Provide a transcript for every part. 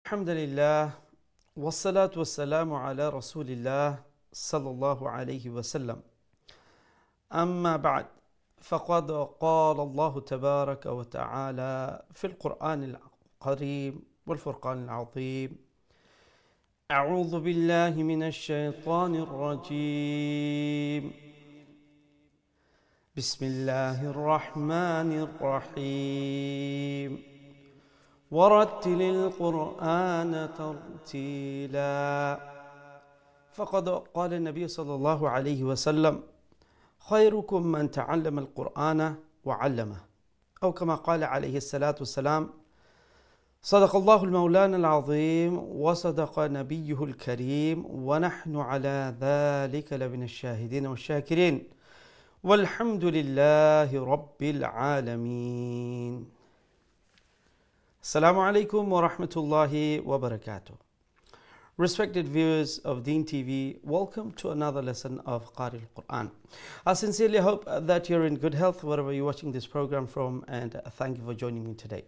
الحمد لله والصلاة والسلام على رسول الله صلى الله عليه وسلم. أما بعد، فقد قال الله تبارك وتعالى في القرآن الكريم والفرقان العظيم: أعوذ بالله من الشيطان الرجيم، بسم الله الرحمن الرحيم، ورتل القرآن ترتيلا. فقد قال النبي صلى الله عليه وسلم: خيركم من تعلم القرآن وعلمه، أو كما قال عليه الصلاة والسلام: صدق الله المولان العظيم وصدق نبيه الكريم، ونحن على ذلك لمن الشاهدين والشاكرين، والحمد لله رب العالمين. Assalamu alaikum wa rahmatullahi wa barakatuh. Respected viewers of Deen TV, welcome to another lesson of Qari al-Quran. I sincerely hope that you're in good health wherever you're watching this program from, and thank you for joining me today.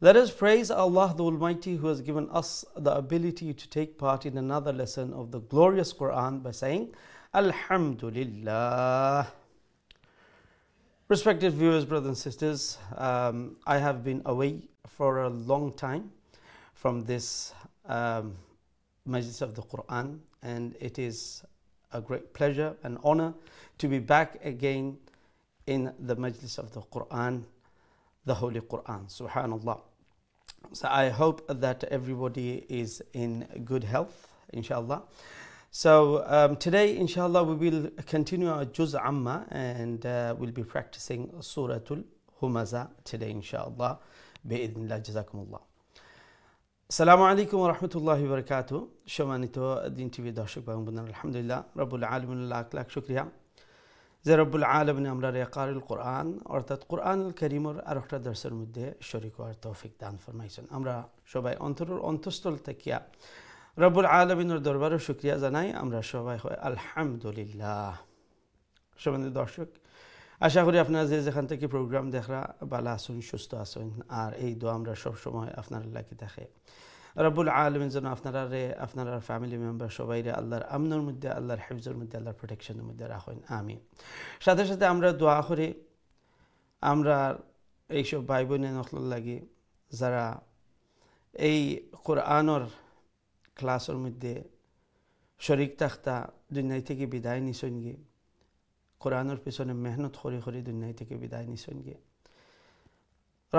Let us praise Allah the Almighty, who has given us the ability to take part in another lesson of the glorious Quran by saying Alhamdulillah. Respected viewers, brothers and sisters, I have been away for a long time from this Majlis of the Quran, and it is a great pleasure and honor to be back again in the Majlis of the Quran, the Holy Quran, subhanallah. So I hope that everybody is in good health, inshallah. So today, inshallah, we will continue our Juz Amma, and we'll be practicing Suratul Humaza today, inshallah. Bi'idhnillah, jazakumullah. Assalamu alaikum wa rahmatullahi wa barakatuh. Shomanito Deen TV darshak bhai bonan, alhamdulillah Rabbul Alamin lakh lakh shukriya যে রব্বুল আলামিন আমরা কারিল কোরআন অর্থাৎ কোরআনুল কারীমের আরেকটা দর্শের মধ্যে শরীক হওয়ার তৌফিক দান ফরমাইছেন। আমরা সবাই অন্তরস্থল থেকে রব্বুল আলামিনের দরবারে শুকরিয়া জানাই। আমরা সবাই হয় আলহামদুলিল্লাহ। সম্মানিত দর্শক, আশা করি আপনারা যে যেখান থেকে প্রোগ্রাম দেখরা ভালো আছেন, সুস্থ আছেন, আর এই দোয়া আমরা সবসময় আপনার লাগি দেখে রব্বুল আলামিন যেন আপনারা ফ্যামিলি মেম্বার সবাইরে আল্লাহর আমনের মধ্যে, আল্লাহর হিফজের মধ্যে, আল্লাহর প্রোটেকশনের মধ্যে রাখেন, আমিন। সাথে সাথে আমরা দোয়া করি আমরা এইসব ভাই বোনের নকল লাগি যারা এই কোরআনের ক্লাসের মধ্যে শরীক থাকতা দুনিয়া থেকে বিদায় নিছেন গিয়ে, কোরআনের পিছনে মেহনত করে করে দুনিয়া থেকে বিদায় নিছেন গিয়ে,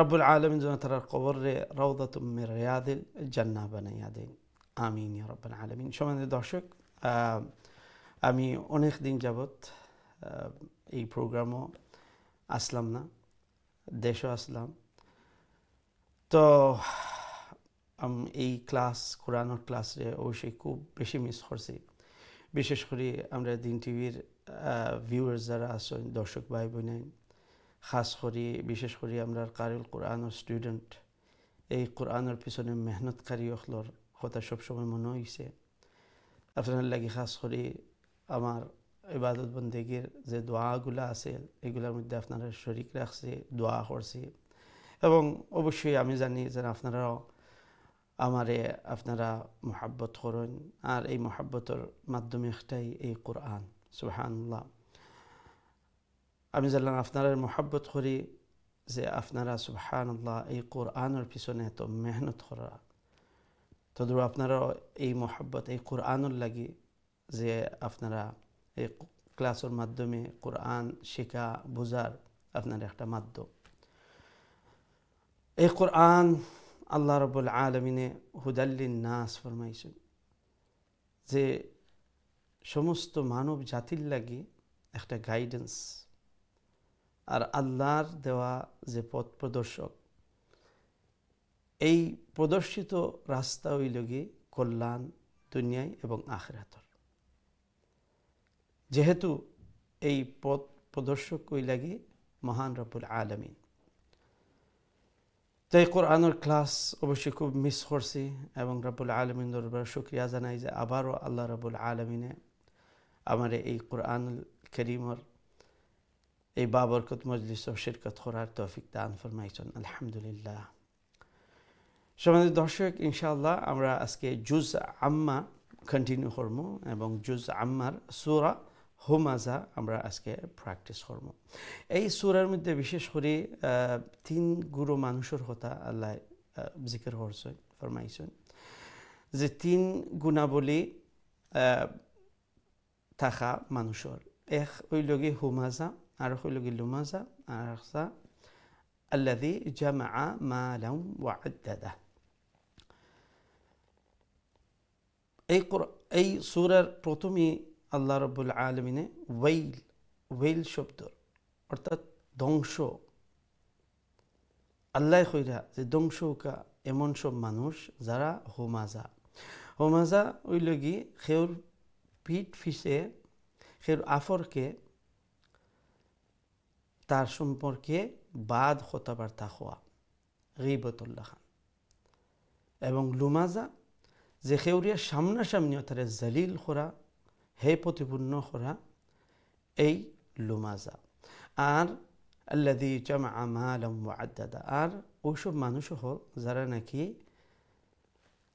রব্বুল আলামিন যেন তার কবরে রাউদাতুম মির রিয়াদিল জান্নাহ বানাইয়া দেন, আমিন ইয়া রাব্বাল আলামিন। সম্মানিত দর্শক, আমি অনেক দিন যাবত এই প্রোগ্রামও আসলাম না, দেশও আসলাম, তো এই কোরআনের ক্লাসে অবশ্যই খুব বেশি মিস করছি। বিশেষ করে আমরা দিন টিভির ভিউয়ার্স যারা আছেন, দর্শক ভাই বোনেন, খাস করি বিশেষ করে আমরা কারিল কোরআনের স্টুডেন্ট, এই কোরআনের পিছনে মেহনতকারী অখলর কথা সবসময় মনে হয়েছে। আপনার লাগি খাস করে আমার ইবাদত বন্দেগীর যে দোয়াগুলো আছে এগুলোর মধ্যে আপনারা শরীক রাখছে, দোয়া করছে, এবং অবশ্যই আমি জানি যে আপনারাও আপনারা মোহাব্বত করেন, আর এই মোহাব্বতের মাধ্যমে একটাই এই কোরআন, সুবহানাল্লাহ। আমি জানলাম আপনারা মোহাব্বত করি যে আপনারা সুবহানাল্লাহ এই কোরআনের পিছনে এত মেহনত করা, তদ্রুপ আপনারা এই মোহাব্বত এই কোরআনের লাগি যে আপনারা এই ক্লাসের মাধ্যমে কোরআন শেখা বোঝার আপনার একটা মাধ্যম। এই কোরআন আল্লাহ রাব্বুল আলামিনে হুদাল্লিন নাস ফরমাইছেন যে সমস্ত মানব জাতির লাগি একটা গাইডেন্স, আর আল্লাহর দেওয়া যে পথ প্রদর্শক, এই প্রদর্শিত রাস্তা হইল গিয়ে কল্যাণ দুনিয়ায় এবং আখিরাতর। যেহেতু এই পথ প্রদর্শক হইলা গিয়ে মহান রব্বুল আলামিন, তো এই কোরআনের ক্লাস অবশ্যই খুব মিস করছি, এবং রব্বুল আলামিন দরবারে শুকরিয়া জানাই যে আবারও আল্লাহ রব্বুল আলামিনে আমার এই কোরআনুল কারীমের এই বাবরকত মজলিস ও শিরকত করার তৌফিক দান ফরমাইছেন, আলহামদুলিল্লাহ। সম্মানিত দর্শক, ইনশাআল্লাহ আমরা আজকে জুজ আম্মা কন্টিনিউ করব এবং জুজ আম্মার সূরা হুমাজা আমরা আজকে প্র্যাকটিস করব। এই সূরার মধ্যে বিশেষ করে তিন গুরু মানুষের কথা আল্লাহ জিকির করছেন, ফরমাইছেন যে তিন গুণাবলী থাকা মানুষের। এক হইলগি হুমাজা, আর হইলগি লুমাজা, আর একটা আল্লাযী জামাআ মালান ওয়া আদ্দাদা। এই সূরার প্রথমেই আল্লাহ রাব্বুল আলামিনে ওয়াইল শব্দ অর্থাৎ ধ্বংস আল্লাহ কইরা যে ধ্বংস হোকা এমন সব মানুষ যারা হোমাজা ওইলগি খেউর পিঠ ফিসে খেউর আফরকে তার সম্পর্কে বাদ কথাবার্তা হওয়া, গীবতুল্লাহ খান। এবং লুমাজা যে খেউরিয়া সামনাসামনি তারে জালিল করা, হে প্রতিপূর্ণ করা, এই লুমাজা। আর আল্লাযী জামাআ মালান ওয়া আদ্দাদা, আর ওইসব মানুষ হল যারা নাকি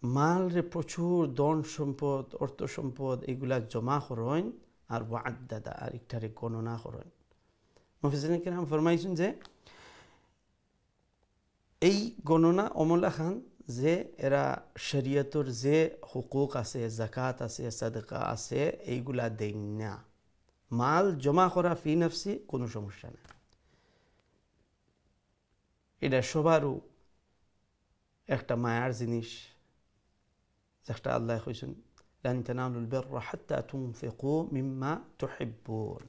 মালরে প্রচুর ধন সম্পদ, অর্থ সম্পদ এগুলা জমা করেন আর ওয়া আদ্দাদা আর একটারে গণনা করেন। মুফাসসিরিন কিরাম ফরমাইছেন যে এই গণনা অমলা খান যে এরা শরীয়তর যে হুকুক আছে, যাকাত আছে, সাদকা আছে, এইগুলা দেন না। মাল জমা করা ফি নফসি কোনো সমস্যা নেই, এটা সবারও একটা মায়ার জিনিস, যেটা আল্লাহ কইছেন লান তানালুল বিররা হাত্তা তুনফিকু মিম্মা তুহিব্বুন।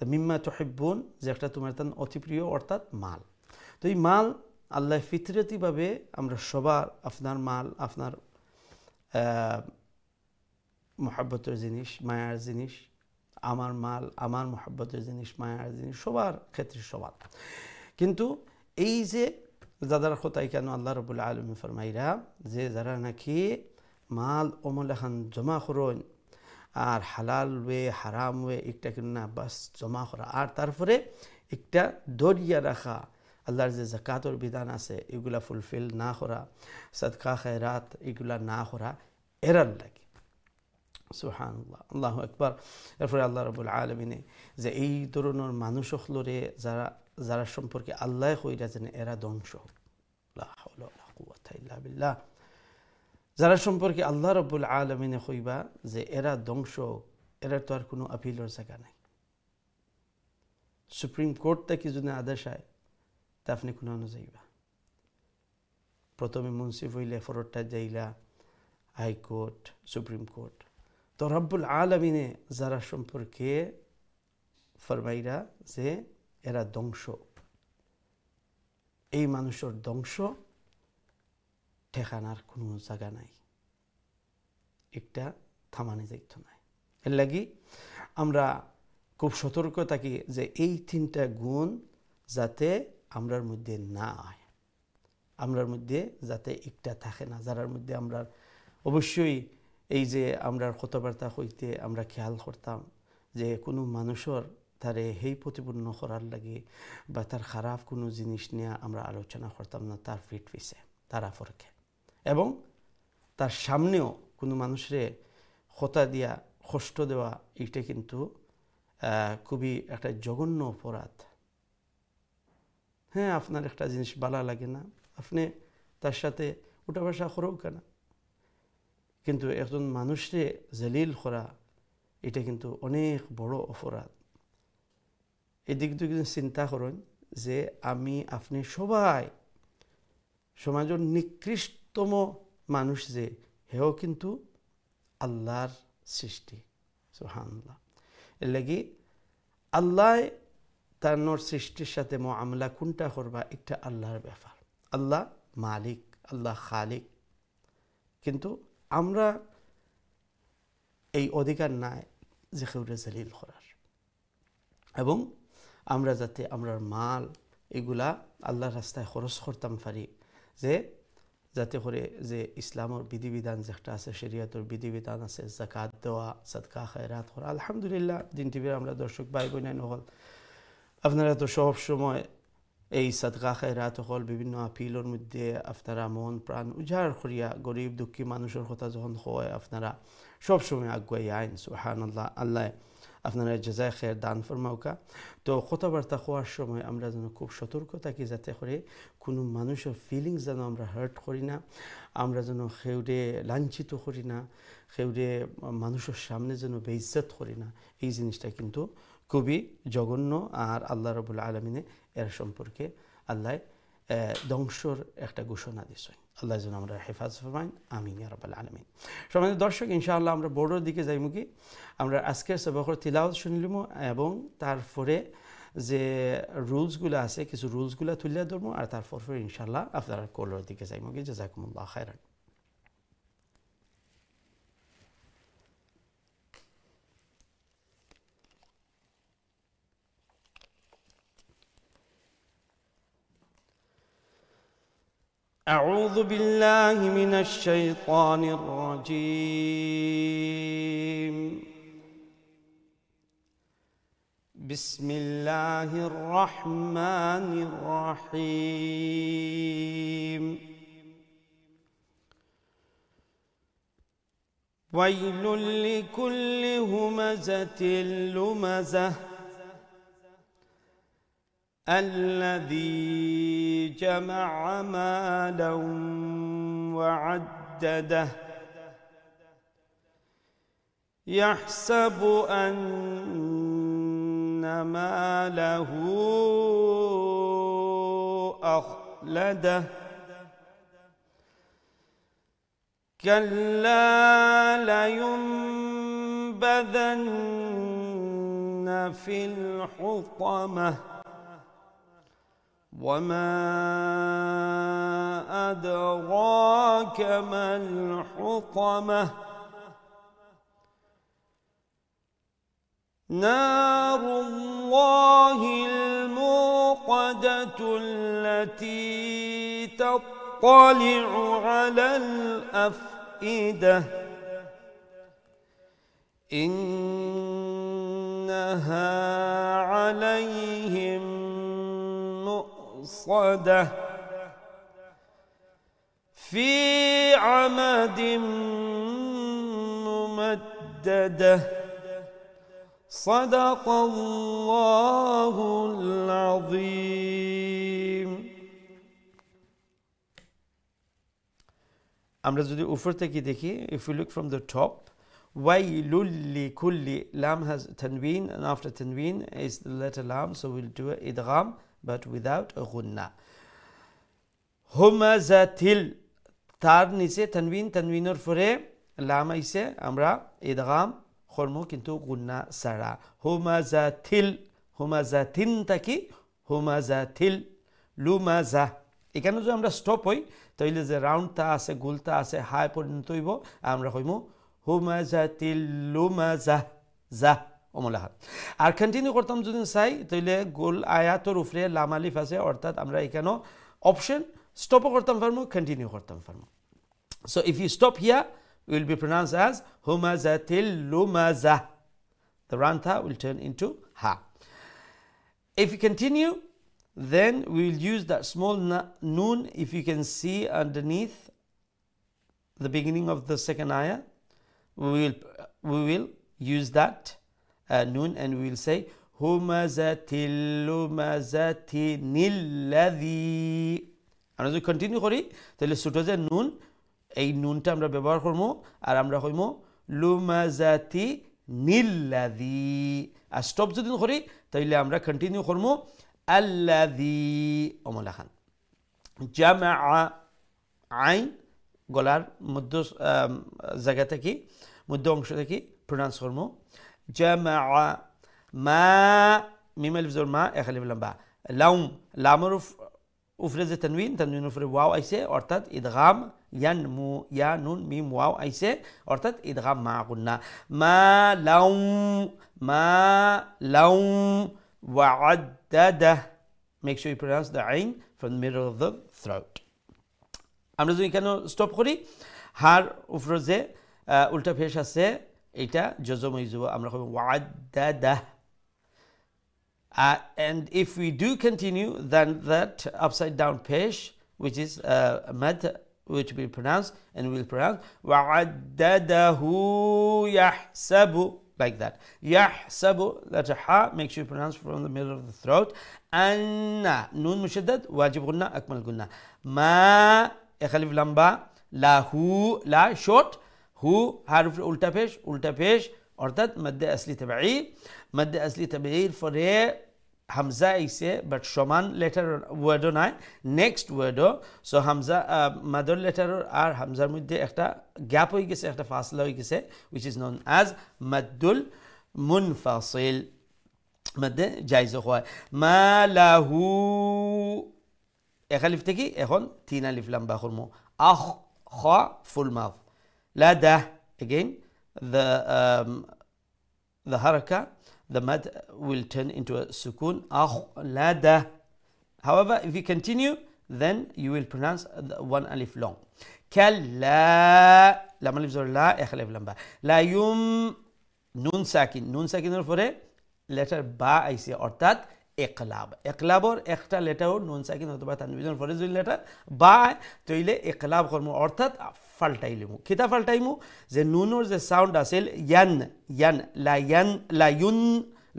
মিম্মা তুহিব্বুন যেটা তোমার তান অতি প্রিয়, অর্থাৎ মাল। তো এই মাল আল্লাহ ফিতরতিভাবে আমরা সবার, আপনার মাল আপনার মহব্বতের জিনিস, মায়ার জিনিস, আমার মাল আমার মহব্বতের জিনিস, মায়ার জিনিস, সবার ক্ষেত্রে সবার। কিন্তু এই যে যাদের কথাই কেন আল্লাহ রাব্বুল আলামিন ফরমাইরা যে যারা নাকি মাল অমলাখান জমা করেন আর হালাল ওয়ে হারাম ওয়ে একটা কিন্তু না, বাস জমা করা আর তারপরে একটা দরিয়া রাখা, আল্লাহর যে যাকাতের বিধান আছে এগুলা ফুলফিল না করা, সাদকা খায়রাত এগুলা না করা, এরার লাগে। সুবহানাল্লাহ, আল্লাহু আকবার। এরপরে আল্লাহ রাব্বুল আলামিনে যে এই ধরনের মানুষ হলরে যারা সম্পর্কে আল্লাহ কইরা যেন এরা ধ্বংস, লা হাওলা ওয়ালা কুওয়াতা ইল্লা বিল্লাহ। যারা সম্পর্কে আল্লাহ রাব্বুল আলামিনে কইবা যে এরা ধ্বংস, এরা তো আর কোনো আপিলের জায়গা নাই। সুপ্রিম কোর্ট থেকে যদি আদেশ হয় তা আপনি কোনো যাইবা, প্রথমে মুন্সিফ হইলে ফরটা যাইলা হাইকোর্ট, সুপ্রিম কোর্ট। তো রব্বুল আলামিনে যারা সম্পর্কে ফরমাইরা যে এরা ধ্বংস, এই মানুষের ধ্বংস ঠেকানার কোনো জায়গা নাই, একটা থামানি যাইত নাই। এর লাগি আমরা খুব সতর্ক থাকি যে এই তিনটা গুণ যাতে আমরার মধ্যে না হয়, আমরার মধ্যে যাতে একটা থাকে না, যারার মধ্যে আমরা অবশ্যই এই যে আমরা কথাবার্তা হইতে আমরা খেয়াল করতাম যে কোনো মানুষের তারে হেই প্রতিপূর্ণ করার লাগে বা তার খারাপ কোনো জিনিস নিয়ে আমরা আলোচনা করতাম না তার ফিট পিছে, তার আফরকে। এবং তার সামনেও কোনো মানুষের কথা দিয়া কষ্ট দেওয়া, এটা কিন্তু খুবই একটা জঘন্য অপরাধ। হ্যাঁ, আপনার একটা জিনিস ভালো লাগে না, আপনি তার সাথে উঠা বসা করেও কেনা, কিন্তু একজন মানুষকে জলিল করা এটা কিন্তু অনেক বড় অপরাধ। এদিক থেকে চিন্তা করেন যে আমি আপনি সবাই সমাজের নিকৃষ্টতম মানুষ যে হেও কিন্তু আল্লাহর সৃষ্টি। সুবহানাল্লাহ। এর লাগি আল্লাহ তার সৃষ্টির সাথে মুআমালা কোনটা করবা একটা আল্লাহর ব্যাপার। আল্লাহ মালিক, আল্লাহ খালিক, কিন্তু আমরা এই অধিকার নাই যে কেউরে জলিল করার। এবং আমরা যাতে আমরার মাল এগুলা আল্লাহর রাস্তায় খরচ করতাম পারি, যে যাতে করে যে ইসলামের বিধিবিধান যেটা আছে, শরীয়তের বিধিবিধান আছে, যাকাত দেওয়া, সাদকা খায়রাত করা। আলহামদুলিল্লাহ দিন টিভির আমরা দর্শক ভাই বোন নহল আপনারা তো সব সময় এই সাদকা খায়রাত হল বিভিন্ন আপিলের মধ্যে আপনারা মন প্রাণ উজাড় করিয়া গরিব দুঃখী মানুষের কথা যখন হয় আপনারা সবসময় আগুয়াই আইন সুবহানাল্লাহ আল্লাহ আপনারা জাযায় খায়ের দান ফরমাউকা তো কথাবার্তা হওয়ার সময় আমরা যেন খুব সতর্ক থাকি যাতে করে কোনো মানুষের ফিলিংস যেন আমরা হার্ট করি না আমরা যেন সেউরে লাঞ্ছিত করি না সেউরে মানুষের সামনে যেন বেইজ্জত করি না এই জিনিসটা কিন্তু খুবই জঘন্য আর আল্লাহ রাব্বুল আলামিনে এর সম্পর্কে আল্লাহ ধ্বংসর একটা ঘোষণা দিয়েছেন আল্লাহ যেন আমরা হেফাজত ফরমাইন আমিন ইয়া রাব্বাল আলামিন সম্মানিত দর্শক ইনশাআল্লাহ আমরা বোর্ডের দিকে যাইমু কি আমরা আজকের সবকের তিলাওয়াত শুনলিমু এবং তারপরে যে রুলসগুলো আছে কিছু রুলসগুলো তুলে ধরবো আর তারপর ইনশাআল্লাহ আপনারা কলের দিকে যাইমু কি জাযাকুমুল্লাহ খায়রান أعوذ بالله من الشيطان الرجيم بسم الله الرحمن الرحيم ويل لكل همزة لمزة الذي جمع مالا وعدده يحسب أن ماله أخلده كلا لينبذن في الحطمة وما أدراك ما الحطمة نار الله الموقدة التي تطلع على الأفئدة إنها عليهم مؤصدة في عمد ممددة صدق الله العظيم আমরা যদি উপর থেকে দেখি if we look from the top wailul likulli lam has tanween and after tanween is the letter lam so we'll do idgham but without a gunna humazatil তার নিচে tanween tanweener পরে lam আইছে আমরা idgham করমু কিন্তু গুন্না সারা হুমাজাতিল হুমাজাতিন তাকি হুমাজাতিল লুমাজা এখানে যদি আমরা স্টপ হই তাহলে যে রাউন্ডটা আছে গোলটা আছে হাই পর্যন্ত হইব আমরা কইমু হুমাজাতিল লুমাজা যা ওমলাহাত আর কন্টিনিউ করতাম যদি চাই তাহলে গোল আয়াতের উপরে লাম আলিফ আছে অর্থাৎ আমরা এখানে অপশন স্টপও করতাম পারমু কন্টিনিউ করতাম পারমু so if you stop here will be pronounced as humazatil lumaza. The round tha will turn into ha. If you continue, then we will use that small noon. If you can see underneath the beginning of the second ayah, we will use that noon and we will say humazatil lumazatinil ladhi. And as we continue kori, tele suto je noon. এই নুনটা আমরা ব্যবহার করবো আর আমরা কইমু লুমাজাতি নিল্লাযী আর stop যদি করি তাহলে আমরা কন্টিনিউ করবো আল্লাযী ওমলা খান জামা আইন গলার মধ্য জায়গা থেকে মধ্য অংশ থেকে প্রনাউন্স করবো জামা মা মিম আলিফ জবর মা এক আলিফ লাম বা লাম লামের উপরে যে তানওয়িন উপরে ওয়াও আইছে অর্থাৎ ইদগাম ইয়ানমু ইয়া নুন মিম ওয়াও আইছে অর্থাৎ ইদগাম মা গুন্না মা লাউম ওয়া'আদ্দাদা make sure you pronounce the ain from the middle of the throat আমরা যদি এখানে স্টপ করি হার উপরে যে উল্টা পেশ আছে এটা জজম হয়ে যাব আমরা কইব ওয়া'আদ্দাদা And if we do continue, then that upside down pesh, which is mad, which we pronounce and we will pronounce wa'addadahu yahsabu, like that. Yahsabu, that's a ha, make sure you pronounce from the middle of the throat. Anna, nun mushaddad, wajib gunna, akmal gunna. Ma, ekhalif lamba, lahu, la short, hu, haruf ulta pesh, অর্থাৎ মধ্যে আসলি তাবাঈর পরে হামজা আইছে but সমান letter ওয়ার্ডও নাই next ওয়ার্ডও so হামজা মাদার লেটার আর হামজার মধ্যে একটা গ্যাপ হয়ে গেছে একটা ফাসলা হয়ে গেছে which is known as মাদ্দুল মুনফাসিল মধ্যে জায়েজ হয় মা লাহু এক আলিফ থেকে এখন তিন আলিফ লম্বা করব আখ খ ফুল মাউথ লা দা again the haraka, the mad will turn into a sukun, akhlada. However, if you continue, then you will pronounce one alif long. Kalla, lam alif zor la, ekh alif lam ba. La yum, nun sakin for a letter ba I say, ortat iqlab. Iqlab or ekta letter or nun sakin or tanwin for a letter ba, toile iqlab kormo ortat ফাল্টাইলিমু কিতা ফাল্টাইমু যে নুনৰ যে sound আছিল ইয়ান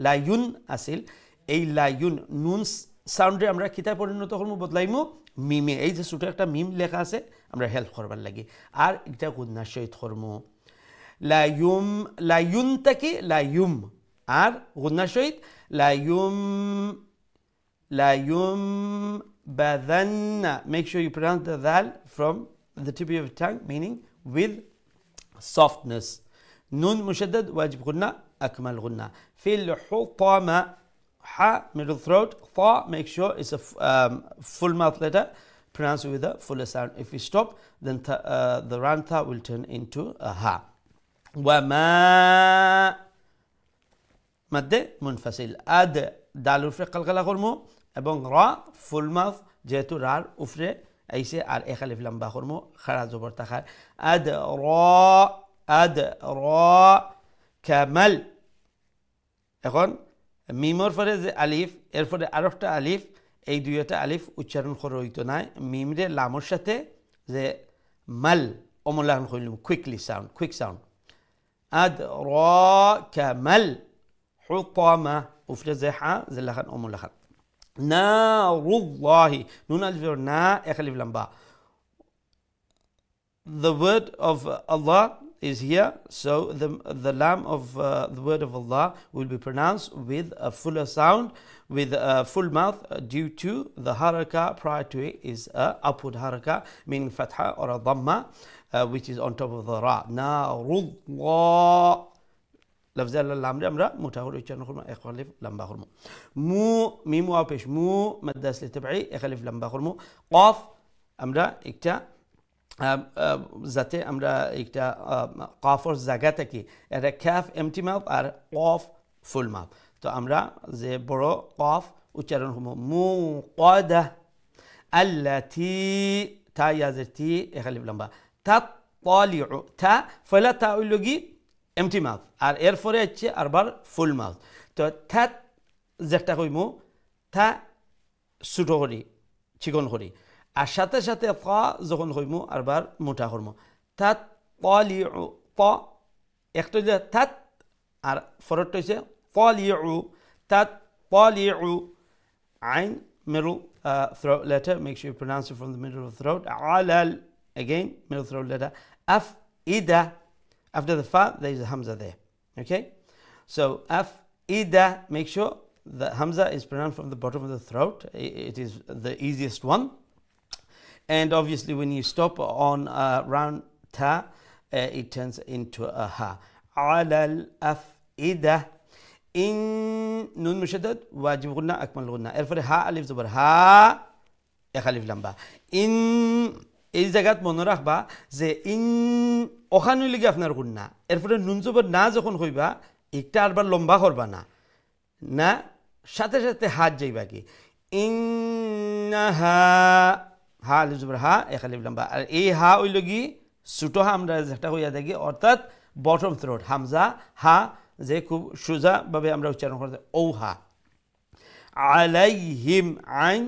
লায়ুন আছিল এই লায়ুন নুন সাউন্ডে আমরা কিতা পরিণত করমু বদলাইমু মিমে এই যে ছোট একটা মিম লেখা আছে আমরা হেল্প করবার লাগি আর এটা গুণনা সহিত করমু লায়ুন তাকি লায়ুম আর গুণনা সহিত লায়ুম বাদান্না make sure you pronounce the দাল from the tip of your tongue, meaning with softness. Nun mushaddad wajib gunna, akmal gunna. Fil hutama, ha middle throat, tha make sure it's a full mouth letter, pronounce with a fuller sound. If we stop, then the round tha will turn into a ha. Wa ma madde munfasil. Ad dalur fi qalqala qurmu ebong ra full mouth jehetu rar ufre আইসে আর এক আলিফ লম্বা করব খাড়া জবর তাকার আদ র কামাল এখন মিমর পরে যে আলিফ এরপরে আরেকটা আলিফ এই দুইটা আলিফ উচ্চারণ করা হইতো না মিমরে লামর সাথে যে মাল অমলাহন কইলুম কুইক সাউন্ড আদ র কামাল হুতামা উফরে যে হা যে লাখান অমলাখান Narullahi. Nun alif na ek alif lam ba. The word of Allah is here, so the lam of the word of Allah will be pronounced with a fuller sound, with a full mouth, due to the haraka prior to it is a upward haraka, meaning fatha or a dhamma, which is on top of the ra. Narullah. لفظ اللام امرا متاور يچن خرم اخلف لمبا خرم مو ميم واو پیش مو مد اصل تبعي اخلف لمبا خرم قاف امرا اكتا ذاته امرا اكتا قاف اور জায়গাটা কি এটা calf MT mouth আর قاف ফুল mouth তো আমরা যে বড় قاف উচ্চারণ হবো মু قاده التي تا يازتي اخلف لمبا تطالع تا فلا تاولغي empty mouth আর এরপরে হচ্ছে আরবার ফুল মাউথ তো থাত যেটা কইমু থা ছোট করি চিকন করি আর সাথে সাথে ফা যখন কইমু আরবার মোটা করমু থাত তালিউ ত একটা যে থাত আর ফরটা হচ্ছে তালিউ থাত তালিউ আইন middle throat letter make sure you pronounce it from the middle of the throat alal again middle throat letter af ida. After the fa, there is a hamza there. Okay? So, ida, make sure the hamza is pronounced from the bottom of the throat. It is the easiest one. And obviously, when you stop on round ta, it turns into a ha. Alal ida. In nun mushaddad, wajib gunna, akmal gunna. Erfore ha, alif zubar. Ha, ek alif lamba. In এই জায়গাত মনে রাখবা যে in ওখানে লিগে আপনার গুণনা এরপরে নুন জবর না যখন কইবা একটা আরবার লম্বা করবা না সাথে সাথে হাত যাইবা কি ইন্নাহা হা আলিফ জবর হা এক আলিফ লম্বা আর এই হা হইল কি ছোট হা আমরা যেটা কইয়া থাকি অর্থাৎ বটম থ্রোট হামজা হা যে খুব সোজা ভাবে আমরা উচ্চারণ করতে ও হা আলাইহিম আইন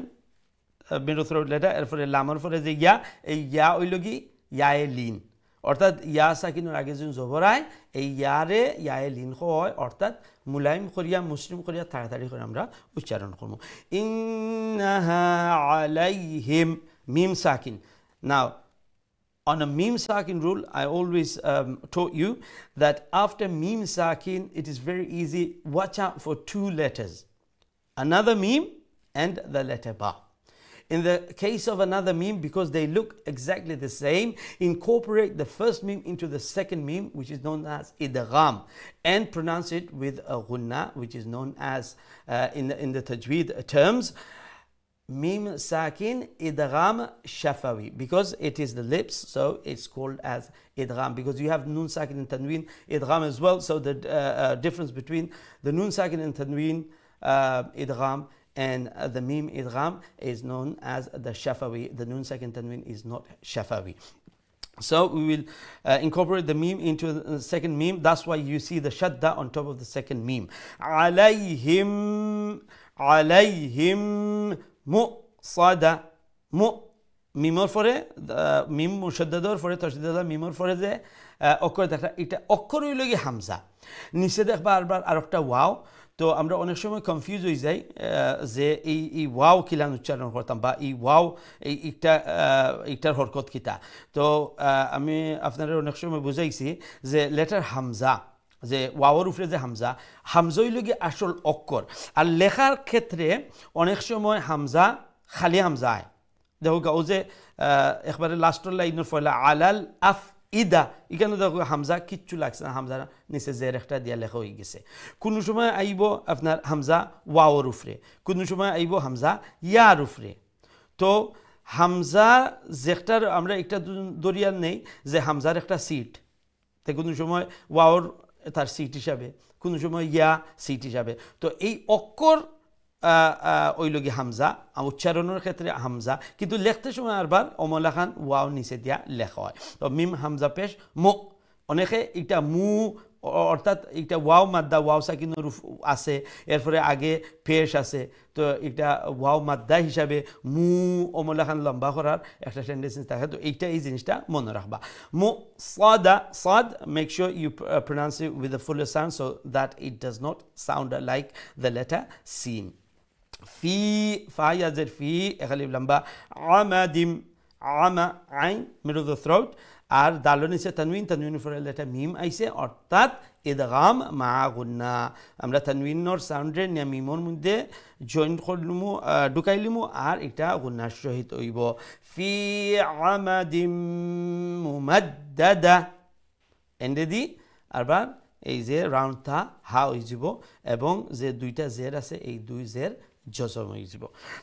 মিডল থ্রোট লেটার এরপরে লামের পরে যে ইয়া এই ইয়া হইল কি ইয়ায়ে লিন অর্থাৎ ইয়া সাকিনের আগে যখন জবর আয় এই ইয়ারে ইয়ায়ে লিন হয় অর্থাৎ মুলাইম করিয়া মুসলিম করিয়া তাড়াতাড়ি করে আমরা উচ্চারণ করব ইন্নাহা আলাইহিম মিম সাকিন নাও on a mim sakin rule, I always taught you that after mim sakin, it is very easy. Watch out for two letters. Another mim and the letter ba. In the case of another mim, because they look exactly the same, incorporate the first mim into the second mim, which is known as idgham, and pronounce it with a ghunna, which is known as, in the tajweed terms, mim sakin idgham shafawi, because it is the lips, so it's called as idgham. Because you have nun sakin and tanween idgham as well, so the difference between the nun sakin and tanween idgham and the mim idgham is known as the shafawi. The nun sakin tanween is not shafawi. So we will incorporate the meme into the second meme. That's why you see the shadda on top of the second meme. Alayhim, alayhim muqsada, mu মিমর পরে মিম মুশাদ্দাদর পরে তাসদীদ মিমর পরে যে অক্ষর দেখা এটা অক্ষর হইল কি হামজা নিচে দেখ বারবার আরেকটা ওয়াও তো আমরা অনেক সময় কনফিউজ হয়ে যাই যে এই ওয়াও কিলান উচ্চারণ করতাম বা এই ওয়াও এইটার হরকত কিতা তো আমি আপনাদের অনেক সময় বুঝাইছি যে লেটার হামজা যে ওয়াওর উপরে যে হামজা হামজই লগে আসল অক্ষর আর লেখার ক্ষেত্রে অনেক সময় হামজা খালি হামজা আয় দেখো ও যে একবারে লাস্টের লাইনের ফলে আলাল আফ ইদা এখানে দেখো হামজা কিচ্ছু লাগছে না হামজা নিচে জের একটা দিয়া লেখা হয়ে গেছে কোনো সময় আইব আপনার হামজা ওয়াওর উপরে কোনো সময় আইব হামজা ইয়ার উপরে তো হামজা যেটার আমরা একটা দরিয়ার নেই যে হামজার একটা সিট তো কোনো সময় ওয়াওর তার সিট হিসাবে কোনো সময় ইয়া সিট হিসাবে তো এই অক্ষর ওই লগি হামজা উচ্চারণের ক্ষেত্রে হামজা কিন্তু লেখতে সময় আরবার অমলাখান ওয়াও নিচে দিয়া লেখা হয় তো মিম হামজা পেশ মু অনেকে এটা মু অর্থাৎ এটা ওয়াও মাদ্দা ওয়াও সাকিনের আছে এরপরে আগে পেশ আছে তো এটা ওয়াও মাদ্দা হিসাবে মু অমলাখান লম্বা করার একটা টেন্ডেন্সি থাকে তো এইটা এই জিনিসটা মনে রাখবা মু সাদা সাদ make sure you pronounce it with the full sound so that it does not sound like the letter সিন في فايا زر في اخليب لمبا عمدم عم عين middle of the throat আর দালের নিচে তানবিন তানবিনের পরে লেটার মিম আইছে অর্থাৎ ইদগাম মা গুন্না আমরা তানবিনের সাউন্ডে নিয়া মিমর মধ্যে জয়েন করলুমু ঢুকাইলিমু আর এটা গুন্নার সহিত হইব ফি আমাদিম মুমাদ্দাদা এন্ডে দি আরবার এই যে রাউন্ড থা হা হয়ে যাব এবং যে দুইটা জের আছে এই দুই জের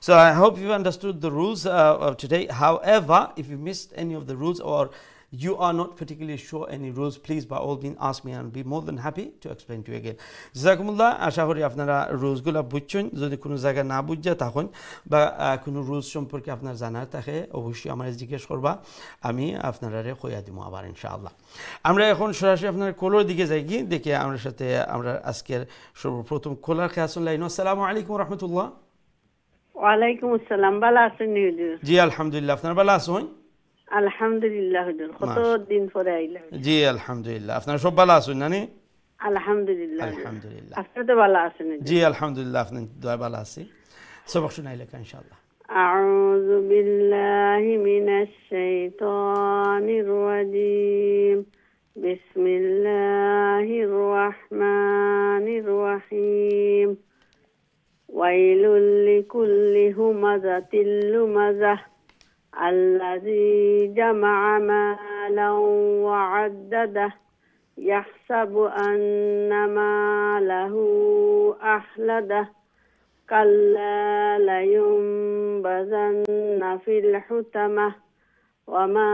So I hope you've understood the rules of today. However, if you missed any of the rules or you are not particularly sure any rules, please by all means ask me and I'll be more than happy to explain to you again. Jazakumullah, আশা করি আপনারা রুলসগুলো বুঝছেন যদি কোনো জায়গায় না বুঝে থাকুন বা কোনো রুলস সম্পর্কে আপনার জানার থাকে অবশ্যই আমার জিজ্ঞেস করবা আমি আপনারারে কইয়া দিব আবার ইনশাআল্লাহ আমরা এখন সরাসরি আপনার কলার দিকে যাই কি দেখে আমার সাথে আমরা আজকের সর্বপ্রথম কলার খেয়াসুন লাইন আসসালামু আলাইকুম ওয়া রাহমাতুল্লাহ ওয়া আলাইকুম আসসালাম ভালো আছেন হুজুর জি আলহামদুলিল্লাহ আপনারা ভালো আছেন আলহামদুলিল্লাহ হুজুর কত দিন পরে আইলা জি আলহামদুলিল্লাহ আপনারা সব ভালো আছেন না আলহামদুলিল্লাহ আলহামদুলিল্লাহ আপনি তো ভালো আছেন জি আলহামদুলিল্লাহ আপনি দোয়া ভালো আছি সবক শুনাইলে ইনশাআল্লাহ আউযু বিল্লাহি মিনাশ শাইতানির রাজীম বিসমিল্লাহির রহমানির রহিম ওয়াইলুল লিকুল্লি হুমাযাতিল লুমাযাহ الذي جمع مالا وعدده يحسب أن ماله أخلده كلا لينبذن في الحطمة وما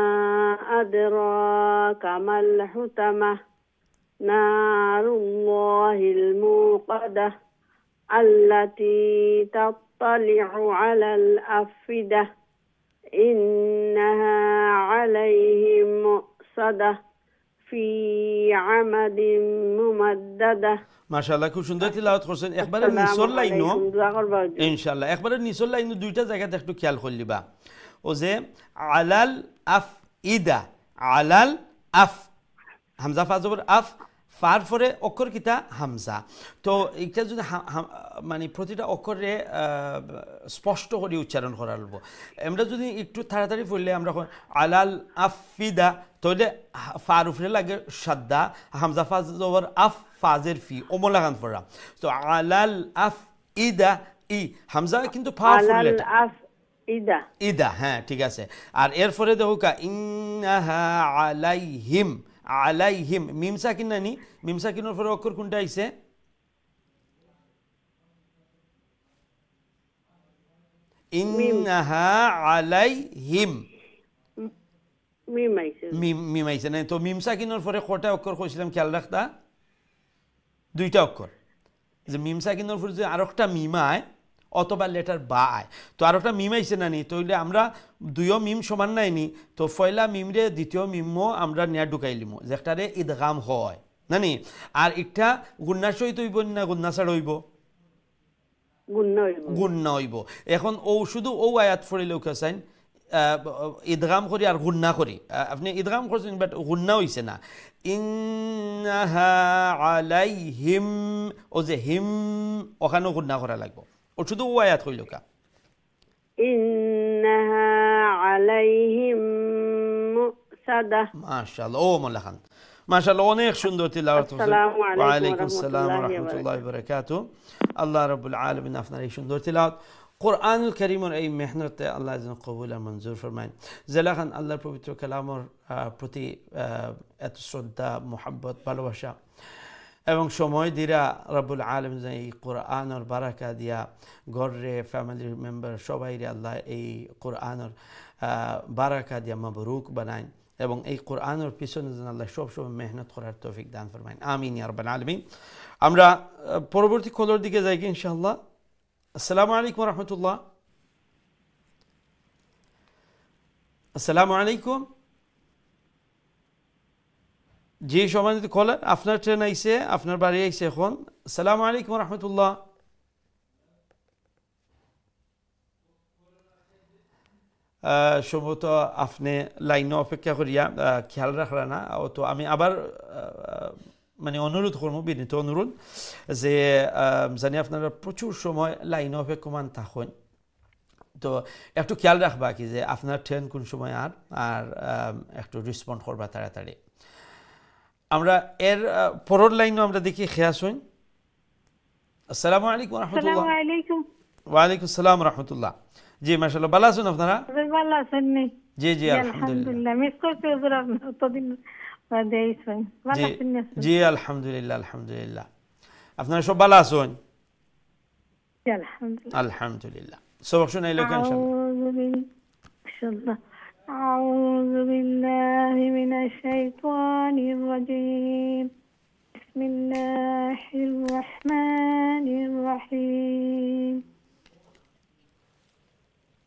أدراك ما الحطمة نار الله الموقدة التي تطلع على الأفئدة إنها عليهم مؤصدة في عمد ممددة মাশাআল্লাহ খুব সুন্দর তিলাওয়াত করছেন একবারে নিচর লাইনও দোয়া করবা ইনশাআল্লাহ একবারে নিচর লাইনও দুইটা জায়গাতে একটু খেয়াল করলিবা ও যে আলাল আফ ইদা আলাল আফ হামজা ফা জবর আফ ফার পরে অক্ষর কিতা হামজা তো এটা যদি মানে প্রতিটা অক্ষরে স্পষ্ট করে উচ্চারণ করা লাগবো আমরা যদি একটু তাড়াতাড়ি পড়লে আমরা আলাল আফিদা তাহলে ফার উপরে লাগে সাদ্দা হামজা ফা জবর আফ ফাজের ফি ওমলা গান পড়া তো আলাল আফ ইদা ই হামজা কিন্তু ফা পড়লে ইদা ইদা হ্যাঁ ঠিক আছে আর এরপরে দেখো কা ইন্নাহা আলাইহিম আলাইহিম মিম সাকিন নানি মিম সাকিনের পরে অক্ষর কোনটা আইছে ইন্নাহা আলাইহিম মিম আইছে না তো মিম সাকিনের পরে কয়টা অক্ষর কইছিলাম খেয়াল রাখতা দুইটা অক্ষর যে মিম সাকিনের পরে যে আরেকটা মিম আয় অথবা লেটার বা আয় তো আর একটা মিম আইছে না নি তাইলে আমরা দুইও মিম সমান নাইনি তো পয়লা মিমরে দ্বিতীয় মিমও আমরা নিয়া ঢুকাইলিমো যেটারে ইদগাম হয় না নি আর একটা গুন্না সহিত হইব না গুন্না ছাড়া হইব গুন্না হইব এখন ও শুধু ও আয়াত পড়িলেও কেসাইন ইদগাম করি আর গুন্না করি আপনি ইদগাম করছেন বাট গুন্না হইছে না ইন্নাহা আলাইহিম ও যে হিম ওখানেও গুন্না করা লাগবে ও শুধু ও আয়াত কইল কা ইন্নাহা আলাইহিম মুসাদা মাশাআল্লাহ ও মোল্লা খান মাশাআল্লাহ অনেক সুন্দর তিলাওয়াত ওয়া আলাইকুম আসসালাম ওয়া রাহমাতুল্লাহি ওয়া বারাকাতুহু আল্লাহ রাব্বুল আলামিন আপনার এই সুন্দর তিলাওয়াত কোরআনুল কারীমের এই মেহনতে আল্লাহ যেন কবুল আর মঞ্জুর ফরমায় জেলা খান আল্লাহর পবিত্র কালামের প্রতি এত শ্রদ্ধা মোহাব্বত ভালোবাসা এবং সময় দিরা রব্বুল আলামিন এই কোরআনের বারাকা দিয়া ঘরে ফ্যামিলির মেম্বার সবাইরে আল্লাহ এই কোরআনের বারাকা দিয়া মাবরুক বানায় এবং এই কোরআনের পিছনে যেন আল্লাহ সবসময় মেহনত করার তৌফিক দান ফরমায় আমিন ইয়া রাব্বাল আলামিন আমরা পরবর্তী কলর দিকে যাই কি ইনশাআল্লাহ আসসালামু আলাইকুম ওয়া রাহমাতুল্লাহ আসসালামু আলাইকুম জি সম্মানিত কলার আপনার ট্রেন আইছে আপনার বাড়ি আইছে এখন আসসালামু আলাইকুম ওয়া রাহমাতুল্লাহ সম্ভবত আপনি লাইনে অপেক্ষা করিয়া খেয়াল রাখলা না তো আমি আবার মানে অনুরোধ করবো বিনীত অনুরোধ যে জানি আপনারা প্রচুর সময় লাইনে অপেক্ষমান থাকুন তো একটু খেয়াল রাখবা কি যে আপনার ট্রেন কোন সময় আর একটু রেসপন্ড করবা তাড়াতাড়ি আমরা এর পরের লাইনও আমরা দেখি খেয়াল শুন আসসালামু আলাইকুম ওয়া রাহমাতুল্লাহ ওয়া আলাইকুম আসসালাম ওয়া রাহমাতুল্লাহ জি মাশাআল্লাহ ভালো আছেন আপনারা ভালো আছেন নি জি জি আলহামদুলিল্লাহ মিস করতে হুজুর আপনি ততদিন বাদে আইছেন ভালো আছেন জি আলহামদুলিল্লাহ আলহামদুলিল্লাহ আপনারা সব ভালো আছেন জি আলহামদুলিল্লাহ আলহামদুলিল্লাহ সব শুনাইলো কেন ইনশাআল্লাহ أعوذ بالله من الشيطان الرجيم بسم الله الرحمن الرحيم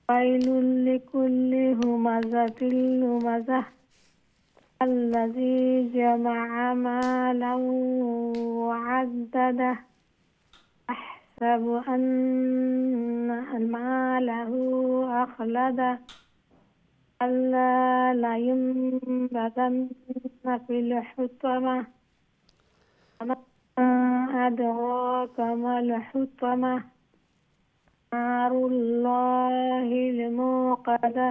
ويل لكل همزة لمزة الذي جمع مالا وعدده أحسب أن ماله أخلده ألا لا ينبذن في الحطمة وما أدراك ما الحطمة نار الله الموقدة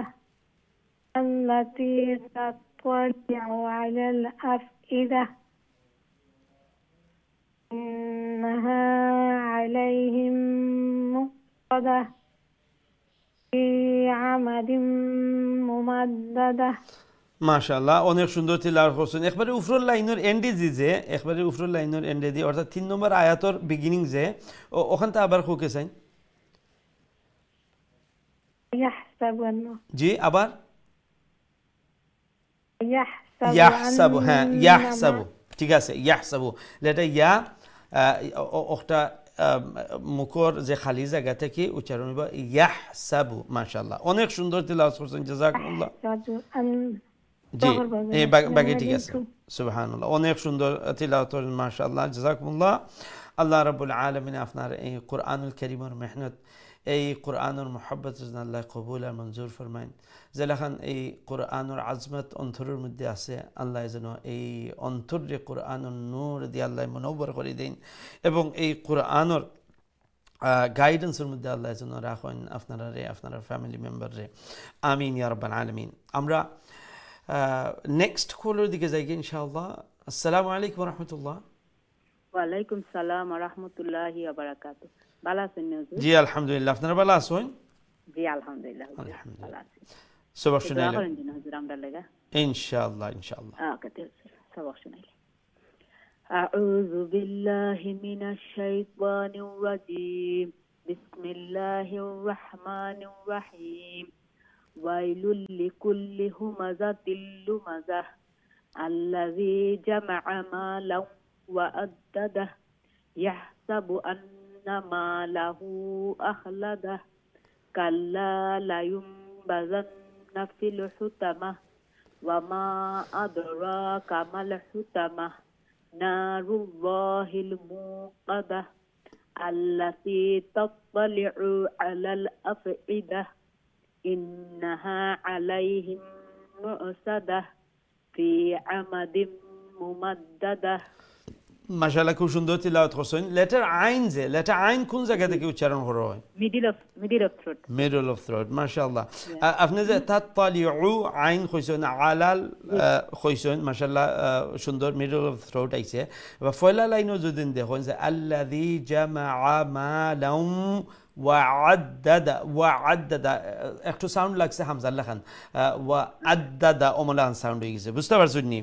التي تطلع على الأفئدة إنها عليهم مؤصدة في عمد ممددة মাশাআল্লাহ অনেক সুন্দর তিলাওয়াত করছেন একবারে উপরের লাইনের এন্ডে যে একবারে উপরের লাইনের এন্ডে দি অর্থাৎ 3 নম্বর আয়াতের বিগিনিং যে ওখানটা আবার কোকে চাই জি আবার ইয়াহসাবু হ্যাঁ ইয়াহসাবু ঠিক আছে ইয়াহসাবু এটা ইয়া ওটা মুখর যে খালি জায়গা থেকে উচ্চারণ হবে ইয়াহসাবু মাশাআল্লাহ অনেক সুন্দর তিলাওয়াত করছেন জাযাকুমুল্লাহ জি তখন বলবেন, এই আসসালামু বাকি ঠিক আছে। আলাইকুম। সুবহানাল্লাহ, অনেক সুন্দর তিলাওয়াত করেন মাশাআল্লাহ, জাযাকুমুল্লাহ। আল্লাহ রাব্বুল আলামিন আপনার এই কোরআনুল কারীমের মেহনত, এই কোরআনের মহব্বত আল্লাহ কবুল আর মঞ্জুর ফরমাইন। যেলাখান এই কোরআনের আজমত অন্তরের মধ্যে আছে, আল্লাহ যেন এই অন্তরে কোরআনের নূর দিয়ে আল্লাহ মুনব্বর করে দিন, এবং এই কোরআনের গাইডেন্সের মধ্যে আল্লাহ যেন রাখেন আপনারা রে, আপনার ফ্যামিলি মেম্বার রে। আমিন ইয়া রাব্বাল আলামিন। আমরা নেক্সট কলের দিকে যাই ইনশাআল্লাহ। আসসালামু আলাইকুম ওয়া রাহমাতুল্লাহ। ওয়ালাইকুম সালাম ওয়া রাহমাতুল্লাহি ওয়া বারাকাতুহু। ভালো আছেন হুজুর? জি আলহামদুলিল্লাহ, আপনারা ভালো আছেন? জি আলহামদুলিল্লাহ হুজুর, ভালো আলহামদুলিল্লাহ। আছি। সবক দোয়া শুনাইলেন করেন দিন হুজুর আমরা লাগা। ইনশাআল্লাহ ইনশাআল্লাহ। ওকে হুজুর, সবক শুনাইলে। আউযু বিল্লাহি মিনাশ শাইতানির রাজীম। বিসমিল্লাহির রাহমানির রাহিম। ওয়াইলুল লিকুল্লি হুমাযাতিল লুমাযাহ আল্লাযী জামা'a মালান ওয়া আদ্দাদাহ ইয়াহসাবু আন্না মালাহু আখলাদাহ কাল্লা লায়ুনবাযান্না ফিল হুতামাহ ওয়া মা আদরাকা মাল হুতামাহ নারুল্লাহিল মুকাদাহ আল্লাতী তাত্তালি'ু আলাল আফইদাহ ইন্নাহা আলাইহিম মুসাদাহ ফি আমাদিম মুমাদ্দাদাহ। মাশাআল্লাহ, খুব সুন্দর তিলাওয়াত করছেন। লেটার আইন, যে লেটার আইন কোন জায়গা থেকে উচ্চারণ করা হয়? Middle of throat. Middle of throat, মাশাআল্লাহ। আপনি যে তাত্তালিউ আইন কইছেন, আলাল কইছেন, মাশাআল্লাহ সুন্দর, মিডল অফ থ্রোট আইছে। এবার পয়লা লাইনও যদি দেখুন যে আল্লাযী জামা'a মালাম ওয়া আদ্দাদা, ওয়া আদ্দাদা একটু সাউন্ড লাগছে হামজার লেখান, ওয়া আদ্দাদা অমলান সাউন্ড হয়ে গেছে, বুঝতে পারছেন নি?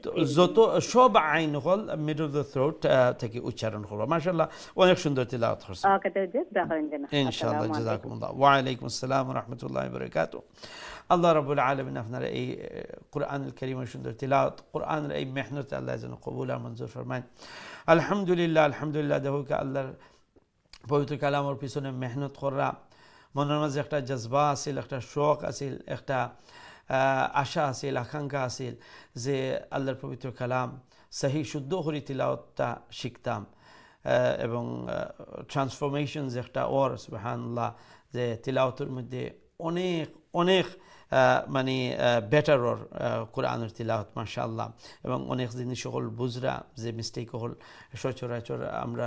তো যত সব আইন হল মিডল অফ দ্য থ্রোট থেকে উচ্চারণ করবো। মাশাআল্লাহ, অনেক সুন্দর তিলাওয়াত করছেন ইনশাআল্লাহ, জাযাকুমুল্লাহ। ওয়া আলাইকুম আসসালাম ওয়া রাহমাতুল্লাহি ওয়া বারাকাতুহু। আল্লাহ রাব্বুল আলামিন আপনারা এই কোরআনুল কারীমের সুন্দর তিলাওয়াত, কোরআনের এই মেহনত আল্লাহ যেন কবুল আর মঞ্জুর ফরমায়। আলহামদুলিল্লাহ, আলহামদুলিল্লাহ। দেখো আল্লাহর পবিত্র কালামের পিছনে মেহনত করা, মনের মাঝে একটা জজবা আছিল, একটা শখ আছিল, একটা আশা আছিল, আকাঙ্ক্ষা আছিল যে আল্লাহর পবিত্র কালাম সহি শুদ্ধ করে তিলাওয়াতটা শিখতাম, এবং ট্রান্সফরমেশন যে একটা ওর সুবহানাল্লাহ, যে তিলাওয়াতের মধ্যে অনেক অনেক মানে বেটার ওর কোরআনের তিলাওয়াত মাশাআল্লাহ, এবং অনেক জিনিস সকল বুঝরা যে মিস্টেক হল সচরাচর আমরা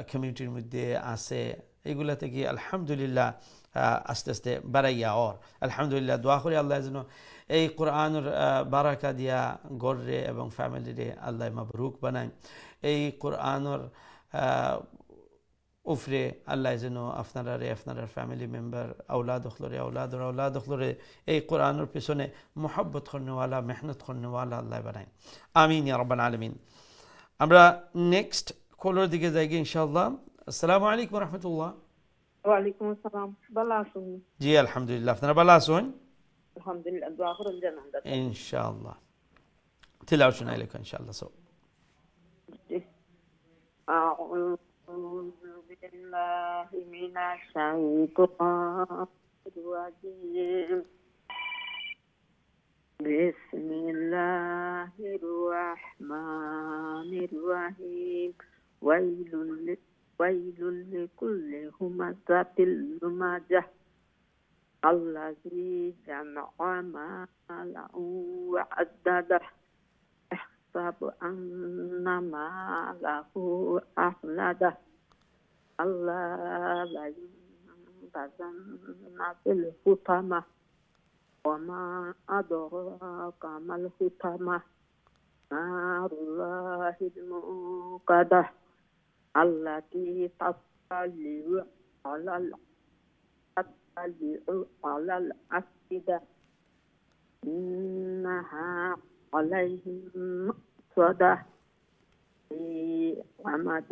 কমিউনিটির মধ্যে আছে, এগুলা থেকে আলহামদুলিল্লাহ আস্তে আস্তে বাড়াইয়া ওর আলহামদুলিল্লাহ। দোয়া করি আল্লাহ যেন এই কোরআনের বারাকা দিয়া গড়রে এবং ফ্যামিলিরে আল্লাহ মাবরুক বানায়। এই কোরআনের উফরে আল্লাহ যেন আপনারা রে, আপনার ফ্যামিলি মেম্বার, আউলাদ হলরে, আউলাদর আউলাদ হলরে এই কোরআনের পিছনে মোহাব্বত করনেওয়ালা, মেহনত করনেওয়ালা আল্লাহ বানায়। আমিন ইয়া রাব্বাল আলামিন। আমরা নেক্সট কলের দিকে যাই ইনশাআল্লাহ। আসসালামু আলাইকুম ওয়া রাহমাতুল্লাহ। ওয়ালাইকুম আসসালাম। ভালো আছেন? জি আলহামদুলিল্লাহ, আপনারা ভালো আছেন? আলহামদুলিল্লাহ, দোয়া করেন যেন আমরা। ইনশাআল্লাহ তিলাওয়াত শুনাইলে ইনশাআল্লাহ। সো أعوذ بالله من الشيطان الرجيم. بسم الله الرحمن الرحيم. ويل لكل همزة لمزة الذي جمع مالا وعدده يحسب أن ماله أخلده ألا لينبذن في الحطمة وما أدراك ما الحطمة نار الله الموقدة التي تطلع على الأفئدة إنها عليهم مؤصدة في عمد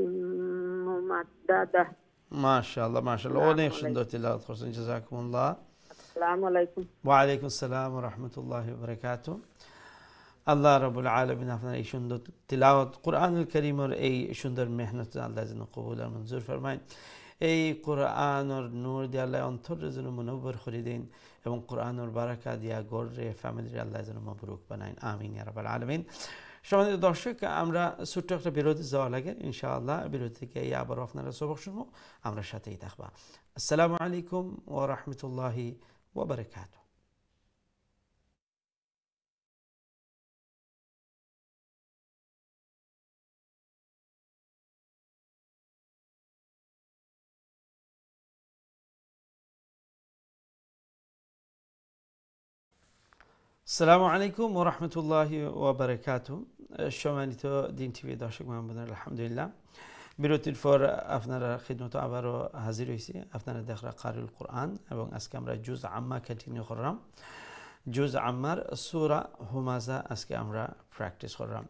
ممددة। মাশাআল্লাহ মাশাআল্লাহ, অনেক সুন্দর তিলাওয়াত করছেন, জাযাকুমুল্লাহ। আসসালামু আলাইকুম। ওয়া আলাইকুম আসসালাম ওয়া রাহমাতুল্লাহি ওয়া বারাকাতুহু। আল্লাহ রাব্বুল আলামিন আপনার এই সুন্দর তিলাওয়াত, কোরআনুল কারীমের এই সুন্দর মেহনত আল্লাহ যেন কবুল আর মঞ্জুর ফরমায়। এই কোরআনের নূর দিয়ে আল্লাহ অন্তরের জন্য মনোবর করে দিন এবং কোরআনের বারাকা দিয়া গড়ে ফ্যামিলির আল্লাহ যেন মাবরুক বানাইন আমিন ইয়া রাব্বাল আলামিন। সম্মানিত দর্শক, আমরা ছোট্ট একটা বিরতি যাওয়া লাগে, ইনশাআল্লাহ বিরতি থেকে আবারও আপনারা সবক শুনবো, আমরা সাথেই থাকবা। আসসালামু আলাইকুম ওয়া রাহমাতুল্লাহি ওয়া বারাকাতুহু। আসসালামু আলাইকুম ওয়া রাহমাতুল্লাহি ওয়া বারাকাতুহু। সম্মানিত দিন টিভি দর্শক মহম্মদ আলহামদুলিল্লাহ, বিরতির পর আপনারা খিদমত আবারও হাজির হয়েছি। আপনারা দেখরা কারিউল কোরআন এবং আজকে আমরা জুজ আম্মা কন্টিনিউ করলাম। জুজ আম্মার সূরা হুমাজা আজকে আমরা প্র্যাকটিস করলাম।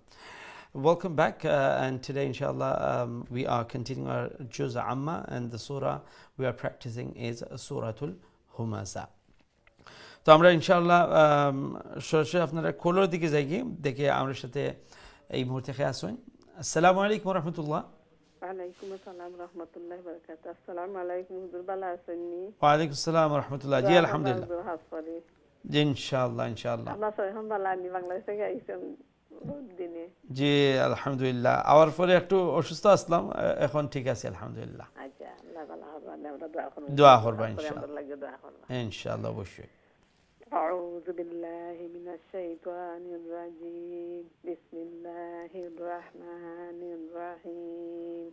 Welcome back, and today inshallah we are continuing our juz amma, and the surah we are practicing is Suratul Humaza. তো আমরা ইনশাআল্লাহ সরাসরি আপনারা কোলোর দিকে যাই গিয়ে দেখে আমার সাথে এই মুহূর্তে খেয়ে আসুন। আসসালামু আলাইকুম রহমতুল্লাহ। ওয়ালাইকুম আসসালাম রাহমাতুল্লাহি ওয়া বারাকাতুহু। আসসালামু আলাইকুম হুজুর, ভালো আছেন নি? ওয়ালাইকুম আসসালাম রহমতুল্লাহ। জি আলহামদুলিল্লাহ, জি ইনশাআল্লাহ ইনশাআল্লাহ। আল্লাহ সহায় ভালো আনি, বাংলাদেশে আইছেন দিনে। জি আলহামদুলিল্লাহ, আওয়ার পরে একটু অসুস্থ আসলাম, এখন ঠিক আছে আলহামদুলিল্লাহ। আচ্ছা, আল্লাহ ভালো হবে, আমরা দোয়া করব। দোয়া করব ইনশাআল্লাহ, আমরা লাগে দোয়া করব ইনশাআল্লাহ অবশ্যই। أعوذ بالله من الشيطان الرجيم. بسم الله الرحمن الرحيم.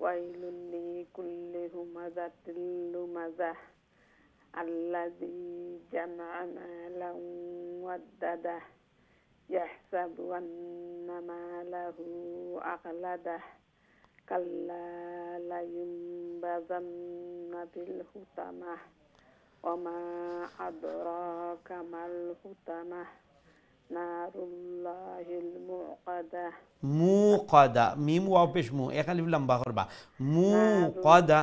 ويل لكل همزة لمزة الذي جمع مالا وعدده يحسب أن ماله أخلده كلا لينبذن في الحطمة وما أدراك ما الحطمة نار الله الموقدة. موقدة ميم واو بيش مو اخلي لمبا غربا موقدة.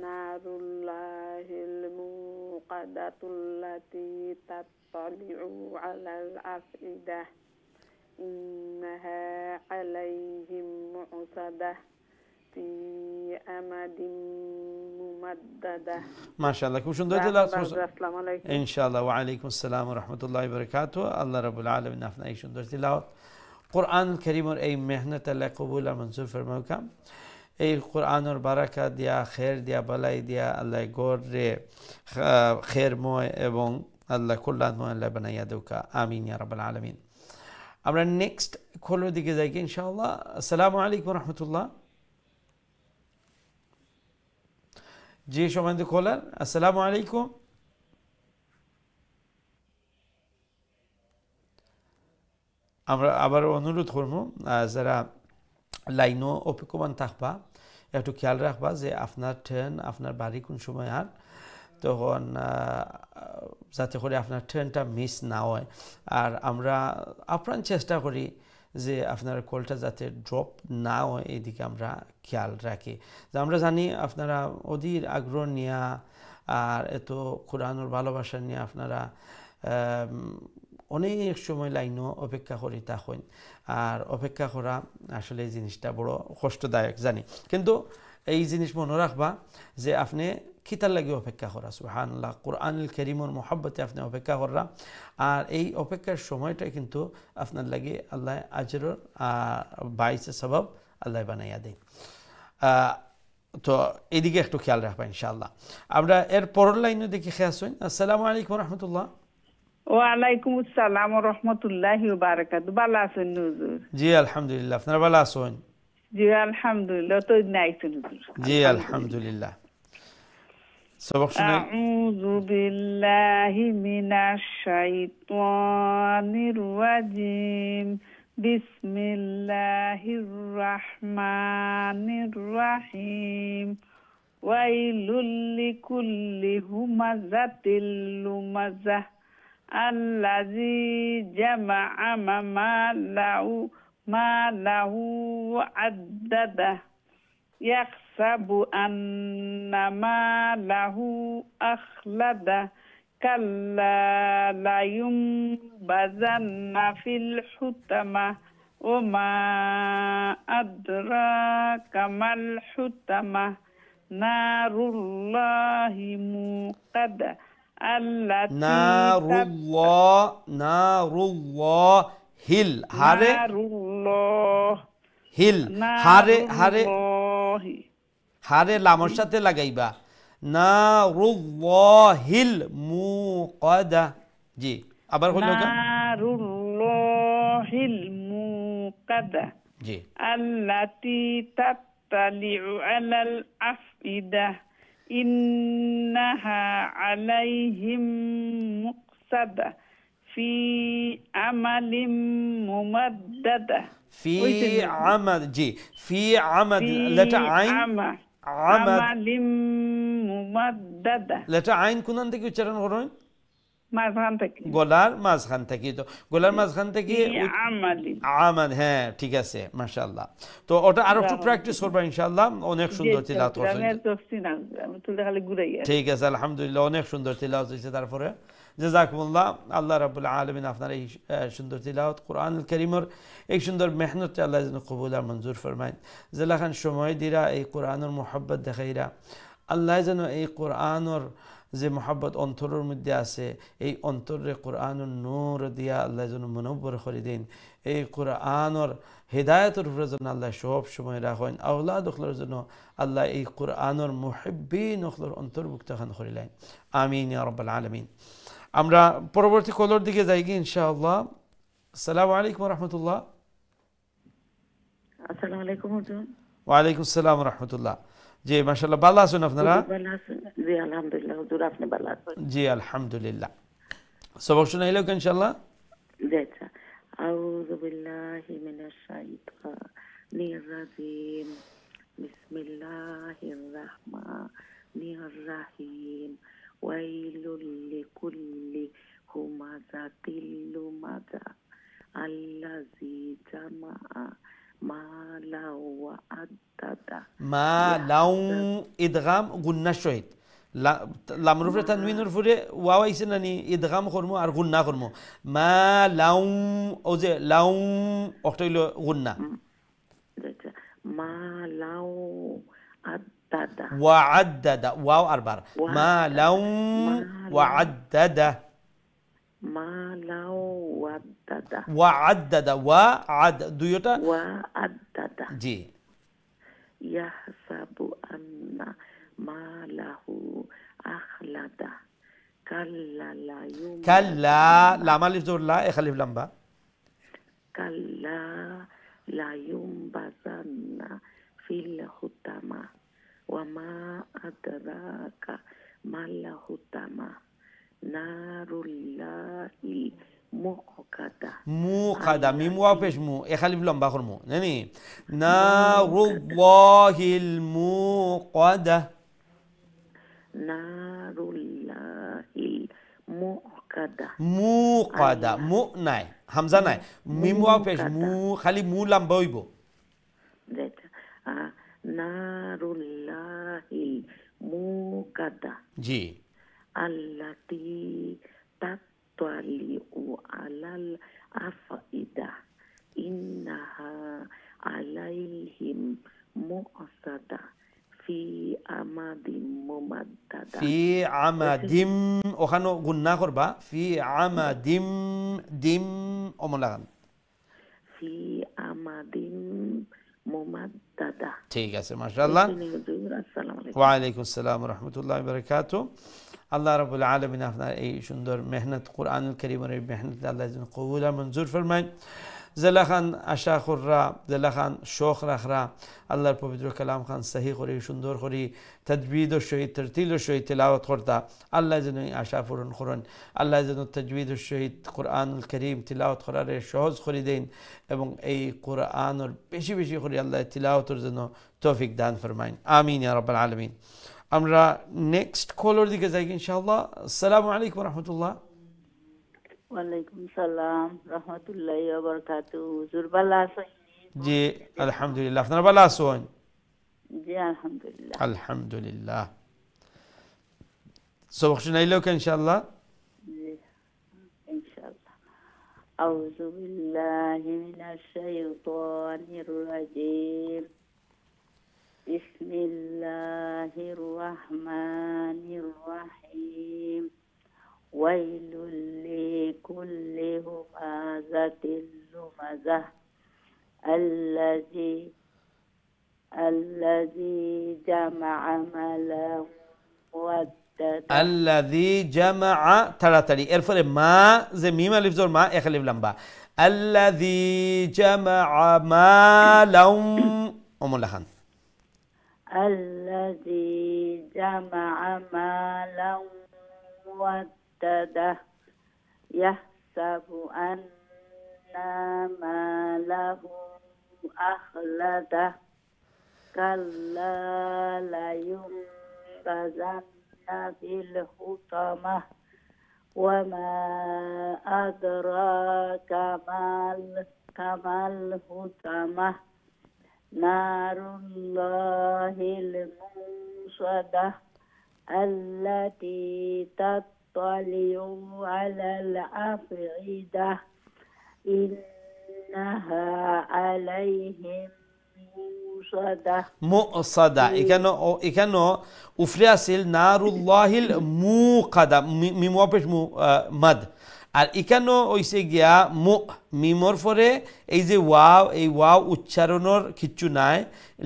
نار الله الموقدة التي تطلع على الأفئدة إنها عليهم مؤصدة في أمد ممددة. ما شاء الله, খুব সুন্দর তেলাওয়াত। আসসালামু আলাইকুম। ইনশাআল্লাহ ওয়া আলাইকুম আসসালাম ওয়া রাহমাতুল্লাহি ওয়া বারাকাতুহু। আল্লাহ রাব্বুল আলামিন আপনার এই সুন্দর তেলাওয়াত কোরআন কারীমের এই মেহনত আল্লাহ কবুল আর মঞ্জুর ফরমাউকা। এই কোরআনের বারাকা দিয়া, খের দিয়া, বালাই দিয়া আল্লাহ গড়ে খেরময় এবং আল্লাহ কল্যাণময় আল্লাহ বানাইয়া দেউকা আমিন ইয়া রাব্বাল আলামিন। আমরা নেক্সট খোলোর দিকে যাই ইনশাআল্লাহ। আসসালামু আলাইকুম রাহমাতুল্লাহ। জি সম্মানিত কলার, আসসালামু আলাইকুম। আমরা আবার অনুরোধ করব যারা লাইনও অপেক্ষমান থাকবা একটু খেয়াল রাখবা যে আপনার ট্রেন আপনার বাড়ি কোন সময়, আর তখন যাতে করে আপনার ট্রেনটা মিস না হয়। আর আমরা আপ্রাণ চেষ্টা করি যে আপনার কলটা যাতে ড্রপ না হয় এইদিকে আমরা খেয়াল রাখি। যে আমরা জানি আপনারা অধীর আগ্রহ নিয়ে আর এত কোরআনের ভালোবাসা নিয়ে আপনারা অনেক সময় লাইনও অপেক্ষা করি তখন, আর অপেক্ষা করা আসলে এই জিনিসটা বড় কষ্টদায়ক জানি, কিন্তু এই জিনিস মনে রাখবা যে আপনি খিতার লাগে অপেক্ষা করা, সুবহানাল্লাহ, কোরআনুল কারীমের মহব্বতে আপনি অপেক্ষা করা, আর এই অপেক্ষার সময়টা কিন্তু আপনার লাগে আল্লাহ আজরের বাইসে সবাব আল্লাহ বানাইয়া দেয়। তো এদিকে একটু খেয়াল রাখবা ইনশাআল্লাহ। আমরা এর পরের লাইনে দেখি খেয়ে আসুন। আসসালামু আলাইকুম রহমতুল্লাহ। ওয়ালাইকুম আসসালাম ওয়া রাহমাতুল্লাহি ওয়া বারাকাতুহু। ভালো আছেন হুজুর? জি আলহামদুলিল্লাহ, আপনারা ভালো আছেন? জি আলহামদুলিল্লাহ। তো নাইছেন হুজুর? জি আলহামদুলিল্লাহ। সবক শুনে। আউযু বিল্লাহি মিনাশ শাইতানির রাজিম। বিসমিল্লাহির রাহমানির রাহিম। ওয়াইলুল লিকুল্লি হুমাযাতিল লুমাযাহ আল্লাযী জামা'a মালাহু আদ্দাদা ইয়াহসাবু আন্না মালাহু আখলাদা কাল্লা লা ইউনবাযান্না ফিল হুতামা ওয়া মা আদরাকা মাল হুতামা নারুল্লাহি মুকাদা আল্লাতি নারুল্লাহ হিল হারে নারুল্লাহ হিল হারে নারুল্লাহি হারে লামের সাথে লাগাইবা নারুল্লাহিল মুকাদা জি আবার হলো নারুল্লাহিল মুকাদা জি আল্লাতি তাত্তালিউ আলাল আফইদা ইন্নাহা আলাইহিম মুকসাদা ফি আমালিম মুমাদ্দাদা في عمد جي في عمد لتا عين عمد আমালিম মুমাদ্দাদা لتا عين কোন থেকে উচ্চারণ করুন মাঝখান থেকে গলার মাঝখান থেকে তো গলার মাঝখান থেকে আমালিম আমাদ হ্যাঁ ঠিক আছে মাশাআল্লাহ তো ওটা আরো একটু প্র্যাকটিস করবা ইনশাআল্লাহ অনেক সুন্দর তিলাওয়াত করছেন আমি তুলে খালি ঘুরাই ঠিক আছে আলহামদুলিল্লাহ অনেক সুন্দর তিলাওয়াত হয়েছে তারপরে জাযাকুমুল্লাহ আল্লাহ রাব্বুল আলামিন আপনার এই সুন্দর তিলাওয়াত কোরআনুল কারীমের এই সুন্দর মেহনত আল্লাহ যেন কবুল আর মঞ্জুর ফরমায় যেলাখান সময় দিরা এই কোরআনের মোহাব্বত দেখাইরা আল্লাহ যেন এই কোরআনের যে মোহাব্বত অন্তরের মধ্যে আছে এই অন্তরে কোরআনের নূর দিয়া আল্লাহ যেন মনোবর করে দিন এই কোরআনের হেদায়তের উপরে যেন আল্লাহ সব সময় রাখেন আওলাদ ওখলার জন্য আল্লাহ এই কোরআনের মুহিব্বিন ওখলার অন্তর্ভুক্ত খান করিলেন আমিন ইয়া রাব্বাল আলামিন আমরা পরবর্তী কলর দিকে যাই কি ইনশাআল্লাহ আসসালামু আলাইকুম ওয়া রাহমাতুল্লাহ আসসালামু আলাইকুম হুজুর ওয়া আলাইকুম আসসালাম ওয়া রাহমাতুল্লাহ জি মাশাআল্লাহ ভালো আছেন আপনারা ভালো আছেন জি আলহামদুলিল্লাহ হুজুর আপনি ভালো আছেন জি আলহামদুলিল্লাহ সবক শুনাইলো কি ইনশাআল্লাহ জি আচ্ছা আউযু বিল্লাহি মিনাশ শাইতানির রাজিম বিসমিল্লাহির রাহমানির রাহিম ওয়াইলুল লিকুল্লি হুমাযাতিল লুমাযা আল্লাযী জামাআ মালাও ওয়া আদ্দাদা মা লাউ ইদগাম গুন্না শহীদ লামরুফ তানবিনুর ফুরে ওয়াও আইছে নানি ইদগাম করমু আর গুন্না করমু মা লাউ ও যে লাউ অক্টইল গুন্না মা লাউ আদ্দাদা ওয়া আদ্দাদা ওয়াও আরবার মা লাউ ওয়া আদ্দাদা মা লাউ ওয়া আদ্দাদা ওয়া আদ্দাদা ওয়া আদ দুইটা ওয়া আদ্দাদা জি ইয়াহসাবু আন্না মালাহু আখলাদা কাল্লা লা ইউম কাল্লা লাম আলিফ জোর লা এক আলিফ লাম্বা কাল্লা লা ইউমবাযান্না ফিল হুতামা ওয়া মা আদরাকা মাল হুতামা নারুল্লাহিল মুকাদা মুকাদা মিম ওয়াও পেশ মু এক আলিফ লম্বা করমু নানি নারুল্লাহিল মুকাদা নারুল্লাহিল মুকাদা মুকাদা মু নাই হামজা নাই মিম ওয়াও পেশ মু খালি মু লম্বা হইব নারুল্লাহিল মুকাদা জি আল্লাতী তাত্তালিউ আলাল আফইদা ইন্নাহা আলাইহিম মুকসাদা ফি আমাদিম মুমাদ্দাদা ফি আমাদিম ওখানে গুন্না করবা ফি আমাদিম দিম অমলাগান ফি আমাদিম মুমাদ্দাদা ঠিক আছে মাশাআল্লাহ আসসালামু আলাইকুম ওয়া আলাইকুম আসসালাম ওয়া রাহমাতুল্লাহি ওয়া বারাকাতুহু আল্লাহ রাব্বুল আলামিন আপনার এই সুন্দর মেহনত কোরআনুল কারীমের এই মেহনত আল্লাহ যেন কবুল আর মঞ্জুর ফরমায় জেলাখান আশা খুররা জেলাখান শোখ রাখরা আল্লাহর পবিত্র কালাম খান সহি করে সুন্দর করে তাজবিদর সহিত তরতিলের সহিত তেলাওয়াত করতা আল্লাহ যেন আশা পূরণ করেন আল্লাহ যেন তাজবিদর সহিত কোরআনুল কারীম তিলাওয়াত করারে সহজ করে দেন এবং এই কোরআনের বেশি বেশি করে আল্লাহ তিলাওয়াতের জন্য তৌফিক দান ফরমাইন আমিন ইয়া রাব্বাল আলামিন আমরা নেক্সট কলর দিকে যাই ইনশাআল্লাহ আসসালামু আলাইকুম ওয়া রাহমাতুল্লাহ ওয়ালাইকুম সালাম রহমতুল্লাহি ওয়া বারাকাতুহু হুজুর ভালো আছেন জি আলহামদুলিল্লাহ আপনারা ভালো আছেন জি আলহামদুলিল্লাহ আলহামদুলিল্লাহ সবক শুনাইলো কে ইনশাআল্লাহ জি ইনশাআল্লাহ আউযু বিল্লাহি মিনাশ শাইতানির রাজীম বিসমিল্লাহির রহমানির রহিম ওয়াইলুল লিকুল্লি হুমাযাতিল লুমাযাহ الذي جمع مالا وعدده الذي جمع তাড়াতাড়ি এরপরে মা যে মিম আলিফ জবর মা এক আলিফ লম্বা الذي جمع مالا ওমলা খান الذي جمع مالا وعدده يحسب أن ماله أخلده كلا لينبذن في الحطمة وما أدراك ما الحطمة نار الله الموصدة التي تطلع على الأفئدة إنها عليهم মুসাদা এখানে উফরে আছিল নারুল্লাহিল মুকাদা মিম ওয়াপেশ মাদ আর এখানে হইছে গিয়া মিমর পরে এই যে ওয়াও এই ওয়াও উচ্চারণের কিচ্ছু নাই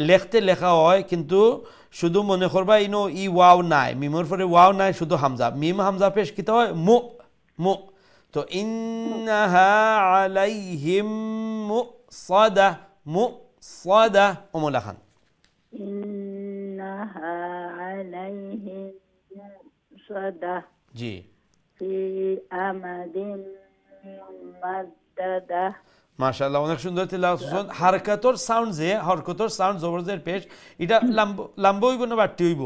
লেখতে লেখা হয় কিন্তু শুধু মনে করবা ইনো ই ওয়াও নাই মিমর পরে ওয়াও নাই শুধু হামজা মিম হামজা পেশ কিতে হয় মু তো ইন্নাহা আলাইহিম মুসাদা মুসাদা ওমলা খান إنها عليهم مؤصدة জি في أمد ممددة মাশাআল্লাহ অনেক সুন্দর তিলাওয়াত শুন হারকাতর সাউন্ড জবরজের পেশ এটা লম্বা হইব না বাড়তি হইব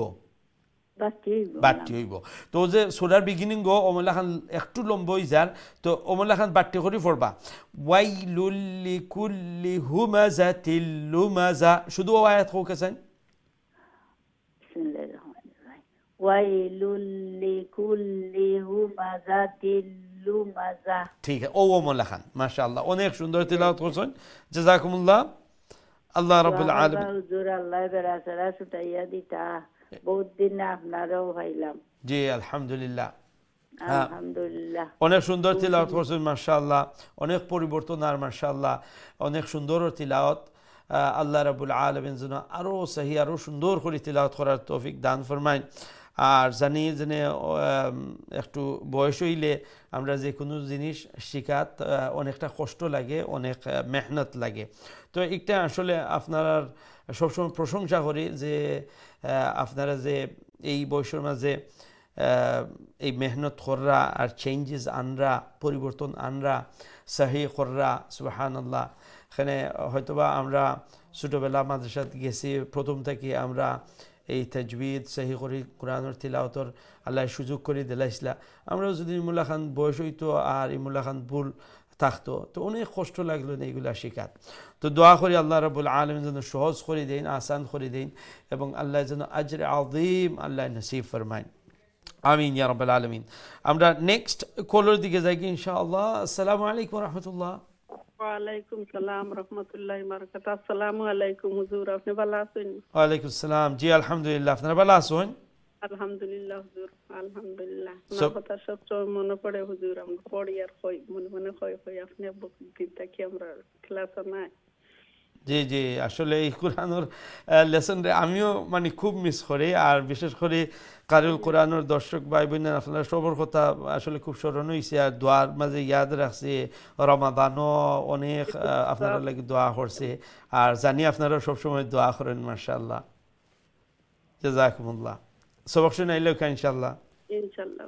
বাড়তি হইব তো যে সূরার বিগিনিং গো ওমলা খান একটু লম্বা হই যার তো ওমলা খান বাড়তি করে পড়বা ওয়াইলুল লিকুল্লি হুমাযাতিল লুমাযা শুধু আয়াত কোকেছেন بسم الله الرحمن الرحيم ويل لكل همزة لمزة ঠিক আছে ও ওমলা খান মাশাআল্লাহ অনেক সুন্দর তিলাওয়াত করছেন জাযাকুমুল্লাহ আল্লাহ রাব্বুল আলামিন হুজুর আল্লাহ বেরাসারা সুতাইয়া দিতা বহুত দিন আপনারও ভাইলাম জি আলহামদুলিল্লাহ আলহামদুলিল্লাহ অনেক সুন্দর তিলাওয়াত করছেন মাশাআল্লাহ অনেক পরিবর্তন আর মাশাআল্লাহ অনেক সুন্দর তিলাওয়াত আল্লাহ রাব্বুল আলামিন যেন আরও সহি আরও সুন্দর করে তিলাওয়াত করার তৌফিক দান ফরমাইন আর জানি যে একটু বয়স হইলে আমরা যে কোনো জিনিস শিখাত অনেকটা কষ্ট লাগে অনেক মেহনত লাগে তো একটা আসলে আপনারা সবসময় প্রশংসা করি যে আপনারা যে এই বয়সের মাঝে এই মেহনত কররা আর চেঞ্জেস আনরা পরিবর্তন আনরা সাহি কররা সুবহানাল্লাহ এখানে হয়তোবা আমরা ছোটোবেলা মাদ্রাসাত গেছি প্রথম থেকে আমরা এই তাজবিদ সহি করি কোরআনের তিলাওয়াতর আল্লাহ সুযোগ করে দিলাইছিলা আমরাও যদি ইমুল্লাহ খান বয়স হইতো আর ইমুল্লাহ খান ভুল থাকতো তো অনেক কষ্ট লাগলো না এইগুলা শিখাত তো দোয়া করি আল্লাহ রাব্বুল আলামিন যেন সহজ করে দেন আসান করে দেন এবং আল্লাহ যেন আজরে আযীম আল্লাহ নসিব ফরমাইন আমিন ইয়া রাব্বাল আলামিন আমরা নেক্সট কলার দিকে যাই কি ইনশাআল্লাহ আসসালামু আলাইকুম রাহমাতুল্লাহ ওয়ালাইকুম সালাম রহমতুল্লাহি বারাকাতুহু আসসালামু আলাইকুম হুজুর আপনি ভালো আছেন ওয়ালাইকুম সালাম জি আলহামদুলিল্লাহ আপনারা ভালো আছেন আলহামদুলিল্লাহ হুজুর আলহামদুলিল্লাহ আপনার কথা সবসময় মনে পড়ে হুজুর আমরা পড়ি আর কই মনে মনে কই আপনি বক্তৃতা কি আমরা ক্লাসে নাই জি জি আসলে এই কোরআনের লেসন আমিও মানে খুব মিস করি আর বিশেষ করে কারুল কোরআনের দর্শক ভাই বোনেরা আপনারা সবার কথা আসলে খুব স্মরণ হয়েছে আর দোয়ার মাঝে ইয়াদ রাখছে রমাদানও অনেক আপনারা লাগে দোয়া করছে আর জানি আপনারা সবসময় দোয়া করেন মাশাআল্লাহ জাযাকুমুল্লাহ সবক শুনাইলেও ইনশাআল্লাহ ইনশাআল্লাহ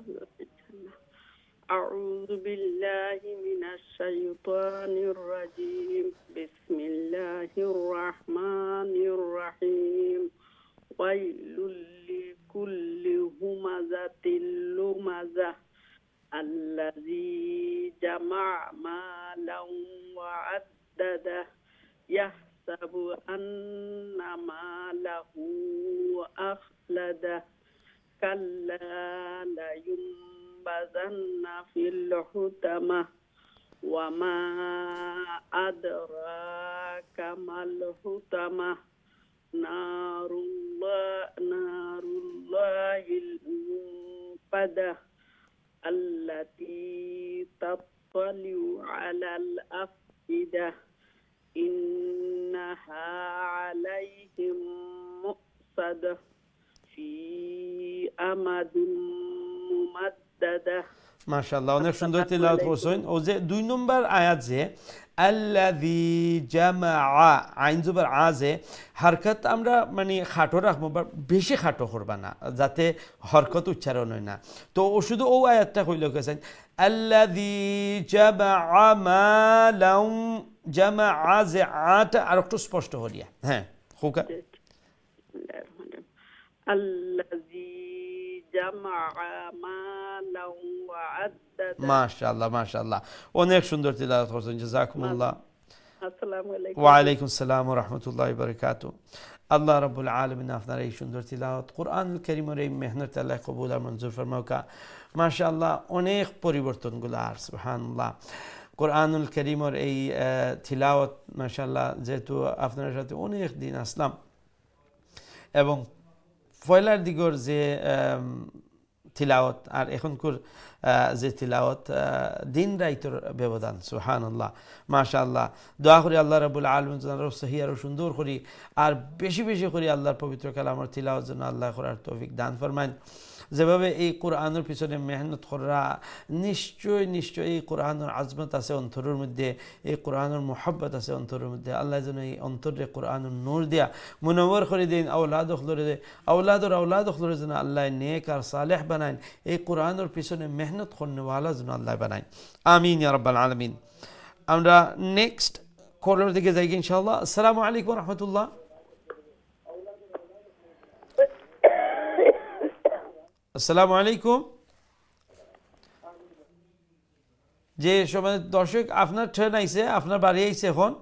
أعوذ بالله من الشيطان الرجيم بسم الله الرحمن الرحيم ويل لكل همزة لمزة الذي جمع مالا وعدده يحسب أن ماله أخلده كلا لينبذن في الحطمة وما أدراك ما الحطمة নারুল্লাহিল মুকাদ্দা আল্লাতী তাত্তালিউ আলাল আফইদা ইন্নাহা আলাইহিম মুসাদা ফি আমাদিন মুমাদ্দাদা। মাশাআল্লাহ, অনেক সুন্দর তিলাওয়াত করছেন। ও যে 2 নম্বর আয়াত যে আল্লাযী জামাআ, আইন জবর আ যে হরকত আমরা মানে খাটো রাখবো, বেশি খাটো করবা না যাতে হরকত উচ্চারণ হয় না। তো ও শুধু ও আয়াতটা কইল কেছেন আল্লাযী জামাআ মালাম, জামাআ যে আটা আর একটু স্পষ্ট করিয়া। হ্যাঁ খুকা আল্লাযী জামাআ মালাম ওয়া আদ্দাদা। মাশাআল্লাহ মাশাআল্লাহ, অনেক সুন্দর তিলাওয়াত করছেন, জাযাকুমুল্লাহ। আসসালামু আলাইকুম। ওয়া আলাইকুম আসসালাম ওয়া রাহমাতুল্লাহি ওয়া বারাকাতুহু। আল্লাহ রাব্বুল আলামিন আপনার এই সুন্দর তিলাওয়াত, কোরআনুল কারীমের এই মেহনত আল্লাহ কবুল আর মঞ্জুর ফরমাউকা। মাশাআল্লাহ, অনেক পরিবর্তনগুলো আর সুবহানাল্লাহ কোরআনুল কারীমের এই তিলাওয়াত মাশাআল্লাহ, যেহেতু আপনার সাথে অনেক দিন আসলাম এবং পয়লার দিগর যে তিলাওয়াত আর এখনকার যে তিলাওয়াত দিন রাইতের ব্যবধান সুবহানাল্লাহ মাশাআল্লাহ। দোয়া করি আল্লাহ রাব্বুল আলামিন যেন আরো সহি আরো সুন্দর করি আর বেশি বেশি করে আল্লাহর পবিত্র কালামের তিলাওয়াত যেন আল্লাহ করার তৌফিক দান ফরমায়েন। যেভাবে এই কোরআনের পিছনে মেহনত করা, নিশ্চয় নিশ্চয় এই কোরআনের আজমত আছে অন্তরের মধ্যে, এই কোরআনের মোহাব্বত আছে অন্তরের মধ্যে। আল্লাহ যেন এই অন্তরে কোরআনের নূর দিয়া মুনওয়ার করে দিন, আওলাদ হলরে আওলাদ হলরে যেন আল্লাহ নেক আর সালেহ বানাইন, এই কোরআনের পিছনে মেহনত করনেওয়ালা যেন আল্লাহ বানাইন। আমিন ইয়া রাব্বাল আলামিন। আমরা নেক্সট কলার দিকে যাই ইনশাআল্লাহ। আসসালামু আলাইকুম ওয়া রাহমাতুল্লাহ। আসসালামু আলাইকুম। যে সময় দর্শক আপনার ট্রেন আইছে, আপনার বাড়ি আইছে এখন,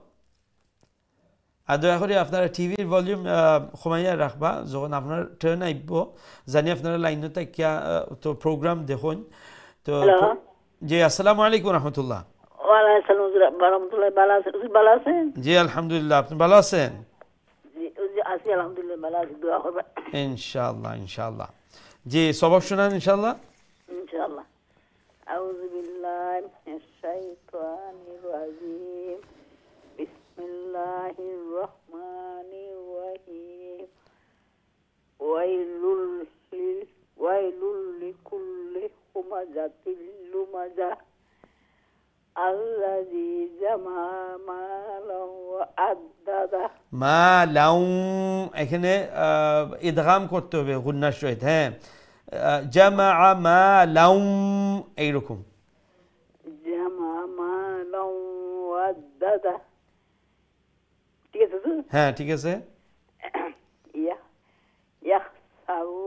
আর দয়া করে আপনারা টিভির ভলিউম কমাইয়া রাখবা যখন আপনার ট্রেন আইব, জানি আপনারা লাইনে থাকিয়া তো প্রোগ্রাম দেখুন। তো জি আসসালামু আলাইকুম রহমতুল্লাহ। জি আলহামদুলিল্লাহ, আপনি ভালো আছেন? ইনশাআল্লাহ ইনশাআল্লাহ। জি সবক শোনান ইনশাআল্লাহ। ইনশাআল্লাহ। আউযু বিল্লাহি মিনাশ শাইতানির রাজীম। বিসমিল্লাহির রহমানির রহিম। ওয়াইলুল লিকুল্লি হুমাযাতিল লুমাযা আল্লাযী জামা মালান ওয়া আদ্দাদা। মালাউ এখানে ইদগাম করতে হবে গুন্নার সহিত। হ্যাঁ, জামা মালাউ এইরকম, জামা মালান ওয়া আদ্দাদা। ঠিক আছে? হ্যাঁ ঠিক আছে। ইয়াহসাবু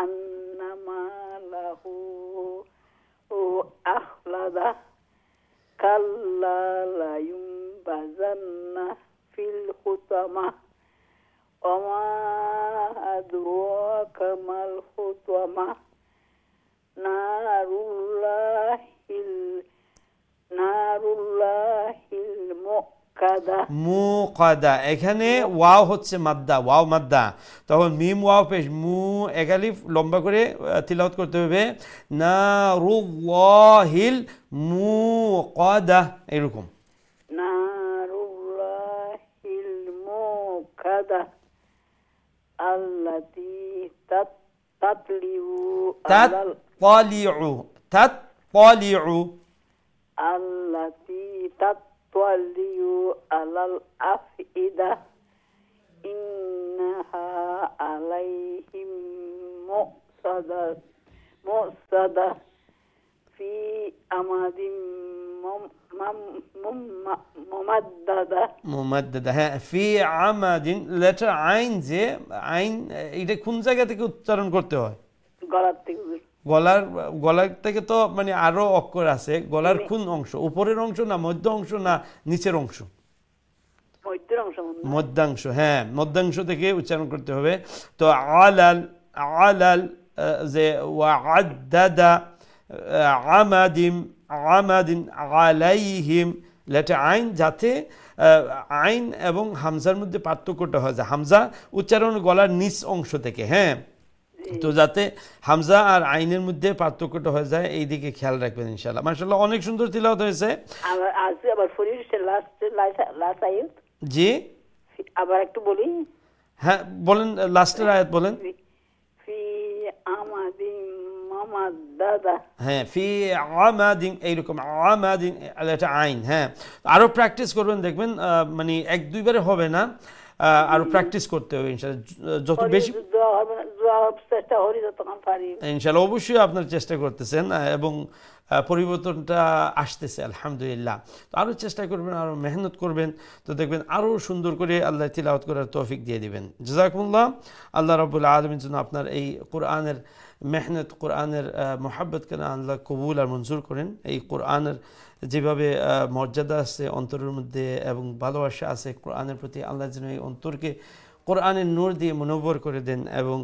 আন্না মালাহু আখলাদা কাল্লা লা ইউনবাযান্না ফিল হুতামা ওমা আদরাকা মাল হুতামা নারুল্লাহিল মুকাদা। এখানে ওয়াও হচ্ছে মাদ্দা, ওয়াও মাদ্দা, তখন মিম ওয়াও পেশ মু একালিফ লম্বা করে তিলাওয়াত করতে হবে। নারুল্লাহিল মুকাদা এরকম। নারুল্লাহিল মুকাদা আল্লাতী তাতলিউ আল্লাতী তাতলিউ আলাল আফইদা ইন্নাহা আলাইহিম মুসাদা ফি আমাদিন মুমাদ্দাদা। হ্যাঁ, ফি আমাদিন লেটার আইন, যে আইন এটা কোন জায়গা থেকে উচ্চারণ করতে হয়? গলার থেকে। গলার থেকে তো মানে আরো অক্ষর আছে। গলার কোন অংশ? উপরের অংশ না মধ্য অংশ না নিচের অংশ? মধ্যাংশ। হ্যাঁ, মধ্যাংশ থেকে উচ্চারণ করতে হবে। তো আলাল আলাল যে ওয়া'আদ্দাদা আমাদিন আলাইহিম লেটার আইন যাতে আইন এবং হামজার মধ্যে পার্থক্যটা হয় যে হামজা উচ্চারণ গলার নিচ অংশ থেকে, হ্যাঁ, তো যাতে হামজা আর আইনের মধ্যে পার্থক্যটা হয়ে যায় এই দিকে খেয়াল রাখবেন ইনশাআল্লাহ। মাশাআল্লাহ, অনেক সুন্দর তিলাওয়াত হয়েছে। আবার লাস্ট আয়াত জি, আবার একটু বলি। হ্যাঁ বলেন, লাস্টের আয়াত বলেন। ফি আমাদিন মামাদাদা। হ্যাঁ, ফি আমাদিন, এইরকম আমাদিন, এটা আইন। হ্যাঁ, আরো প্র্যাকটিস করবেন, দেখবেন মানে এক দুইবারে হবে না, আরো প্র্যাকটিস করতে হবে ইনশাআল্লাহ। যত বেশি চেষ্টা করি যতক্ষণ পারি ইনশাআল্লাহ। অবশ্যই আপনার চেষ্টা করতেছেন এবং পরিবর্তনটা আসতেছে আলহামদুলিল্লাহ। তো আরও চেষ্টা করবেন, আরও মেহনত করবেন, তো দেখবেন আরও সুন্দর করে আল্লাহ তিলাওয়াত করার তৌফিক দিয়ে দিবেন। জাযাকুমুল্লাহ। আল্লাহ রাব্বুল আলামিন যেন আপনার এই কোরআনের মেহনত, কোরআনের মোহাব্বত করে আল্লাহ কবুল আর মঞ্জুর করেন। এই কোরআনের যেভাবে মর্যাদা আছে অন্তরের মধ্যে এবং ভালোবাসা আছে কোরআনের প্রতি, আল্লাহ যেন এই অন্তরকে কোরআনের নূর দিয়ে মুনব্বর করে দেন এবং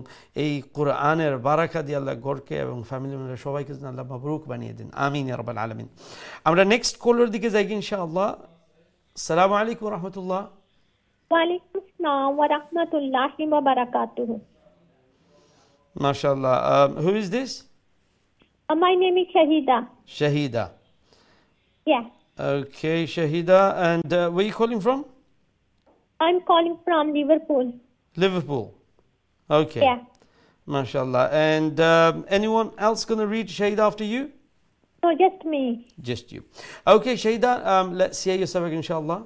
এই কোরআনের বারাকা দিয়ে আল্লাহ গড়কে এবং ফ্যামিলি মেম্বার সবাইকে যেন আল্লাহ মাবরুক বানিয়ে দেন। আমিন ইয়া রাব্বাল আলামিন। আমরা নেক্সট কলার দিকে যাই ইনশাআল্লাহ। আসসালামু আলাইকুম ওয়া রাহমাতুল্লাহ। ওয়া আলাইকুম আসসালাম ওয়া রাহমাতুল্লাহি ওয়া বারাকাতুহু। মাশাআল্লাহ। Who is this? My name is Shahida. Shahida. Yeah. Okay, Shahida, and where are you calling from? I'm calling from Liverpool. Liverpool. Okay. Yeah. MashaAllah. And anyone else going to read Shahida after you? No, just me. Just you. Okay, Shahida, let's hear your sabak, inshallah.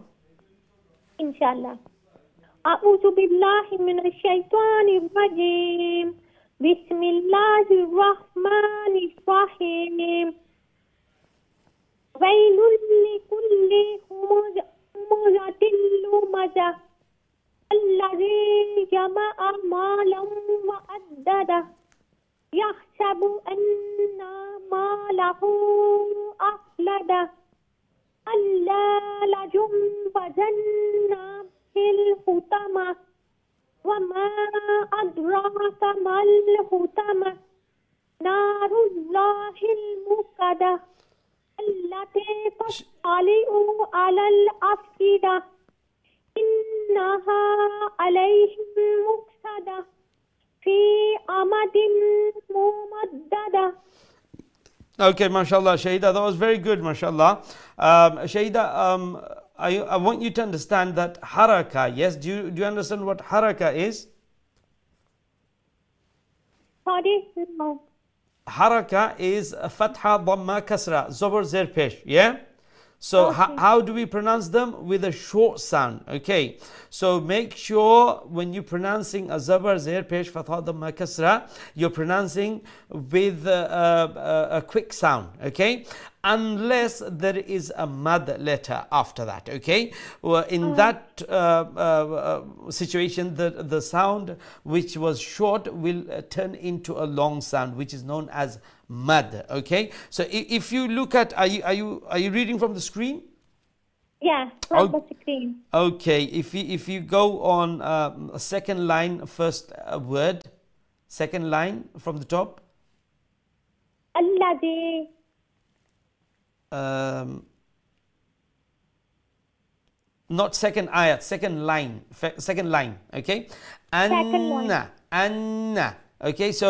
Inshallah. A'udhu billahi minash shaitanir rajim. Bismillahir rahmanir rahim. Wailul likulli humazatin lumaza. الذي جمع مالا وعدده يحسب أن ماله أخلده ألا لينبذن في الحطمة وما أدراك ما الحطمة نار الله الموقدة التي تطلع على الأفئدة إنها عليهم مؤصدة في أمد ممددة. Okay, mashallah, Shahida, that was very good, mashallah. Shahida, I want you to understand that haraka, yes, do you understand what haraka is? Sorry, no. Haraka is fatha, dhamma, kasra, zabar, zer, pesh, yeah? So how do we pronounce them? With a short sound, okay? So make sure when you're pronouncing a zabar, zer, pesh, fatha, dhamma, kasra, you're pronouncing with a quick sound, okay? Unless there is a mad letter after that, okay? Well, in that situation, the sound which was short will turn into a long sound, which is known as mad, okay? So if you look at, are you reading from the screen? Yeah, from the screen. Okay, if you go on second line, first word, second line from the top. الذي not second ayat, second line, okay? Anna, Anna, okay? So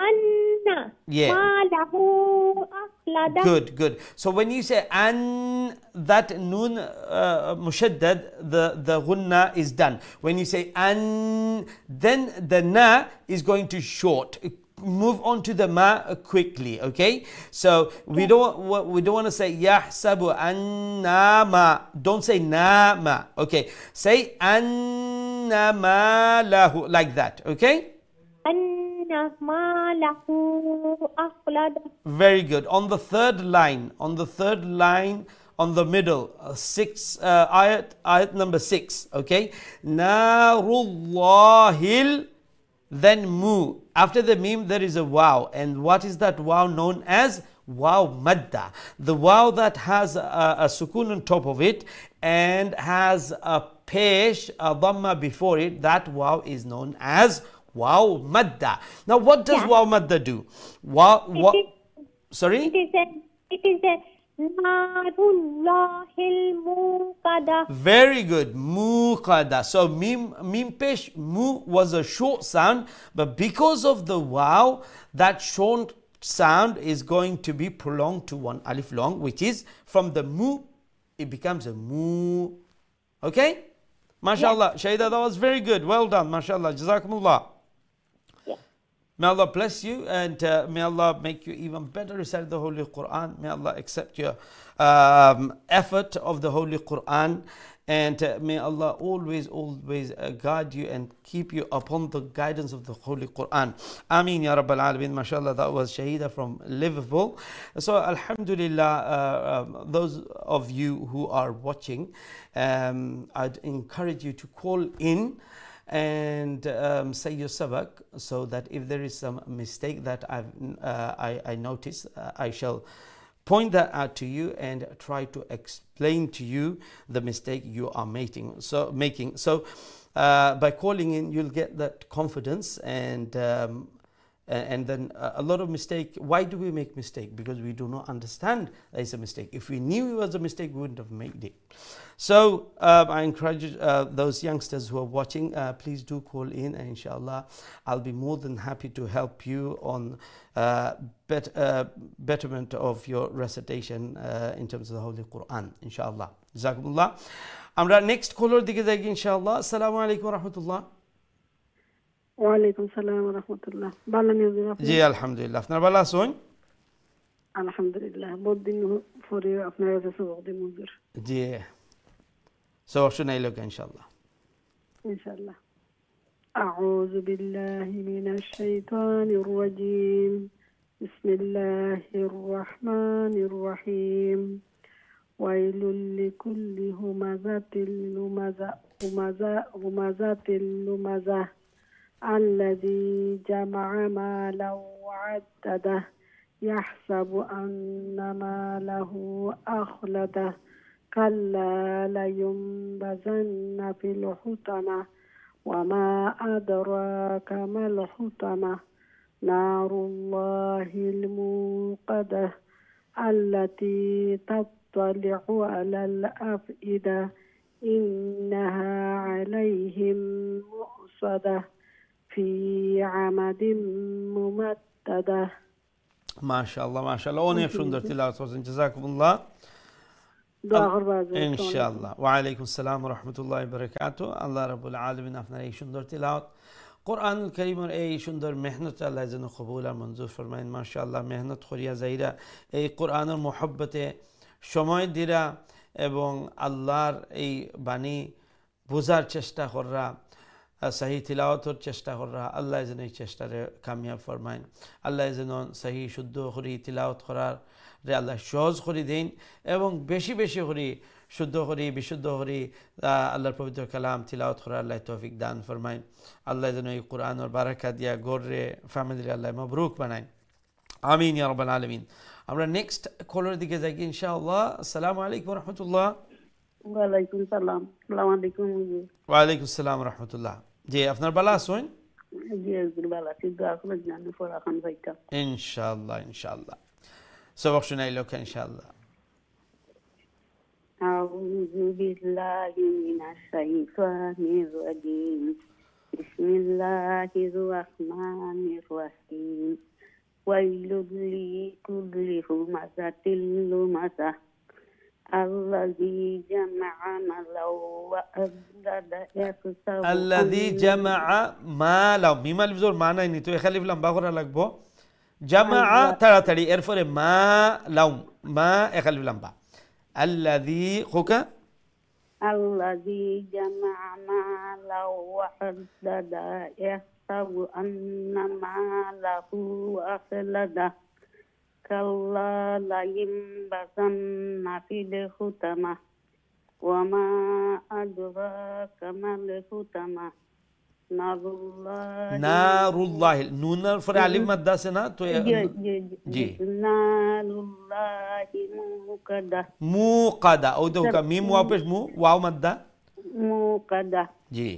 Anna. yeah. Malahu akhlada. Good. So when you say an, that noon mushaddad, the gunna is done. When you say an, then the na is going to short. Move on to the ma quickly, okay? So we don't want to say yahsabu annama. Don't say nama, okay? Say annama lahu, like that, okay? Anna malahu akhlada. Very good. On the third line, on the middle, ayat number 6, okay? Narullahil, then mu. After the mim there is a wow, and what is that wow known as? Wow madda. The wow that has a sukun on top of it and has a pesh, a dhamma before it, that wow is known as wow madda. Now what does wow madda do? Sorry? It is a Narullahil Muqada. Very good. Muqada. So mim pesh mu was a short sound, but because of the wow, that short sound is going to be prolonged to one alif long, which is from the mu, it becomes a mu. Okay? MashaAllah. Shaida, that was very good. Well done. MashaAllah. Jazakumullah. May Allah bless you, and may Allah make you even better recite the Holy Quran. May Allah accept your effort of the Holy Quran, and may Allah always guide you and keep you upon the guidance of the Holy Quran. Ameen Ya Rabbal Alameen. MashaAllah, that was Shahida from Liverpool. So Alhamdulillah, those of you who are watching, I'd encourage you to call in and say your sabak, so that if there is some mistake that I notice, I shall point that out to you and try to explain to you the mistake you are making. So by calling in, you'll get that confidence, and then a lot of mistake. Why do we make mistake? Because we do not understand that it's a mistake. If we knew it was a mistake, we wouldn't have made it. So I encourage those youngsters who are watching, please do call in, and inshallah I'll be more than happy to help you on betterment of your recitation in terms of the Holy Quran, inshallah. Jazakumullah. Amra next caller dike jai inshallah. Assalamu alaikum wa rahmatullah. Wa alaikum salam wa rahmatullah. Bala ni Ji alhamdulillah. Apnar bala asun? Alhamdulillah. Bahut din pore apnar wajah se bahut din muzur. Ji. So shunai log inshallah. Inshallah. أعوذ بالله من الشيطان الرجيم. بسم الله الرحمن الرحيم. ويل لكل همزة لمزة الذي جمع مالا وعدده يحسب أن ماله أخلده كلا لينبذن في الحطمة وما أدراك ما الحطمة نار الله الموقدة التي تطلع على الأفئدة إنها عليهم مؤصدة في عمد ممددة. ما شاء الله ما شاء الله. অনেক সুন্দর তিলাওয়াত করেছেন, জাযাকুমুল্লাহ। ইনশাআল্লাহ। ওয়া আলাইকুম আসসালাম ওয়া রাহমাতুল্লাহি ওয়া বারাকাতুহু। আল্লাহ রাব্বুল আলামিন আপনার এই সুন্দর তিলাওয়াত, কোরআনুল কারীমের এই সুন্দর মেহনত আল্লাহ যেন কবুল আর মঞ্জুর ফরমায়েন। মাশাআল্লাহ, মেহনত করিয়া যাইরা এই কোরআনের মহব্বতে সময় দিরা এবং আল্লাহর এই বাণী বোঝার চেষ্টা কররা, সহি তিলাওয়াতের চেষ্টা কররা, আল্লাহ যেন এই চেষ্টারে কামিয়াব ফরমায়েন। আল্লাহ যেন সহি শুদ্ধ করি তিলাওয়াত করার রে আল্লাহ সহজ করে দেন, এবং বেশি বেশি করি শুদ্ধ করি বিশুদ্ধ করি আল্লাহর পবিত্র কালাম তিলাওয়াত করার আল্লাহ তৌফিক দান ফরমায়েন। আল্লাহ যেন এই কোরআনের বারাকা দিয়া গড়রে ফ্যামিলির আল্লাহ মবরুক বানায়। আমিন ইয়া রাব্বাল আলামিন। আমরা নেক্সট কলার দিকে যাই ইনশাআল্লাহ। আসসালামু আলাইকুম ওয়া রাহমাতুল্লাহ। ওয়া আলাইকুম সালাম। আসসালামু আলাইকুম। ওয়া আলাইকুম আসসালাম ওয়া রাহমাতুল্লাহ। জি, আপনার ভালো আছেন? জি ভালো আছি, দোয়া করে জানি পড়াখান যাইতাম ইনশাআল্লাহ ইনশাআল্লাহ। সবক শুনাইলো ইনশাআল্লাহ। আউযু বিল্লাহি মিনাশ শাইতানির রাজিম। বিসমিল্লাহির রাহমানির রাহিম। ওয়াইলুল লিকুল্লি হুমাযাতিল লুমাযাহ الذي جمع مالا وعدده يحسب الذي جمع مالا মিম আলিফ জবর মা নাই নি, তো এখালিফ লম্বা করা লাগবো। জামা তাড়াতাড়ি, এরপরে মা লাউ, মা এখালিফ লম্বা। الذي خوكا الذي جمع مالا وعدده يحسب أن ماله أخلده كلا لينبذن في الحطمة وما أدراك ما الحطمة নারুল্লাহ। নুনের পরে আলিফ মাদ্দা আছে না, তো জি নারুল্লাহি মুকাদা মুকাদা, ওই তো মিম ওয়াও পেশ মু ওয়াও মাদ্দা মুকাদা জি।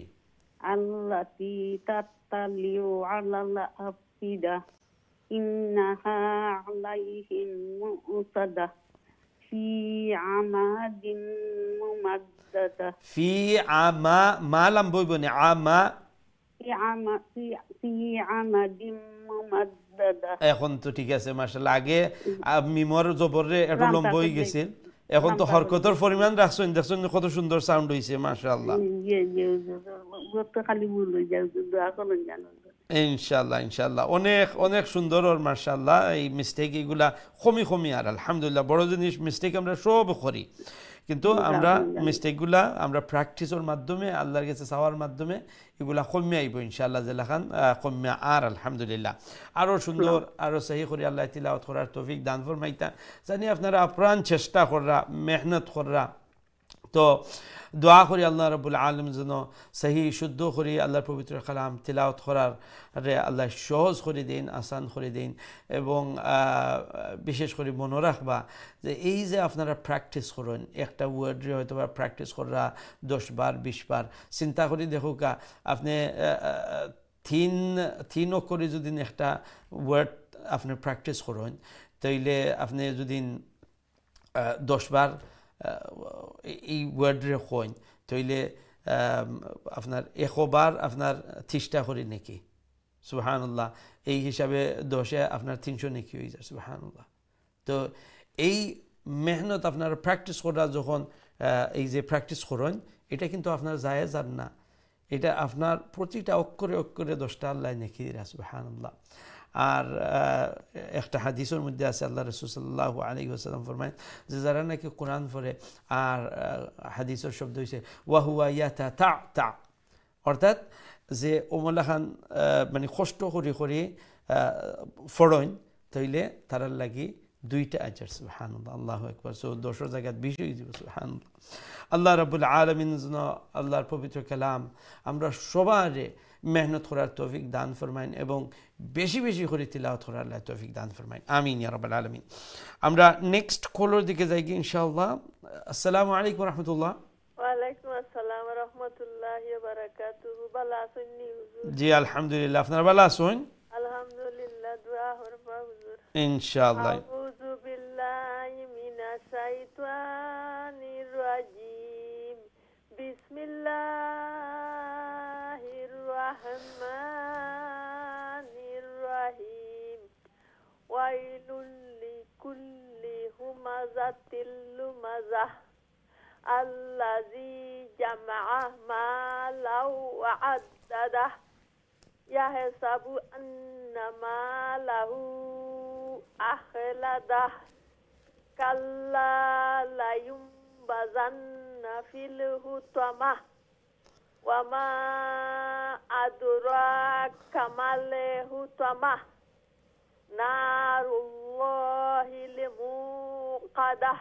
আল্লাতি তাতালিউ আলাল আফিদা ইন্নাহা আলাইহিম মুসাদা في عمد ممددة ফি আমা মা লাম বইবনি আমা في عمد ممددة এখন তো ঠিক আছে মাশাআল্লাহ আগে মিমর জবরে একটু লম্বা হয়ে গেছিল এখন তো হরকতের পরিমাণ রাখছেন দেখছেন কত সুন্দর সাউন্ড হইছে মাশাআল্লাহ খালি ভুল হয়ে যায় দোয়া করুন জানো ইনশাআল্লাহ ইনশাআল্লাহ অনেক অনেক সুন্দর আর মাশাআল্লাহ এই মিস্টেক এগুলা কমি আর আলহামদুলিল্লাহ বড় জিনিস মিস্টেক আমরা সব করি কিন্তু আমরা মিস্টেকগুলা আমরা প্র্যাকটিসের মাধ্যমে আল্লাহর কাছে চাওয়ার মাধ্যমে এগুলা কমে আইব ইনশাআল্লাহ জেলাখান কমে আর আলহামদুলিল্লাহ আরও সুন্দর আরও সহি করে আল্লাহ তিলাওয়াত করার তৌফিক দান ফরমাইতা জানি আপনারা আপ্রাণ চেষ্টা কররা মেহনত কররা তো দোয়া করি আল্লাহ রাব্বুল আলামিন যেন সহি শুদ্ধ করে আল্লাহর পবিত্র কালাম তিলাওয়াত করার আল্লাহ সহজ করে দিন আসান করে দিন এবং বিশেষ করে মনে রাখবা যে এই যে আপনারা প্র্যাকটিস করেন একটা ওয়ার্ডে হয়তো বা প্র্যাকটিস করা 10 বার 20 বার চিন্তা করি দেখুকা আপনি তিন অক্ষরে যদি একটা ওয়ার্ড আপনি প্র্যাকটিস করেন তাইলে আপনি যদি 10 বার এই ওয়ার্ডে কইন তাইলে আপনার 100 বার আপনার 30টা করে নাকি সুবহানাল্লাহ এই হিসাবে 10-এ আপনার 300 নাকি হয়ে যায় সুবহানাল্লাহ তো এই মেহনত আপনারা প্র্যাকটিস করা যখন এই যে প্র্যাকটিস করেন এটা কিন্তু আপনার জায়েজ আর না এটা আপনার প্রতিটা অক্ষরে অক্ষরে 10টা আল্লাহ নাকি দিরা সুবহানাল্লাহ আর একটা হাদিসের মধ্যে আছে আল্লাহ রাসূল সাল্লাল্লাহু আলাইহি ওয়াসাল্লাম ফরমায় যে যারা নাকি কোরআন পড়ে আর হাদিসের শব্দ হইছে ওয়া হুয়া ইয়াতাতা অর্থাৎ যে ওমলা খান মানে কষ্ট করে করে ফড়ন তাইলে তারার লাগি 2টা আজর সুবহানাল্লাহ আল্লাহু আকবার সো 10 জায়গা 20 হয়ে যাবে সুবহানাল্লাহ আল্লাহ রাব্বুল আলামিন যেন আল্লাহর পবিত্র কালাম আমরা সবারে মেহনত করার তৌফিক দান ফরমাইন এবং বেশি বেশি করে তিলাওয়াত করার আল্লাহ তৌফিক দান ফরমাইন আমিন ইয়া রাব্বাল আলামিন আমরা নেক্সট কলার দিকে যাই কি ইনশাআল্লাহ আসসালামু আলাইকুম ওয়া রাহমাতুল্লাহ ওয়া আলাইকুম আসসালাম ওয়া রাহমাতুল্লাহি ওয়া বারাকাতুহু ভালো আছেন নি হুজুর জি আলহামদুলিল্লাহ আপনারা ভালো আছেন আলহামদুলিল্লাহ দোয়া করবা হুজুর ইনশাআল্লাহ আউযু বিল্লাহি মিনাশ শাইতানির রাজিম বিসমিল্লাহির রাহমানির রাহিম ওয়াইলুল লিকুল্লি হুমাযাতিল লুমাযাহ আল্লাযী জামাআ মালাও ওয়া আদ্দাদাহ ইয়াহসাবু আন্না মালাহু আখলাদাহ কাল্লা লা ইউমবাযান্না ফিল হুতামাহ ওয়া মা আদরাকা মাল হুতামাহ নারুল্লাহিল মুকাদাহ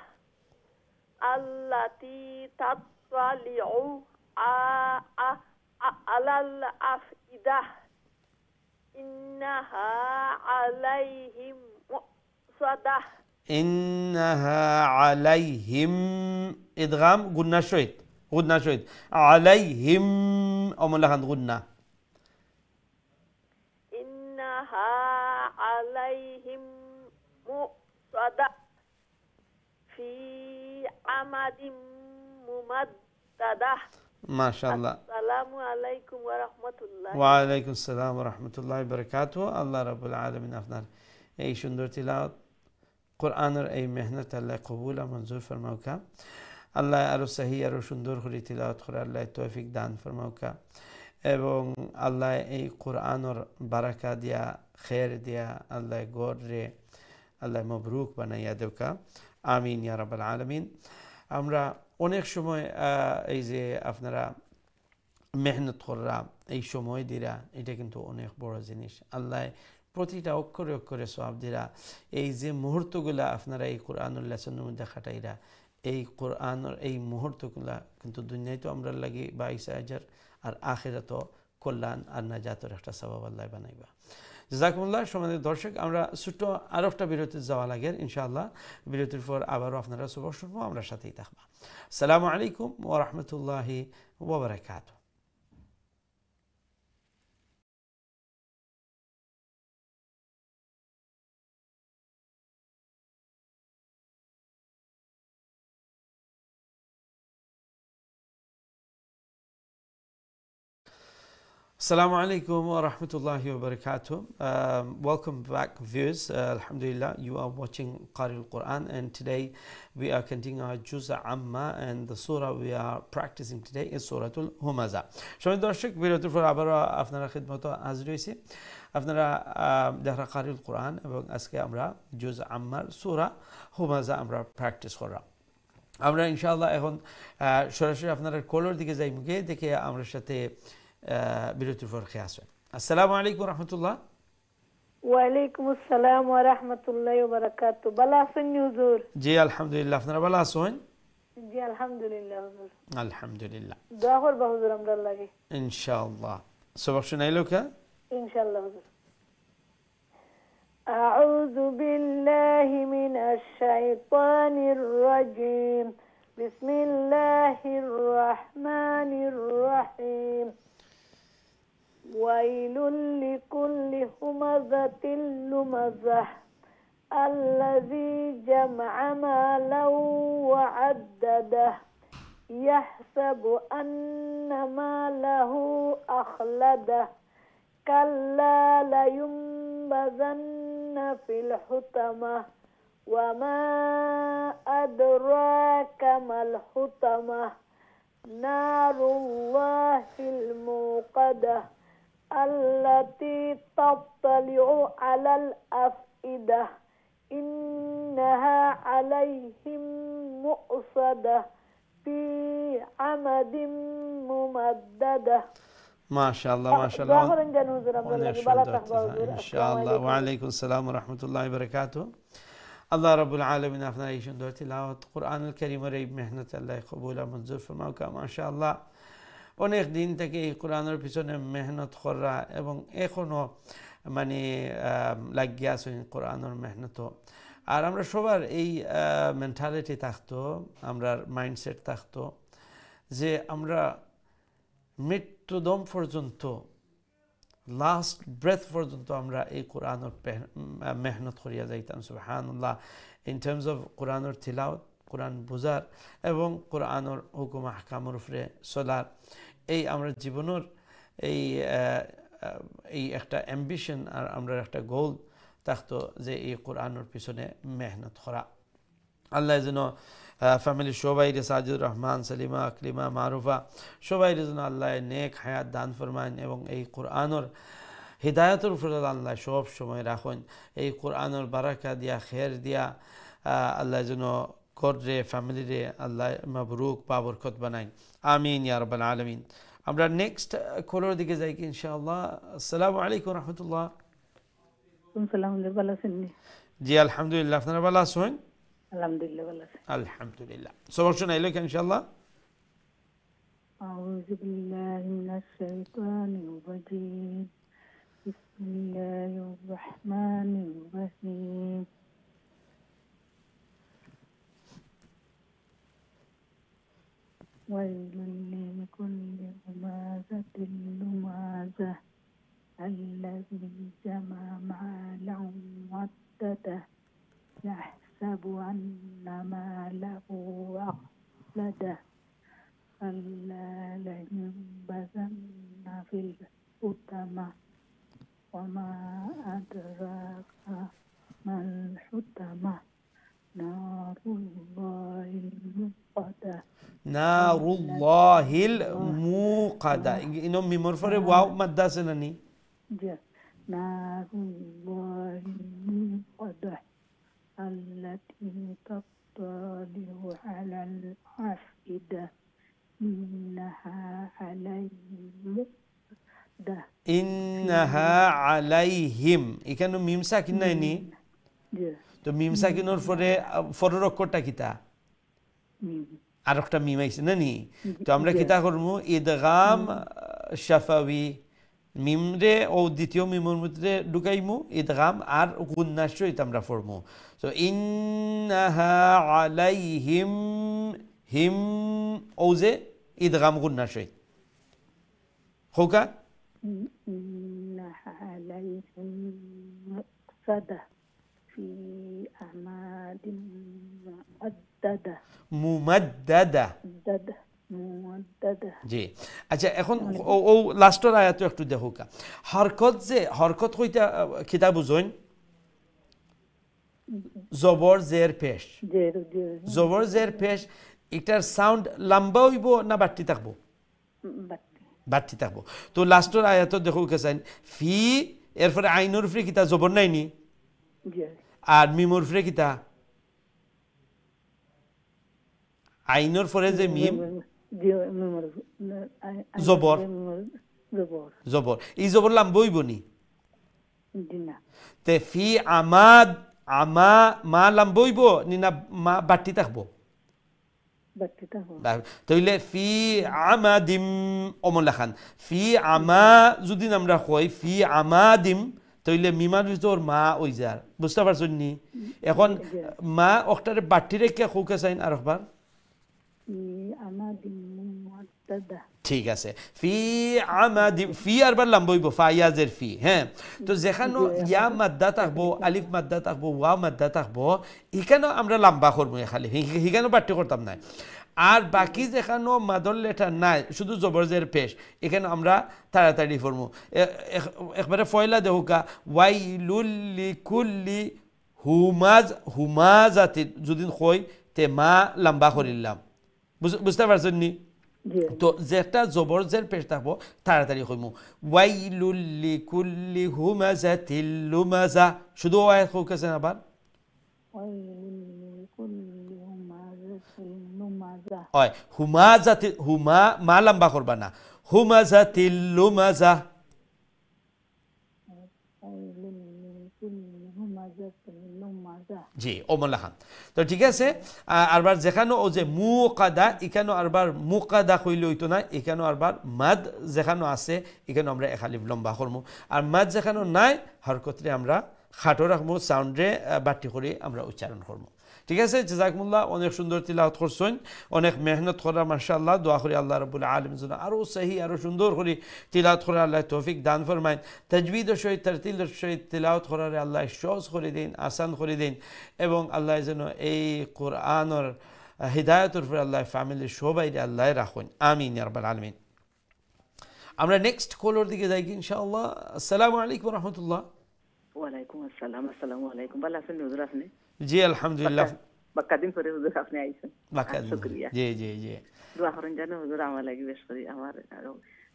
আল্লাতী তাত্তালিউ আলাল আফইদাহ ইন্নাহা আলাইহিম মুসাদাহ ইন্নাহা আলাইহিম ইদগাম গুন্না শহীদ আলাইহিম অমলাখান গুন্না ইন্নাহা আলাইহিম মুসাদাহ ফি আমাদিম মুমাদ্দাদাহ মাশাআল্লাহ আসসালামু আলাইকুম ওয়া রাহমাতুল্লাহ ওয়া আলাইকুম আসসালাম ওয়া রাহমাতুল্লাহি ওয়া বারাকাতুহু আল্লাহ রাব্বুল আলামিন আপনার এই সুন্দর তিলাওয়াত কোরআনের এই মেহনত আল্লাহ কবুল আর মঞ্জুর ফরমাউকা আল্লাহ আরো সহি আরো সুন্দর করে তিলাওয়াত করে আল্লাহ তৌফিক দান ফরমাউকা এবং আল্লাহ এই কোরআনের বারাকা দিয়া খের দিয়া আল্লাহ গড়রে আল্লাহ মবরুক বানাইয়া দেওকা আমিন ইয়া রাব্বাল আলামিন আমরা অনেক সময় এই যে আপনারা মেহনত করা এই সময় দিরা এটা কিন্তু অনেক বড় জিনিস আল্লাহ প্রতিটা অক্ষরে অক্ষরে সওয়াব দিরা এই যে মুহূর্তগুলা আপনারা এই কোরআনুল লেসনের মধ্যে খাটাইরা এই কোরআনের এই মুহূর্তগুলা কিন্তু দুনিয়ায় তো আমরা লাগি 22,000 আর আখিরাত কল্যাণ আর নাজাতের একটা সওয়াব আল্লাহ বানাইবা জাযাকুমুল্লাহ সম্মানিত দর্শক আমরা ছোট্ট আর একটা বিরতি যাওয়া লাগে ইনশাআল্লাহ বিরতির পর আবারও আপনারা সবক শুনবো আমরা সাথেই থাকবা আসসালামু আলাইকুম ওয়া রাহমাতুল্লাহি ওয়া বারাকাতুহু Assalamu alaikum wa rahmatullahi wa barakatuh. Welcome back, viewers. Alhamdulillah, you are watching Qari al-Quran, and today we are continuing our Juz' Amma, and the surah we are practicing today is Suratul Humaza. Shomit Darshik, বিরতির পর আবার আপনারা খিদমতে হাজির হয়েছি। আপনারা যারা Qari al-Quran এবং আজকে আমরা Juz' Ammar সূরা হুমাজা আমরা প্র্যাকটিস করলাম। আমরা ইনশাআল্লাহ এখন সরাসরি আপনারা কলর দিকে যাই মুখে দেখে আমার সাথে বিরতির পর খেয়ে আসবেন। আসসালামু আলাইকুম রহমতুল্লাহ। ওয়ালাইকুম আসসালাম ওয়া রাহমাতুল্লাহি ওয়া বারাকাতুহু। ভালো আছেন হুজুর? জি আলহামদুলিল্লাহ, আপনারা ভালো আছেন? জি আলহামদুলিল্লাহ হুজুর। আলহামদুলিল্লাহ। দোয়া করবা হুজুর আমরা লাগি ইনশাআল্লাহ। সবক শুনাইলো কা? ইনশাআল্লাহ হুজুর। আউযু বিল্লাহি মিনাশ শাইতানির রাজীম। বিসমিল্লাহির রহমানির রহিম। ويل لكل همزة لمزة الذي جمع مالا وعدده يحسب أن ماله أخلده كلا لينبذن في الحطمة وما أدراك ما الحطمة نار الله الموقدة التي تطلع على الأفئدة إنها عليهم مؤصدة في عمد ممددة. ما شاء الله ما شاء الله. إن شاء الله. وعليكم السلام ورحمة الله وبركاته. আল্লাহ রাব্বুল আলামিন আপনার এই সুন্দর তিলাওয়াত কোরআনুল কারীমের এই মেহনত আল্লাহ কবুল আর মঞ্জুর ফরমাও। মাশাআল্লাহ, অনেক দিন থেকে এই কোরআনের পিছনে মেহনত করা এবং এখনও মানে লাগিয়ে আছে কোরআনের মেহনত। আর আমরা সবার এই মেন্টালিটি থাকতো, আমরা মাইন্ডসেট থাকতো যে আমরা মৃত্যুদম পর্যন্ত, লাস্ট ব্রেথ পর্যন্ত আমরা এই কোরআনের মেহনত করিয়া যাইতাম। সুবহানাল্লাহ। ইন টার্মস অফ কোরআনের তিলাওয়াত, কোরআন বুঝার এবং কোরআনের হুকুম আহকামের উপরে চলার, এই আমরা জীবনের এই একটা অ্যাম্বিশন আর আমরা একটা গোল থাকতো যে এই কোরআনের পিছনে মেহনত করা। আল্লাহ যেন ফ্যামিলির সবাইরে, সাজিদুর রহমান, সালিমা, আকলিমা, মারুফা সবাইরে যেন আল্লাহ নেক হায়াত দান ফরমান এবং এই কোরআনের হিদায়তের উপরে আল্লাহ সব সময় রাখুন। এই কোরআনের বারাকা দিয়া, খের দিয়া আল্লাহ যেন কররে ফ্যামিলিরে আল্লাহ মাবরুক বাবরকত বানাই। আমিন ইয়া রাব্বাল আলামিন। আমরা নেক্সট কলর দিকে যাই কি ইনশাআল্লাহ। আসসালামু আলাইকুম রহমতুল্লাহ। জি আলহামদুলিল্লাহ, আপনারা ভালো আছেন? আলহামদুলিল্লাহ ভালো আছি। আলহামদুলিল্লাহ। সবক শুনাইলো কি ইনশাআল্লাহ? আউযু বিল্লাহি মিনাশ শাইতানির রাজীম। বিসমিল্লাহির রহমানির রহিম। ويل لكل همزة لمزة الذي جمع مالا وعدده يحسب أن ماله أخلده كلا لينبذن في الحطمة وما أدراك ما الحطمة نار الله الموقدة. نار الله الموقدة. إنه ممرفر واو مادة سنني. نار الله الموقدة التي تطلع على الأفئدة إنها عليهم. এখানে মিম সাকিন নাই নি? তো মিম সাকিনের পরে ফরের অক্ষরটা কিতা? আর একটা মিম আইছে না নি? তো আমরা কিতা করবো? ইদগাম শাফাওয়ি মিম রে ও দ্বিতীয় মিমের মধ্যে ঢুকাইমু, ইদগাম আর গুন্না সহিত আমরা পড়মু। তো ইন্নাহা আলাইহিম, হিম ও যে ইদগাম গুন্না সহিত হোকা। ইন্নাহা আলাইহিম মুকসাদা ফি আমাদিন মুমাদ্দাদা। মুমাদ্দাদা মুমাদ্দাদা জি আচ্ছা এখন ও লাস্টের আয়াত একটু দেখুকা হরকত কইতা কিতা বুঝইন জবর জের পেশ জবর জের পেশ এটার সাউন্ড লম্বা হইব না বাড়তি থাকবো বাড়তি থাকবো তো লাস্টের আয়াত দেখো কেছেন ফি এরপরে আইনুর ফ্রি কিতা জবর নাইনি আর মিমুর ফ্রি কিতা আইনুর ফরে যে মিম জবর জবর এই জবর লম্বা হইব নি তে ফি আমাদ আমা মা লম্বা হইব নি না মা বাড়তি থাকবো তাইলে ফি আমাদিম অমলা খান ফি আমা যদি আমরা কই ফি আমাদিম তাইলে মিমার ভিতর মা ওই যার বুঝতে পারছেন নি এখন মা অক্টারে বাড়তি রেখে কৌকে চাইন আর একবার ঠিক আছে ফি আমাদিম ফি আরবার লম্বা হইব ফায়াজের ফি হ্যাঁ তো যেখানে ইয়া মাদ্দা থাকবো আলিফ মাদ্দা থাকবো ওয়া মাদ্দা থাকবো এখানেও আমরা লম্বা করবো খালি সেখানে বাড়তি করতাম না আর বাকি যেখানেও মাদর লেটার নাই শুধু জবরজের পেশ এখানে আমরা তাড়াতাড়ি করবো একবারে ফয়লা দেহুকা ওয়াইলুল লিকুল্লি হুমাজাতিন যদি কই তে মা লম্বা করিলাম বুঝতে পারছেন নি তো যেটা জবরজের পেশ থাকবো তাড়াতাড়ি কইমু ওয়াইলুল লিকুল্লি হুমাজাতিল লুমাজা শুধু আয়াত কইছেন আবার হয় হুমাজাতি হুমা মা লম্বা করবা না হুমাজাতিল লুমাজা জি ওমলা খান তো ঠিক আছে আরবার যেখানে ও যে মুকাদা এখানে আরবার মুকাদা কইলে হইতো না এখানে আরবার মাদ যেখানে আছে এখানে আমরা একালিফ লম্বা করবো আর মাদ যেখানে নাই হরকতরে আমরা খাটো রাখবো সাউন্ডে বাড়তি করে আমরা উচ্চারণ করবো ঠিক আছে জাযাকুমুল্লাহ অনেক সুন্দর তিলাওয়াত করছেন অনেক মেহনত করা মাশাআল্লাহ দোয়া করি আল্লাহ রাব্বুল আলামিন যেন আরো সহি আরো সুন্দর করে তিলাওয়াত করার আল্লাহ তৌফিক দান ফরমায় তাজবিদ ও সহিত তারতিলের সহিত তিলাওয়াত করার আল্লাহ সহজ করে দিন আসান করে দিন এবং আল্লাহ যেন এই কোরআনের হিদায়াতের উপর আল্লাহ ফ্যামিলির সবাই আল্লাহ রাখুন আমিন ইয়া রাব্বাল আলামিন আমরা নেক্সট কলার দিকে যাই ইনশাআল্লাহ আসসালামু আলাইকুম ওয়া রাহমাতুল্লাহ ওয়া আলাইকুম আসসালাম আসসালামু আলাইকুম ভালো আছেন হুজুর আপনি জি আলহামদুলিল্লাহ বাক্কাদিন পরে হুজুর আপনি আইছেন শুকরিয়া জি জি জি দোয়া করেন জানো হুজুর আমার লাগি বেশ করে আমার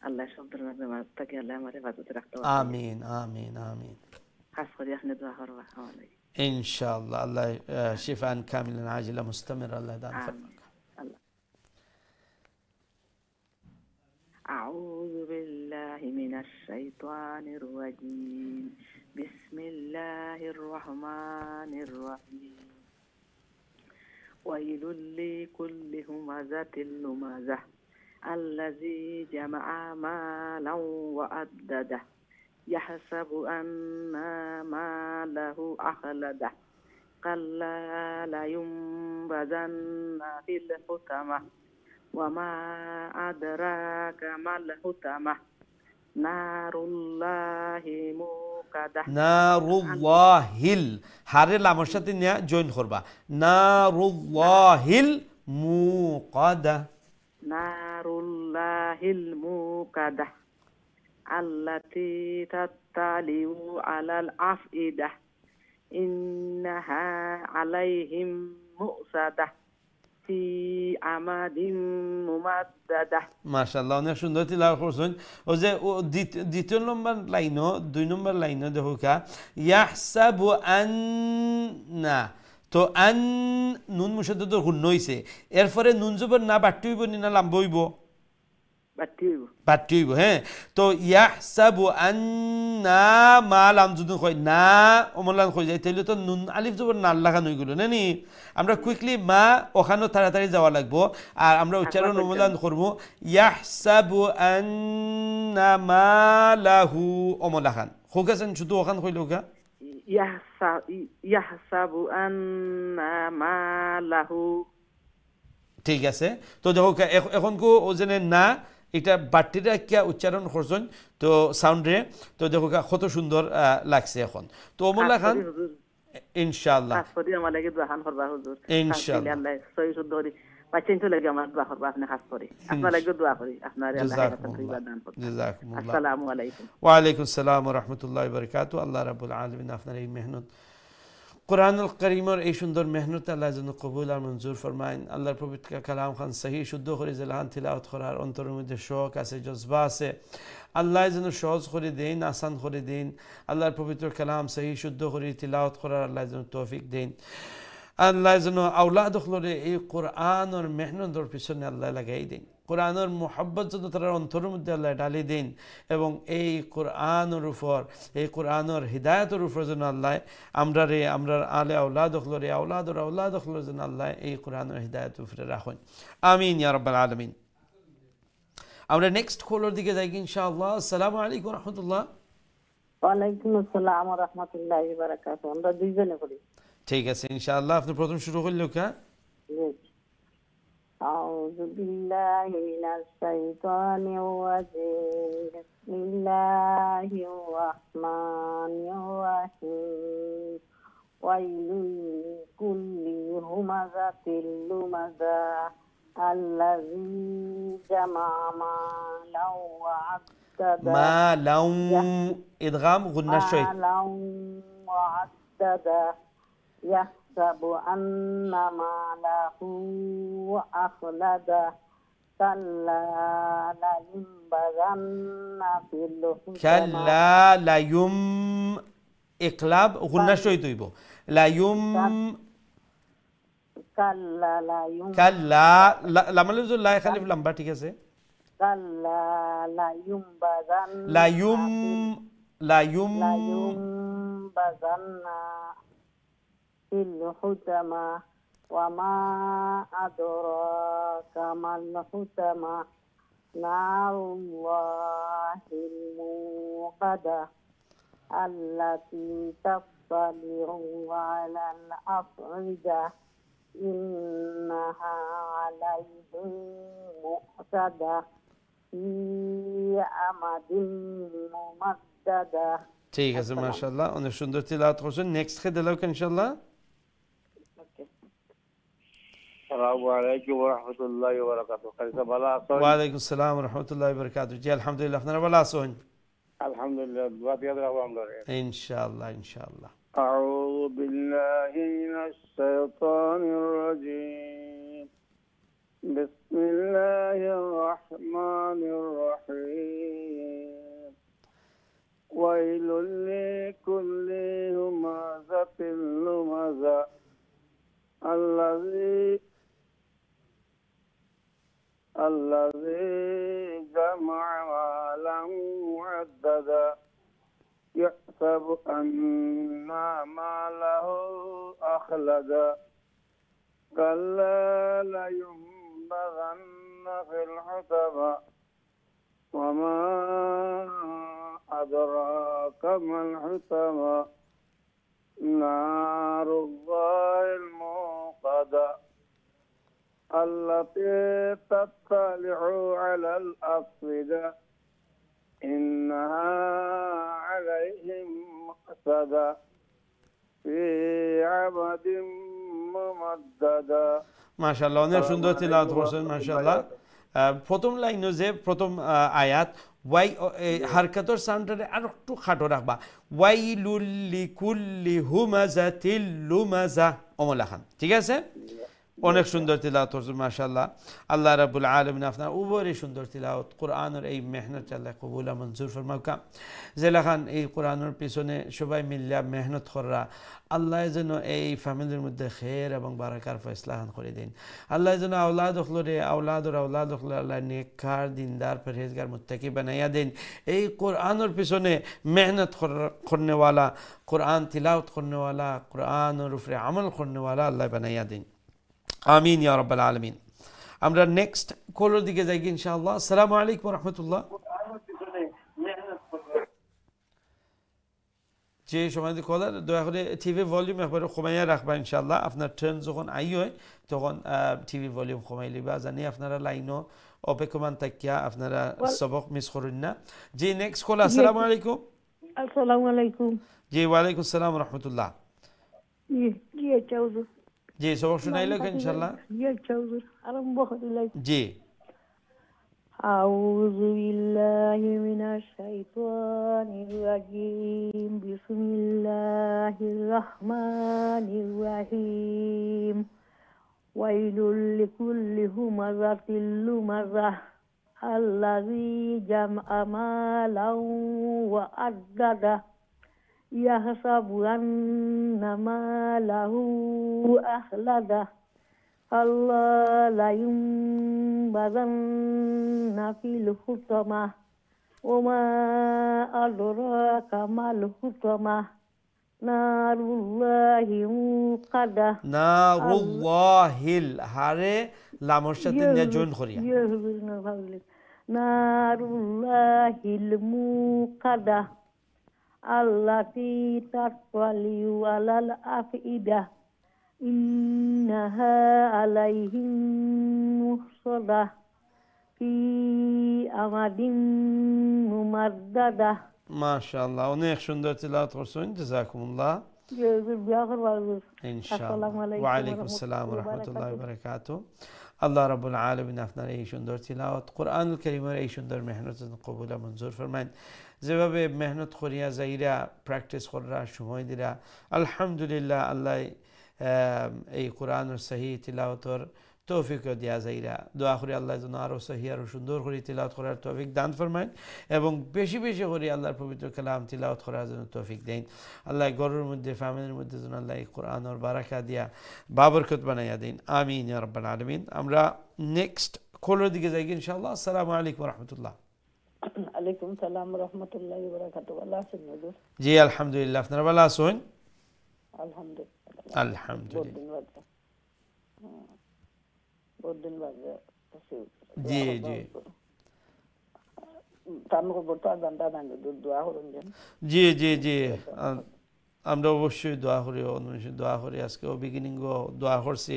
আল্লাহ সব ধরনের মাঝে থেকে আল্লাহ আমার হেফাজতে রাখতে পারে আমিন আমিন আমিন খাস করে আপনি দোয়া করবা আমার লাগি ইনশাআল্লাহ আল্লাহ শিফান কামিলান আজিলা মুস্তামির আল্লাহ দান ফরমাক أعوذ بالله من الشيطان الرجيم بسم الله الرحمن الرحيم ويل لكل همزة لمزة الذي جمع مالا وعدده يحسب أن ماله أخلده كلا لينبذن في الحطمة وما أدراك ما الحطمة نار الله موقدة نار الله হারে লামের সাথে নিয়ে জয়েন করবা نار الله الموقدة نار الله الموقدة التي تطلع على الأفئدة إنها عليهم مؤصدة في عمد ممددة মাশাআল্লাহ অনেক সুন্দর তিলাওয়াত করছেন ও যে দ্বিতীয় নম্বর লাইনও দুই নম্বর লাইনও দেখো কা ইয়াহসাবু আন্না তো আন নুন মুশাদ্দাদ গুণ হইছে এরপরে নুন জবর না বাড়তি হইব না লম্বা হইব বাড়তি হইব হ্যাঁ তো ইয়াহসাবু আন্না মা লাম যদি কই না অমলান কই যায় তাইলে তো নুন আলিফ জবর না লাগানো হই গেল না নি আমরা কুইকলি মা ওখানে তাড়াতাড়ি যাওয়া লাগবো আর আমরা উচ্চারণ অমলান করব ইয়াহসাবু আন্না মালাহু অমলাখান হোকাছেন শুধু ওখান কইলো কা ইয়াহসাবু আন্না মালাহু ঠিক আছে তো দেখো এখন কো ওজনে না এটা বাড়তিটা কি উচ্চারণ করছেন তো সাউন্ডে তো দেখো কত সুন্দর লাগছে এখন তো অমলা খান ইনশাআল্লাহ আসফরি আমার লাগি দোয়া করবা হুজুর ইনশাআল্লাহ আল্লাহ সহি শুদ্ধ বাচ্চাইন তো লাগে আমার দোয়া করবো আপনি খাস করে আপনার লাগে দোয়া করি আপনার আল্লাহ হায়াতান তৈবা দান করুন জাযাকুমুল্লাহ আসসালামু আলাইকুম ওয়া আলাইকুম আসসালাম ওয়া রাহমাতুল্লাহি ওয়া বারাকাতুহু আল্লাহ রাব্বুল আলামিন আপনার এই মেহনত কোরআনুল কারীমের এই সুন্দর মেহনত আল্লাহ যেন কবুল আর মঞ্জুর ফরমায়েন আল্লাহর পবিত্র কালাম খান সহি শুদ্ধ করে জেলাহান তিলাওয়াত করার অন্তরের মধ্যে শৌক আছে জজবা আছে আল্লাহ যেন সহজ করে দেন আসান করে দেন আল্লাহর পবিত্র কালাম সহি শুদ্ধ করে তিলাওয়াত করার আল্লাহ যেন তৌফিক দেন আল্লাহ যেন আওলাদ হলরে এই কোরআনের মেহনতের পিছনে আল্লাহ লাগাই দেন কোরআনের মোহাব্বত যেন তার অন্তরের মধ্যে আল্লাহ ডালি দেন এবং এই কোরআনের উপর এই কোরআনের হিদায়তের উপর যেন আল্লাহ আমরা আলে আওলাদ হলরে আওলাদ হলরে যেন আল্লাহ এই কোরআনের হিদায়তের উপরে রাখেন আমিন ইয়া রাব্বাল আলামিন আমরা নেক্সট কলের দিকে যাই ইনশাআল্লাহ আসসালামু আলাইকুম ওয়া রাহমাতুল্লাহ ওয়া আলাইকুম আসসালাম ওয়া রাহমাতুল্লাহি ওয়া বারাকাতুহু আমরা দুইজনে করি ঠিক আছে ইনশাআল্লাহ আপনি প্রথম শুরু করলেও কা أعوذ بالله من الشيطان الرجيم بسم الله الرحمن الرحيم ويل لكل همزة لمزة الذي جمع مالا وعدده مالا إدغام غنى شوي مالا وعدده يحسب أن ماله أخلده كلا لينبذن في الحطمة كلا لا يم إقلاب غنى شوي تويبو لا يم كلا لا يم كلا لما لفظ لا يخلف لمبا ঠিক আছে كلا لا ينبذن لا ينبذن في الحطمة وما أدراك ما الحطمة نار الله الموقدة التي تطلع على الأفئدة إنها عليهم مؤصدة في أمد ممددة ঠিক আছে মাশাআল্লাহ অনেক সুন্দর তিলাওয়াত করছেন নেক্সট খেতে দাও ইনশাআল্লাহ আসসালামু আলাইকুম ওয়া রাহমাতুল্লাহি ওয়া বারাকাতুহু কাইসা ভালো আছেন ওয়া আলাইকুম আসসালাম ওয়া রাহমাতুল্লাহি ওয়া বারাকাতুহু জি আলহামদুলিল্লাহ আপনারা ভালো আছেন আলহামদুলিল্লাহ দোয়া দিয়ে রাখবো আমরা ইনশাআল্লাহ আউযু বিল্লাহি মিনাশ শাইতানির রাজীম বিসমিল্লাহির রহমানির রহিম ওয়াইলুল লিকুল্লি হুমাযাতিল লুমাযা الذي جمع مالا وعددا يحسب أن ماله أخلدا كلا لينبذن في الحطمة وما أدراك ما الحطمة نار الله الموقدة التي تطلع على الأفئدة إنها عليهم مؤصدة في عمد ممددة ما شاء الله অনেক সুন্দর তিলাওয়াত করছেন মাশাআল্লাহ প্রথম লাইনে যে প্রথম আয়াত ওয়াই হারকাতর সাউন্ডটারে আর একটু খাটো রাখবা ওয়াইলুল লিকুল্লি হুমাযাতিল লুমাযা ওমলা খান ঠিক আছে অনেক সুন্দর তিলাওয়াত করছেন মাশাআল্লাহ আল্লাহ রাব্বুল আলামিন আপনার উপরে সুন্দর তিলাওয়াত কোরআনের এই মেহনত আল্লাহ কবুল মঞ্জুর ফরমাউকা জেলা খান এই কোরআনের পিছনে সবাই মিল্লা মেহনত করা আল্লাহ যেন এই ফ্যামিলির মধ্যে খের এবং বারাকার ফয়সলা করে দিন আল্লাহ যেন আওলাদ হলরে আওলাদ হলরে আল্লাহ নেককার দিনদার পরহেজগার মুত্তাকি বানাইয়া দেন এই কোরআনের পিছনে মেহনত করনে वाला কোরআন তিলাওয়াত করনে वाला কোরআনের উপরে আমল করনে वाला আল্লাহ বানাইয়া দেন আমিন ইয়া রাব্বাল আলামিন আমরা নেক্সট কলের দিকে যাই ইনশাআল্লাহ আসসালামু আলাইকুম ওয়া রাহমাতুল্লাহ যে সময় কলার দয়া করে টিভি ভলিউম একবারে কমাইয়া রাখবা ইনশাআল্লাহ আপনার টার্ন যখন আই হয় তখন টিভি ভলিউম কমাই লিবা জানি আপনারা লাইনও অপেক্ষমান থাকিয়া আপনারা সবক মিস করুন না জি নেক্সট কল আসসালামু আলাইকুম আসসালামু আলাইকুম জি ওয়া আলাইকুম আসসালাম ওয়া রাহমাতুল্লাহ জি চাউজু জি সবক শুনাইলো ইনশাআল্লাহ আরম্ভ করিলাই জি أعوذ بالله من الشيطان الرجيم بسم الله الرحمن الرحيم ويل لكل همزة لمزة الذي جمع مالا وعدده يحسب أن ماله أخلده الله لا ينبذن في الحطمة وما أدراك ما الحطمة نار الله موقدة نار الله হারে লামের সাথে নিয়ে জয়েন করিয়া نار الله الموقدة التي تطلع على الأفئدة إنها عليهم مؤصدة في أمد ممددة ما شاء الله অনেক সুন্দর তিলাওয়াত করছেন জাযাকুমুল্লাহ ইনশাআল্লাহ ওয়া আলাইকুম আসসালাম ওয়া রাহমাতুল্লাহি ওয়া বারাকাতুহু আল্লাহ রাব্বুল আলামিন আপনার এই সুন্দর তিলাওয়াত কোরআনুল কারীমের এই সুন্দর মেহনত কবুল মঞ্জুর ফরমাইন যেভাবে মেহনত করিয়া যাইরা প্র্যাকটিস করার সময় দিরা আলহামদুলিল্লাহ আল্লাহ এই কোরআনের সহি তিলাওয়াতর তৌফিক দিয়া যাইরা দোয়া করি আল্লাহ যেন আরও সহি আরও সুন্দর করে তিলাওয়াত করার তৌফিক দান ফরমাইন এবং বেশি বেশি করে আল্লাহর পবিত্র কালাম তিলাওয়াত করার জন্য তৌফিক দেন আল্লাহ ঘরের মধ্যে ফ্যামিলির মধ্যে যেন আল্লাহ এই কোরআনের বারাকা দিয়া বাবরকত বানাইয়া দিন আমিন ইয়া রাব্বাল আলামিন আমরা নেক্সট কলের দিকে যাই ইনশাআল্লাহ আসসালামু আলাইকুম ওয়া রাহমাতুল্লাহ আলাইকুম সালাম ওয়া রাহমাতুল্লাহি ওয়া বারাকাতুহু ভালো আছেন হুজুর জি আলহামদুলিল্লাহ আপনারা ভালো আছেন আলহামদুলিল্লাহ আলহামদুলিল্লাহ বহুত দিন বাজে জি জি তানকো বটা দান্ডা দান্ডা দোয়া করুন জি জি জি আমরা অবশ্যই দোয়া করি অনুষ্ঠিত দোয়া করি আজকে বিগিনিং দোয়া করছি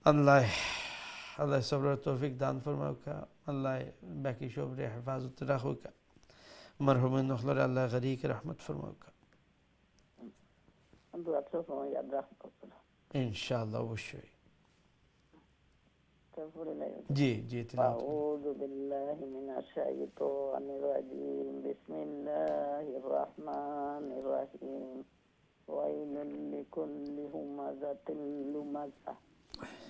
আল্লাহ আল্লাহ সবর তৌফিক দান ফরমাউকা আল্লাহ বাকি সবরে হেফাজত রাখুকা মরহুমিন নখলর আল্লাহ গরিক রহমত ফরমাউকা ইনশাআল্লাহ অবশ্যই জি জি أعوذ بالله من الشيطان الرجيم بسم الله الرحمن الرحيم ويل لكل همزة لمزة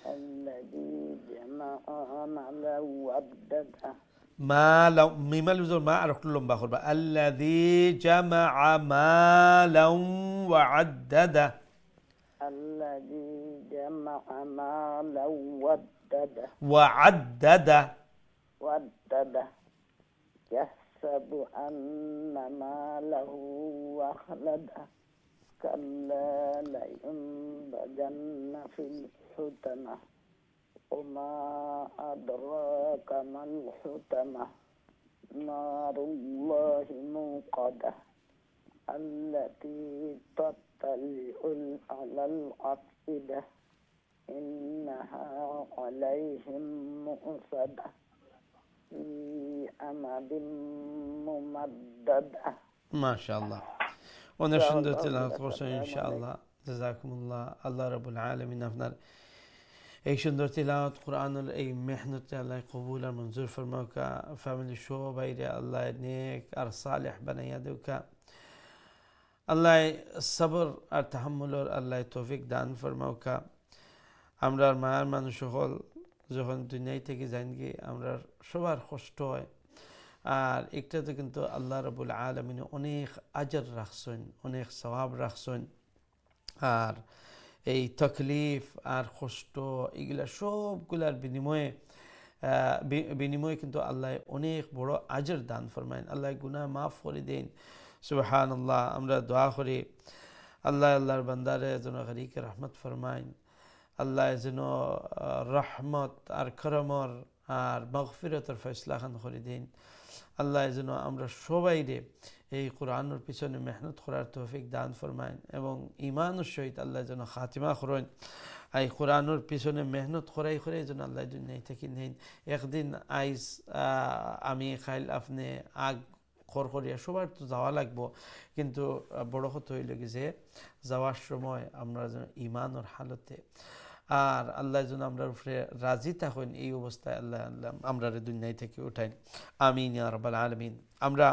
الذي جمع مالا وعدده مالا ميمال يزور ما أعرف كلهم بأخذ الذي جمع مالا وعدده الذي جمع مالا وعدده وعدده يحسب أن ماله أخلده كلا لينبذن في الحطمة وما أدراك ما الحطمة نار الله موقدة التي تطلع على الأفئدة إنها عليهم مؤصدة في أمد ممددة ما شاء الله ونشهد تلاوة القرآن إن شاء الله جزاكم الله الله رب العالمين আপনার এই সুন্দর তিলাওয়াত কোরআনের এই মেহনতে আল্লাহ কবুল আর মঞ্জুর ফরমাউকা ফ্যামিলি শো বাইরে আল্লাহ নেক আর সালেহ বানাইয়া দেউকা আল্লাহ সবর আর তাহাম্মুলের আল্লাহ তৌফিক দান ফরমাউকা আমরা মায়ের মানুষ সকল যখন দুনিয়ায় থেকে জানি আমরা সবার কষ্ট হয় আর একটাতে কিন্তু আল্লাহ রাব্বুল আলামিন অনেক আজর রাখছেন অনেক সওয়াব রাখছেন আর এই তকলিফ আর কষ্ট এগুলা সবগুলার বিনিময়ে কিন্তু আল্লাহ অনেক বড় আজর দান ফরমায়েন আল্লাহ গুনাহ মাফ করে দেন সুবহানাল্লাহ আমরা দোয়া করি আল্লাহ আল্লাহর বান্দারে যেন গরিকে রহমত ফরমায়েন আল্লাহ যেন রহমত আর করমর আর মাগফিরতের ফয়সলা খান করে দেন আল্লাহ যেন আমরা সবাইরে এই কোরআনের পিছনে মেহনত করার তৌফিক দান ফরমায়েন এবং ঈমানের সহিত আল্লাহ যেন খাতিমা করেন এই কোরআনের পিছনে মেহনত করাই যেন আল্লাহ দুনিয়ায় থেকে নেন একদিন আইস আমি খাইল আপনি আগ খড়খড়িয়া সবার তো যাওয়া লাগবো, কিন্তু বড় কথা হইল কি যে যাওয়ার সময় আমরা যেন ইমানের হালতে আর আল্লাহ যেন আমরা উপরে রাজি থাকেন, এই অবস্থায় আল্লাহ আল্লাহ আমরা দুনিয়া থেকে উঠাইন। আমিন ইয়া রাব্বাল আলামিন। আমরা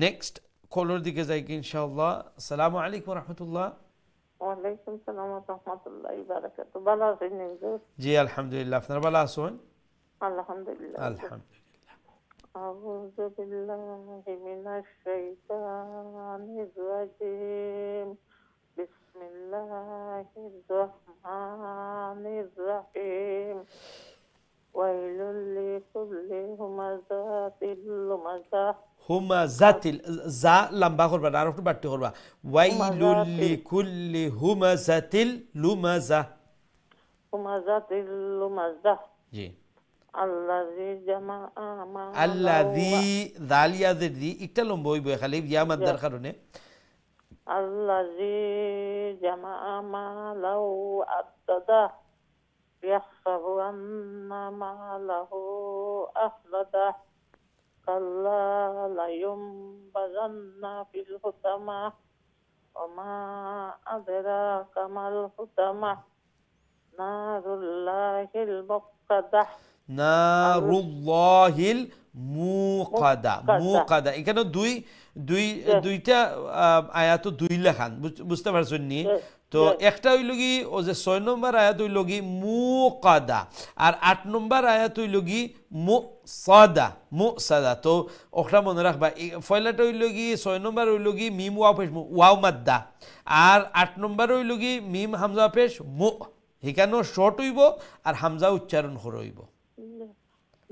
নেক্সট কলর দিকে যাই কি ইনশাআল্লাহ। আসসালামু আলাইকুম রাহমাতুল্লাহ। ওয়ালাইকুম সালাম ওয়া রাহমাতুল্লাহি ওয়া বারাকাতুহু। ভালো আছেন হুজুর? জি আলহামদুলিল্লাহ, আপনারা ভালো আছেন? আলহামদুলিল্লাহ আলহামদুলিল্লাহ। আউযু বিল্লাহি মিনাশ শাইতানির রাজিম। বিসমিল্লাহির রহমানির রহিম। ওয়াইলুল লিকুল্লি হুমাযাতিল লুমাযাহ। হুমাযাতিল যা লম্বা করবা আর একটু বাড়তি করবা। ওয়াইলুল লিকুল্লি হুমাযাতিল লুমাযাহ। হুমাযাতিল লুমাযাহ। জি। আল্লাযী জামাআ মালাহু। আল্লাযী যালিয়া দি একটা লম্বা হইব খালি ইয়া মাদার কারণে। আল্লাযী জামাআ মালাহু আদ্দাদা। ইয়াহসাবু আন্না মালাহু আখলাদা। কাল্লা লা ইউনবাযান্না ফিল হুতামা। ওয়া মা আদরাকা মাল হুতামা। নারুল্লাহিল মুক্কাদা। নারুল্লাহিল মুকাদা। মুকাদা এখানে দুইটা আয়াত দুই লেখান, বুঝতে পারছেন নি? তো একটা হইল কি ও যে 6 নম্বর আয়াত হইল কি মুকাদা, আর 8 নম্বর আয়াত হইল কি মুসাদা। মুসাদা তো ওটা মনে রাখবা। পয়লাটা হইল কি 6 নম্বর হইল কি মিম ওয়াও পেশ ওয়াও মাদ্দা, আর 8 নম্বর হইল কি মিম হামজা পেশ মু। এখানে শর্ট হইব আর হামজা উচ্চারণ করে হইব।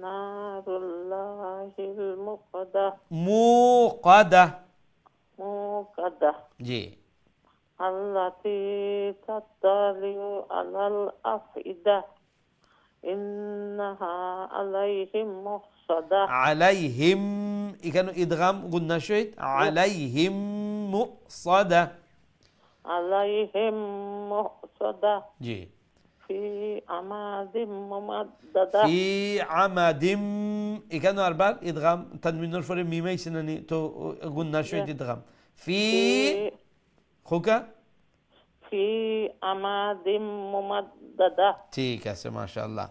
নারুল্লাহিল মুকাদা। মুকাদা। মুকাদা। জি। আল্লাতী তাত্তালিউ আলাল আফইদা। ইন্নাহা আলাইহিম মুহসাদা। আলাইহিম এখানে ইদগাম গুন্না সহিত আলাইহিম মুহসাদা। আলাইহিম মুহসাদা। জি। ফি আমাদিম মুমাদ্দাদা। ফি আমাদিম এখানে আরবার ইদগাম তানবিনের পরে মিম আইছে না, তো গুন্না সহিত ইদগাম। ফি খোকা ফি আমাদিম মুমাদ্দাদা। ঠিক আছে, মাশাআল্লাহ,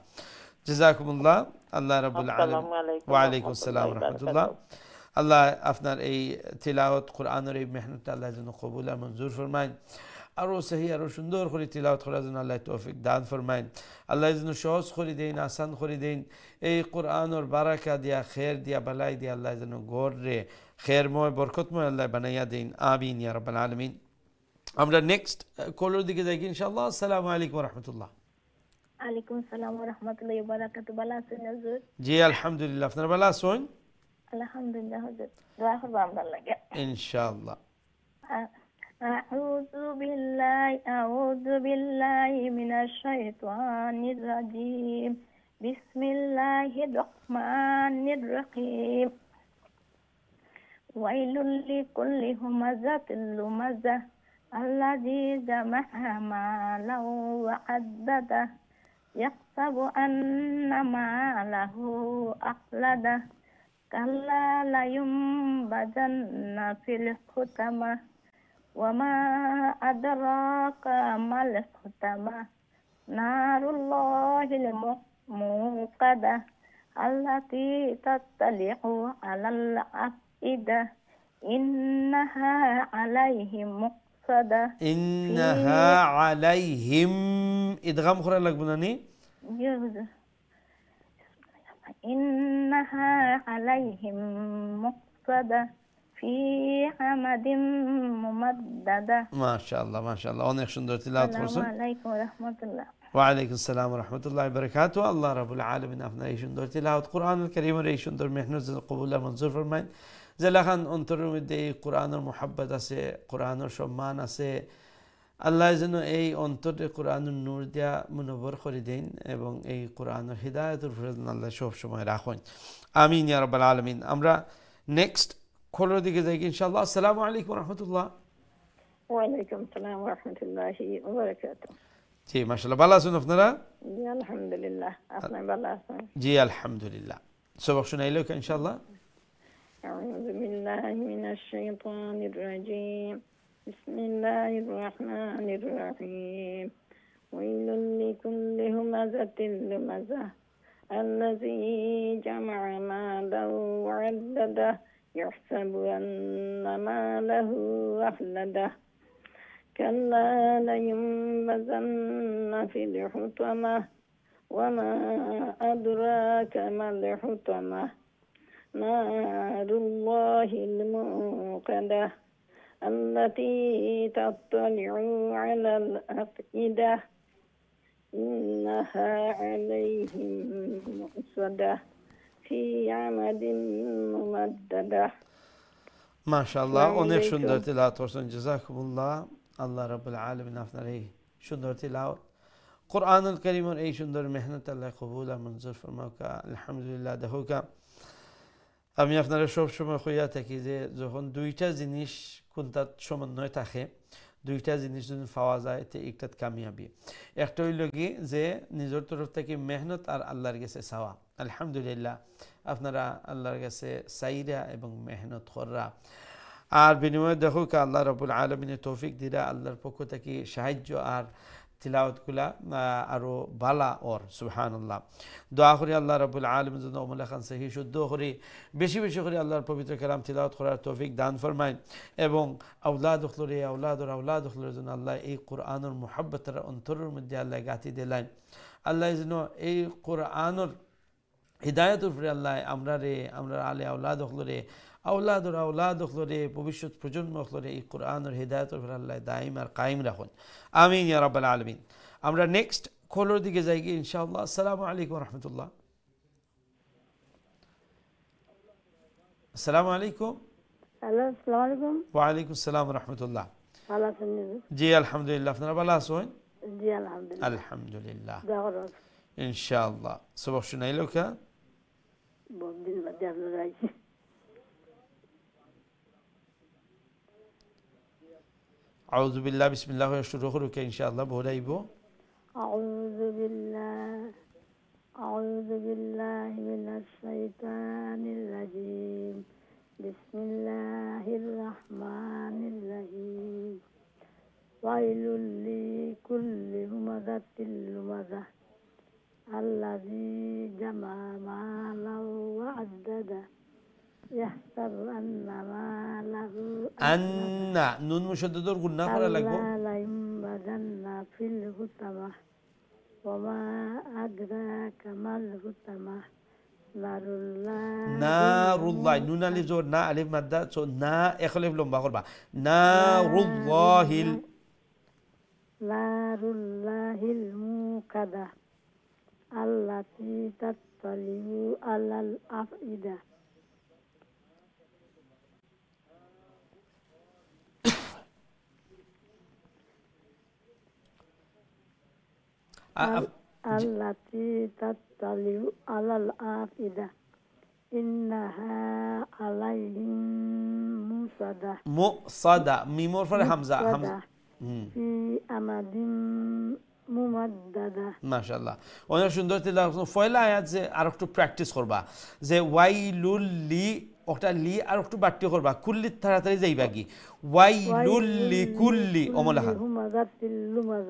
জাযাকুমুল্লাহ। আল্লাহ রাব্বুল আলামিন। ওয়া আলাইকুম আসসালাম ওয়া রাহমাতুল্লাহ। আল্লাহ আপনার এই তিলাওয়াত কোরআনের এই মেহনতটা আল্লাহ যেন কবুল আর মঞ্জুর ফরমায়, আরও সহি আরও সুন্দর করে তিলাওয়াত করার জন্য আল্লাহ তৌফিক দান ফরমায়। আল্লাহ যেন সহজ করে দেন, আসান করে দেন। এই কোরআনের বারাকা দিয়া, খের দিয়া, বালাই দিয়া আল্লাহ যেন গড়রে খেরময় বরকতময় আল্লাহ বানাইয়া দেন। আমিন ইয়া রাব্বাল আলামিন। আমরা নেক্সট কলের দিকে যাই ইনশাআল্লাহ। আসসালামু আলাইকুম রাহমাতুল্লাহ। আলাইকুম আসসালাম ওয়া রাহমাতুল্লাহি ওয়া বারাকাতুহু। ভালো আছেন হুজুর? জি আলহামদুলিল্লাহ, আপনারা ভালো আছেন? আলহামদুলিল্লাহ হুজুর, দোয়া করব আমরা লাগে ইনশাআল্লাহ। আউযু বিল্লাহি মিনাশ শাইতানির রাজিম। বিসমিল্লাহির রহমানির রহিম। ওয়াইলুল লিকুল্লি হুমাযাতিল লুমাযাহ। আল্লাযী জামাআ মালাহু ওয়া আদ্দাদা। ইয়াহসাবু আন্না মালাহু আখলাদা। কাল্লা লা ইউনবাযান্না ফিল হুতামা। ওয়া মা আদরাকা মাল হুতামা। নারুল্লাহিল মুকাদা। আল্লাতী তাত্তালিউ আলাল আফইদা। ইন্নাহা আলাইহিম মুহসাদা। ইন্নাহা আলাইহিম ইদগাম করা লাগবে না নি? ইন্নাহা আলাইহিম মুহসাদা ফি আমাদিম মুমাদ্দাদা। মাশাআল্লাহ মাশাআল্লাহ, অনেক সুন্দর তিলাওয়াত করছেন। আসসালামু আলাইকুম ওয়া রাহমাতুল্লাহ। ওয়া আলাইকুম আসসালাম ওয়া রাহমাতুল্লাহি ওয়া বারাকাতুহু। আল্লাহ রাব্বুল আলামিন আপনার এই সুন্দর তিলাওয়াত কোরআনুল কারীমের এই সুন্দর মেহনত কবুল আর মঞ্জুর ফরমায়। যেলাখান অন্তরের মধ্যে এই কোরআনের মোহাব্বত আছে, কোরআনের সম্মান আছে, আল্লাহ যেন এই অন্তরে কোরআনের নূর দিয়া মুনব্বর করে দেন এবং এই কোরআনের হিদায়াতের উপরে আল্লাহ সব সময় রাখেন। আমিন ইয়া রাব্বাল আলামিন। আমরা নেক্সট খোলার দিকে যাই ইনশাআল্লাহ। আসসালামু আলাইকুম ওয়া রাহমাতুল্লাহ। ওয়া আলাইকুম আসসালাম ওয়া রাহমাতুল্লাহি ওয়া বারাকাতুহু। জি মাশাআল্লাহ, ভালো আছেন আপনারা? জি আলহামদুলিল্লাহ, আপনি ভালো আছেন? জি আলহামদুলিল্লাহ। সবক শুনাইলো ইনশাআল্লাহ। أعوذ بالله من الشيطان الرجيم بسم الله الرحمن الرحيم ويل لكل همزة لمزة الذي جمع مالا وعدده يحسب أن ماله أخلده كلا لينبذن في الحطمة وما أدراك ما الحطمة نار الله الموقدة التي تطلع على الأفئدة إنها عليهم مؤصدة في عمد ممددة মাশাআল্লাহ অনেক সুন্দর তিলাওয়াত করছেন জাযাকুমুল্লাহ আল্লাহ রাব্বুল আলামিন আপনার এই সুন্দর তিলাওয়াত কোরআনুল কারীমের এই সুন্দর মেহনত আল্লাহ কবুল আর মঞ্জুর ফরমাওক আলহামদুলিল্লাহ দেখোকা আমি আপনারা সব সময় কইয়া থাকি যে যখন দুইটা জিনিস কোনটাত সমন্বয় থাকে দুইটা জিনিস যদি পাওয়া যায় তে একটাত কামিয়াবি একটা হইল কি যে নিজের তরফ থেকে মেহনত আর আল্লাহর কাছে চাওয়া আলহামদুলিল্লাহ আপনারা আল্লাহর কাছে চাইরা এবং মেহনত কররা আর বিনিময়ে দেখো আল্লাহ রাব্বুল আলামিনের তৌফিক দিরা আল্লাহর পক্ষ থেকে সাহায্য আর তিলাওয়াতগুলা আরো বালা ওর সুবহানাল্লাহ দোয়া করি আল্লাহ রাব্বুল আলামিন যেন আমল খান সহি শুদ্ধ করে বেশি বেশি করে আল্লাহর পবিত্র কালাম তিলাওয়াত করার তৌফিক দান ফরমায় এবং আওলাদ উখলরে আওলাদ উখলরে যেন আল্লাহ এই কোরআনের মুহাব্বতের অন্তরের মধ্যে আল্লাহ গাঁথি দিলেন আল্লাহ যেন এই কোরআনের হিদায়াতের উপরে আল্লাহ আমরা আলে আওলাদ উখলরে আওলাদ উখলরে ভবিষ্যৎ প্রজন্ম উখলরে এই কোরআনের হিদায়াতের উপরে আল্লাহ দাইম আর কায়েম রাখুন আমিন ইয়া রাব্বাল আলামিন আমরা নেক্সট কলের দিকে যাই কি ইনশাআল্লাহ আসসালামু আলাইকুম ওয়া রাহমাতুল্লাহ আসসালামু আলাইকুম হ্যালো আসসালামু আলাইকুম ওয়া আলাইকুম আসসালাম ওয়া রাহমাতুল্লাহ ভালো আছেন জি আলহামদুলিল্লাহ আপনারা ভালো আছেন জি আলহামদুলিল্লাহ আলহামদুলিল্লাহ দোয়া করুন ইনশাআল্লাহ সবক শুনাইলো কা বদিন বাদে আমরা যাইছি আউযু বিল্লাহ বিসমিল্লাহ শুরু করুক ইনশাআল্লাহ বলাইবো আউযু বিল্লাহি মিনাশ শাইতানির রাজিম বিসমিল্লাহির রহমানির রহিম ওয়াইলুল লিকুল্লি হুমাযাতিল লুমাযা আল্লাযী জামা মালাও ওয়া আদ্দাদা ইয়াহসাবু আন্না মালাহু আন্না নুন মুশাদ্দাদর গুন্না করা লাগবে লাইম্বাদান্না ফিল হুতামা ওয়া মা আদরাকা মাল হুতামা নারুল্লাহ নুন আলিফ জোর না আলিফ মাদ্দা সো না একলিফ লম্বা করবা নারুল্লাহিল মুকাদা আল্লাতী তাত্তালিউ আলাল আফইদা التي تطلع على الأفئدة إنها عليهم مؤصدة ميمور فر حمزة في أمد মুমাদ্দাদা মাশাআল্লাহ অনেক সুন্দর তিলাওয়াত পয়লা আয়াত যে আর একটু প্র্যাকটিস করবা যে ওয়াইলুল লি ওটা লি আর একটু বাট্টি করবা কুল্লি তাড়াতাড়ি যাইবা কি ওয়াইলুল লিকুল্লি ওমলাহা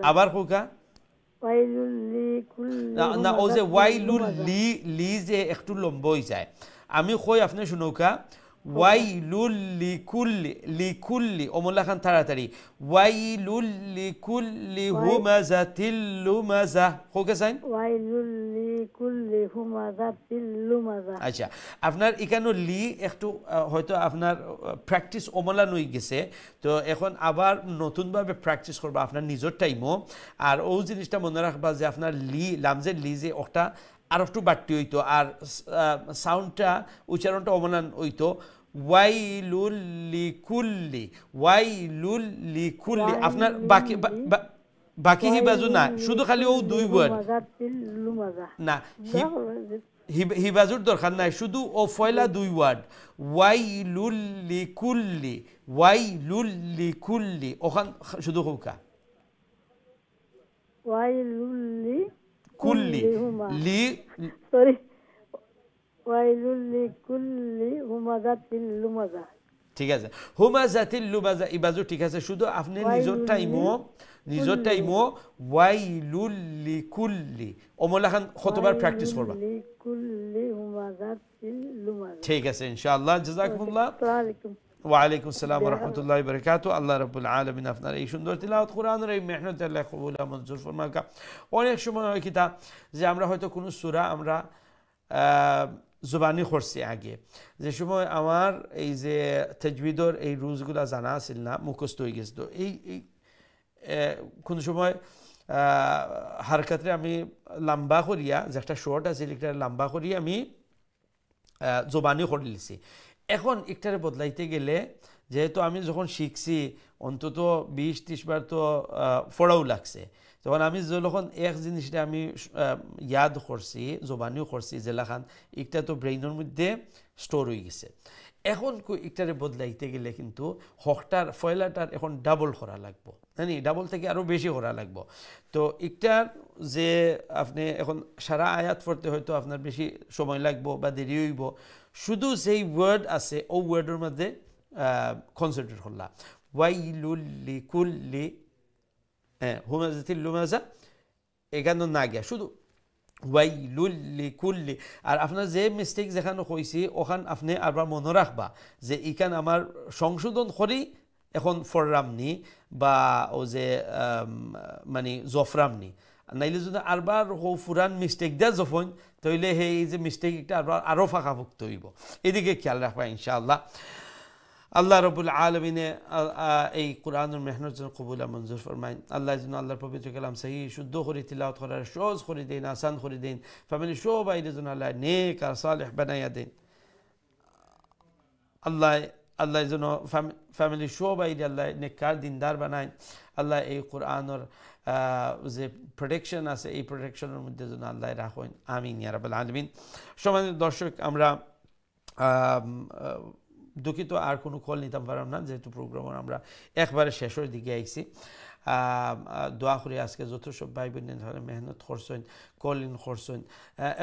আবার কোকা ওয়াইলুল লিকুল্লি না ও যে ওয়াইলুল লি যে একটু লম্বা হই যায় আমি কই আপনি শুনুকা ওয়াইলুল লিকুল্লি ওমলা খান তাড়াতাড়ি ওয়াইলুল লিকুল্লি হুমাযাতিল লুমাযা কোকে সাইন ওয়াইলুল লিকুল্লি হুমাযাতিল লুমাযা আচ্ছা আপনার এখানে লি একটু হয়তো আপনার প্র্যাকটিস ওমলা নই গেছে তো এখন আবার নতুনভাবে প্র্যাকটিস করবা আপনার নিজের টাইমও আর ও জিনিসটা মনে রাখবা যে আপনার লামজের লি যে ওটা আর একটু বাড়তি হইতো আর সাউন্ডটা উচ্চারণটা অমলান হইতো ওয়াইলুল লিকুল্লি আপনার বাকি হি বাজু না শুধু খালি ও দুই ওয়ার্ড না হি বাজুর দরকার নাই শুধু ও ফয়লা দুই ওয়ার্ড ওয়াইলুল লিকুল্লি ওখান শুধু হোকা ওয়াইলুল কুল্লি লি সরি ওয়াইলুল লিকুল্লি হুমাযাতিল লুমাযা। ঠিক আছে, হুমাযাতিল লুমাযা ইবাজু ঠিক আছে, শুধু আপনি নিজর টাইমও ওয়াইলুল লিকুল্লি ওমলাখান কতবার প্র্যাকটিস করবা। লিকুল্লি হুমাযাতিল লুমাযা। ঠিক আছে ইনশাআল্লাহ। জাযাকুমুল্লাহ। আসসালামু আলাইকুম। ওয়ালাইকুম আসসালাম ওয়া রাহমাতুল্লাহি ওয়া বারাকাতুহু। আল্লাহ রাব্বুল আলামিন আপনার এই সুন্দর তিলাওয়াত কোরআনের এই মেহনত আল্লাহ কবুল ও মঞ্জুর ফরমাক। অনেক সময় হয় কিতা যে আমরা হয়তো কোনো সূরা আমরা জবানি করছি আগে, যে সময় আমার এই যে তাজবিদর এই রুলসগুলা জানা ছিল না, মুখস্থ হয়ে গেছে। তো এই কোন সময় হারকাতে আমি লম্বা করিয়া, যে একটা শর্ট আছে একটা লম্বা করিয়া আমি জবানি করে লিছি। এখন একটারে বদলাইতে গেলে যেহেতু আমি যখন শিখছি অন্তত 20-30 বার তো পড়াও লাগছে, তখন আমি যখন এক জিনিসটা আমি ইয়াদ করছি, জবানিও করছি জেলাখান, একটা তো ব্রেইনের মধ্যে স্টোর হয়ে গেছে। এখন একটারে বদলাইতে গেলে কিন্তু হকটার ফয়লাটার এখন ডাবল করা লাগবো, হ্যাঁ, ডাবল থেকে আরও বেশি করা লাগবো। তো একটার যে আপনি এখন সারা আয়াত পড়তে হয়তো আপনার বেশি সময় লাগবো বা দেরি হইব, শুধু যেই ওয়ার্ড আছে ও ওয়ার্ডের মধ্যে কনসেন্ট্রেট করলাম। ওয়াইলুল লিকুল্লি হুমাযাতিল লুমাযা এখানে না গিয়া শুধু ওয়াইলুল লিকুল্লি। আর আপনার যে মিস্টেক যেখানে কইছি ওখান আপনি আবার মনে রাখবা যে ইখান আমার সংশোধন করি এখন ফররামনি বা ও যে মানে জফরামনি, নাইলে যদি আরবার ফুরান মিস্টেক দেয় যখন, তাইলে সেই যে মিস্টেক একটা আরবার আরও ফাঁকাভুক্ত হইব। এদিকে খেয়াল রাখবা ইনশাআল্লাহ। আল্লাহ রব্বুল আলমিনে এই কোরআনের মেহনত যেন কবুল মঞ্জুর ফরমাইন। আল্লাহ যেন আল্লাহর পবিত্র কালাম সহি শুদ্ধ করে তিলাওয়াত করার সহজ করে দেন, আসান করে দেন। ফ্যামিলি সবাই যেন আল্লাহ নেক আর সালেহ বানাইয়া দেন। আল্লাহ যেন ফ্যামিলি সবাই আল্লাহ নেককার দিনদার বানায়। আল্লাহ এই কোরআনের যে প্রোটেকশন আছে এই প্রোটেকশনের মধ্যে যেন আল্লাহ রাখেন, আমিন ইয়া রাব্বাল আলামিন। সম্মানিত দর্শক, আমরা দুঃখিত আর কোনো কল নিতাম পারলাম না, যেহেতু প্রোগ্রাম আমরা একবারে শেষের দিকে আইছি। দোয়া করি আজকে যত সব ভাই বোন মেহনত করছেন, কল ইন করছেন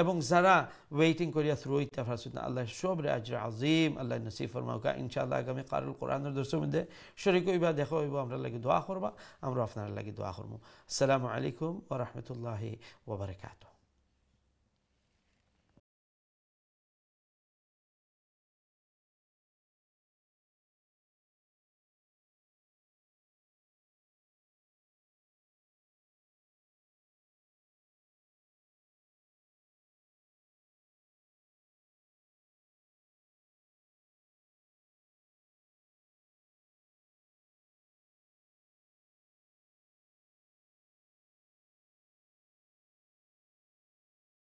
এবং যারা ওয়েটিং করিয়া থ্রু হইতে পারছেন, আল্লাহ সবরে আজর আজিম আল্লাহ নসিব ফরমাউকা। ইনশাআল্লাহ আগামী কারুল কোরআনের দর্শকের মধ্যে শরীক হইবা, দেখা হইব, আমরা লাগি দোয়া করবা, আমরা আপনার লাগি দোয়া করবো। আসসালামু আলাইকুম ওয়া রাহমাতুল্লাহি ওয়া বারাকাতুহু।